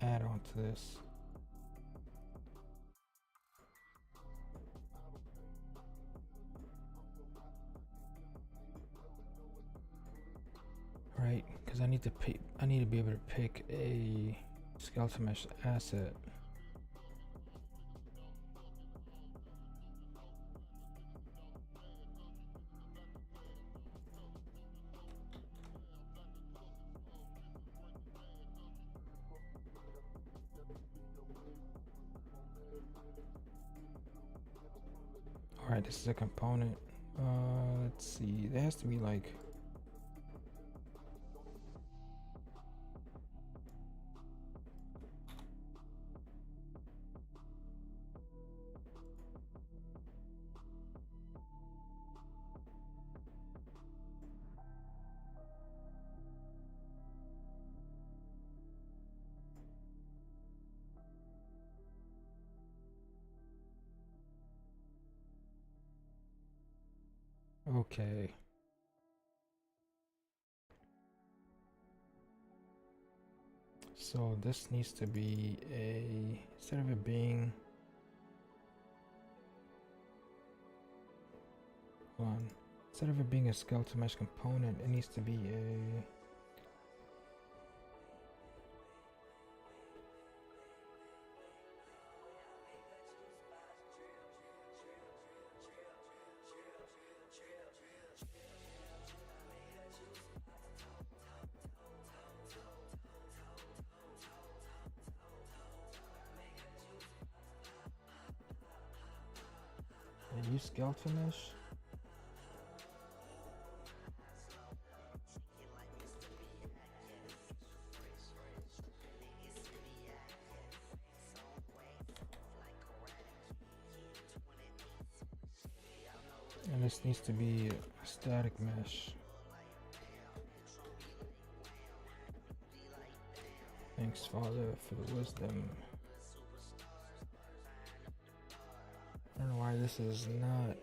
add on to this? Right, because I need to pick. I need to be able to pick a skeletal mesh asset. Alright, this is a component. Let's see. There has to be like. Okay. So this needs to be a, instead of it being, hold on, instead of it being a skeletal mesh component, it needs to be a, use skeletal mesh. And this needs to be a static mesh. Thanks, Father, for the wisdom. I don't know why this is not.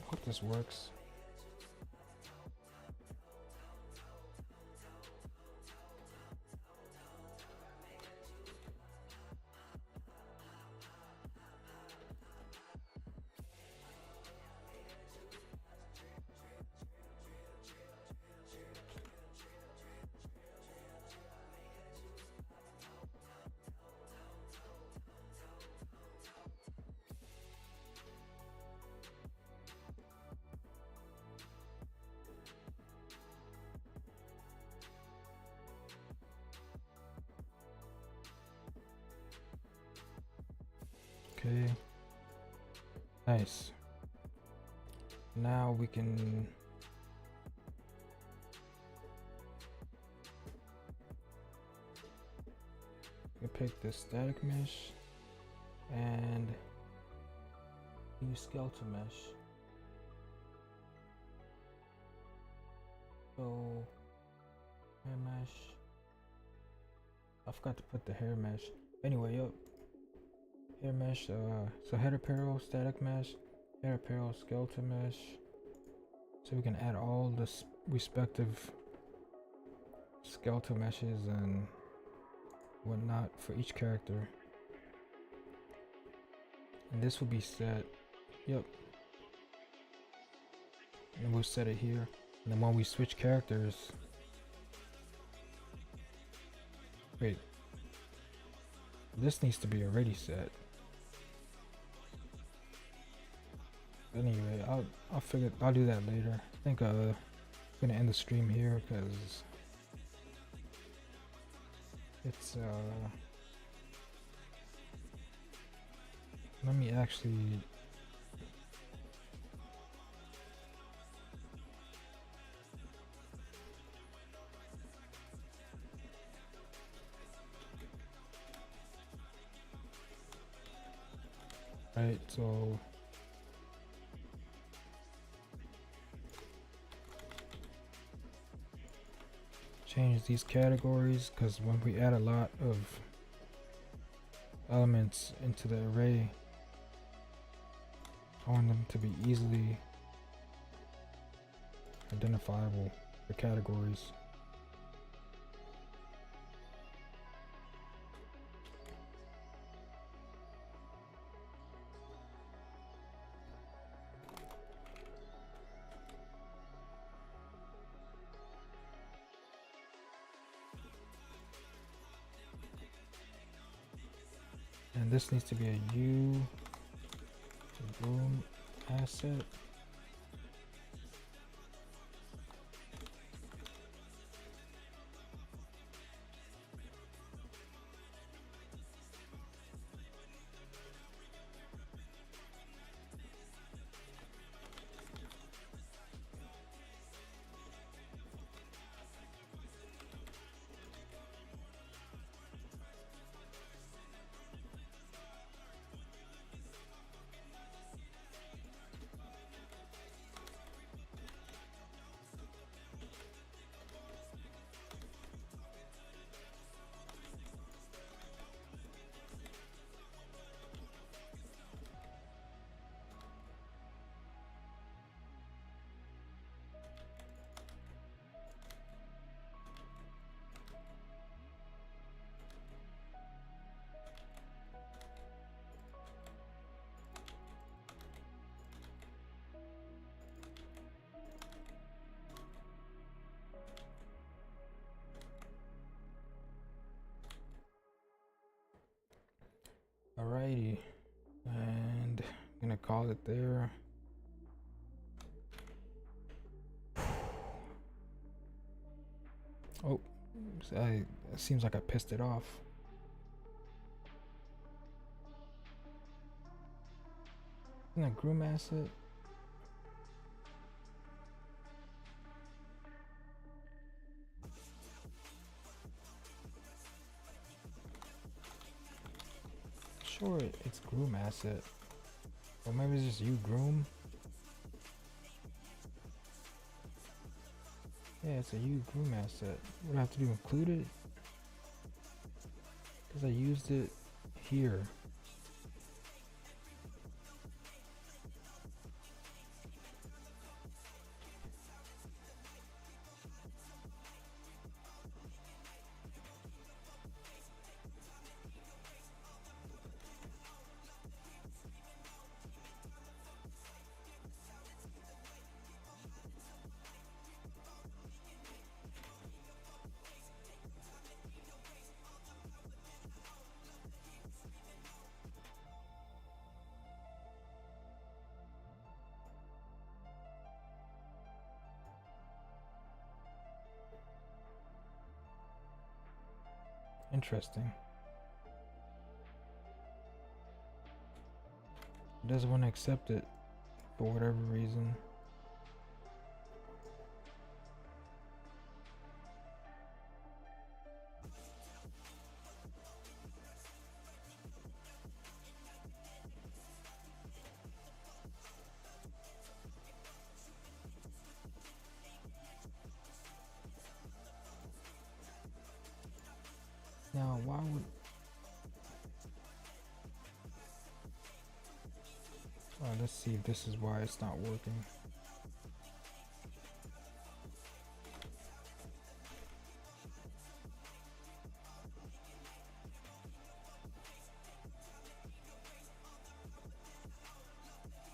I hope this works. Okay. Nice. Now we can pick the static mesh and use skeleton mesh. So hair mesh. I forgot to put the hair mesh. Anyway, yep. Hair mesh. So head apparel, static mesh, hair apparel, skeleton mesh. So we can add all the respective skeletal meshes and whatnot for each character. And this will be set. Yep. And we'll set it here. And then when we switch characters. Wait. This needs to be already set. Anyway, I'll do that later. I think I'm gonna end the stream here because it's let me actually right, so change these categories because when we add a lot of elements into the array, I want them to be easily identifiable for categories. And this needs to be a U boom asset. Alrighty, and I'm gonna call it there. Oh, it seems like I pissed it off. Isn't that groom asset? Sure, it's groom asset. Or maybe it's just you groom. Yeah, it's a you groom asset. What do I have to do? Include it? Because I used it here. Interesting. It doesn't want to accept it for whatever reason. Now, why would... let's see if this is why it's not working.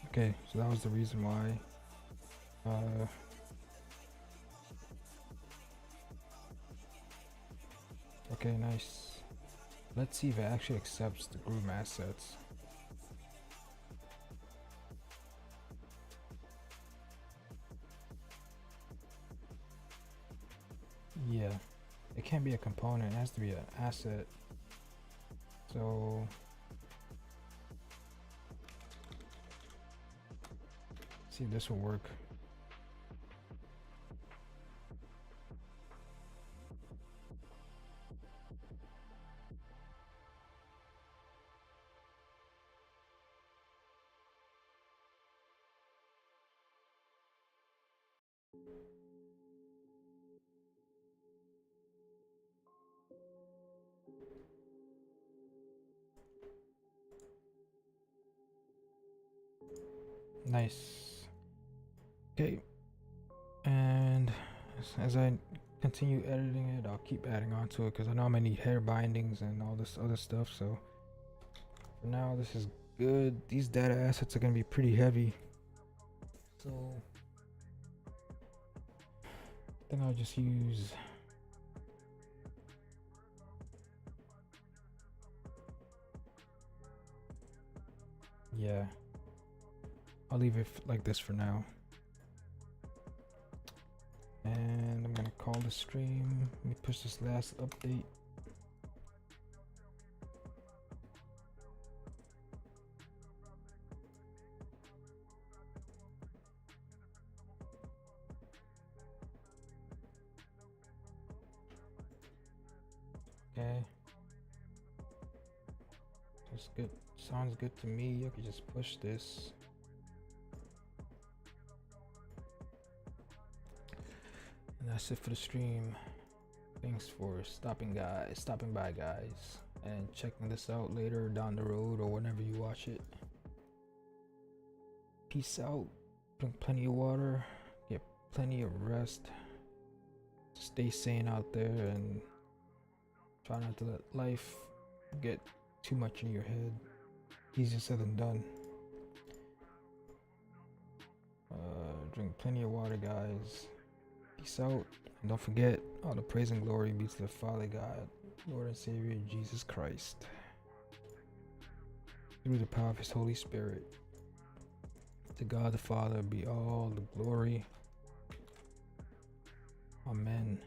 Okay, so that was the reason why. Okay, nice. Let's see if it actually accepts the Groom assets. Yeah, it can't be a component, it has to be an asset. So see if this will work. Nice. Okay, and as I continue editing it, I'll keep adding on to it because I know I'm gonna need hair bindings and all this other stuff. So for now, this is good. These data assets are gonna be pretty heavy, so I think I'll just use I'll leave it like this for now. And I'm gonna call the stream. Let me push this last update. Okay. That's good. Sounds good to me. I could just push this. And that's it for the stream. Thanks for stopping by, guys, and checking this out later down the road or whenever you watch it. Peace out. Drink plenty of water. Get plenty of rest. Stay sane out there and try not to let life get too much in your head. Easier said than done. Drink plenty of water, guys. Peace out. And don't forget, all the praise and glory be to the Father God, Lord and Savior Jesus Christ, through the power of His Holy Spirit. To God the Father be all the glory. Amen.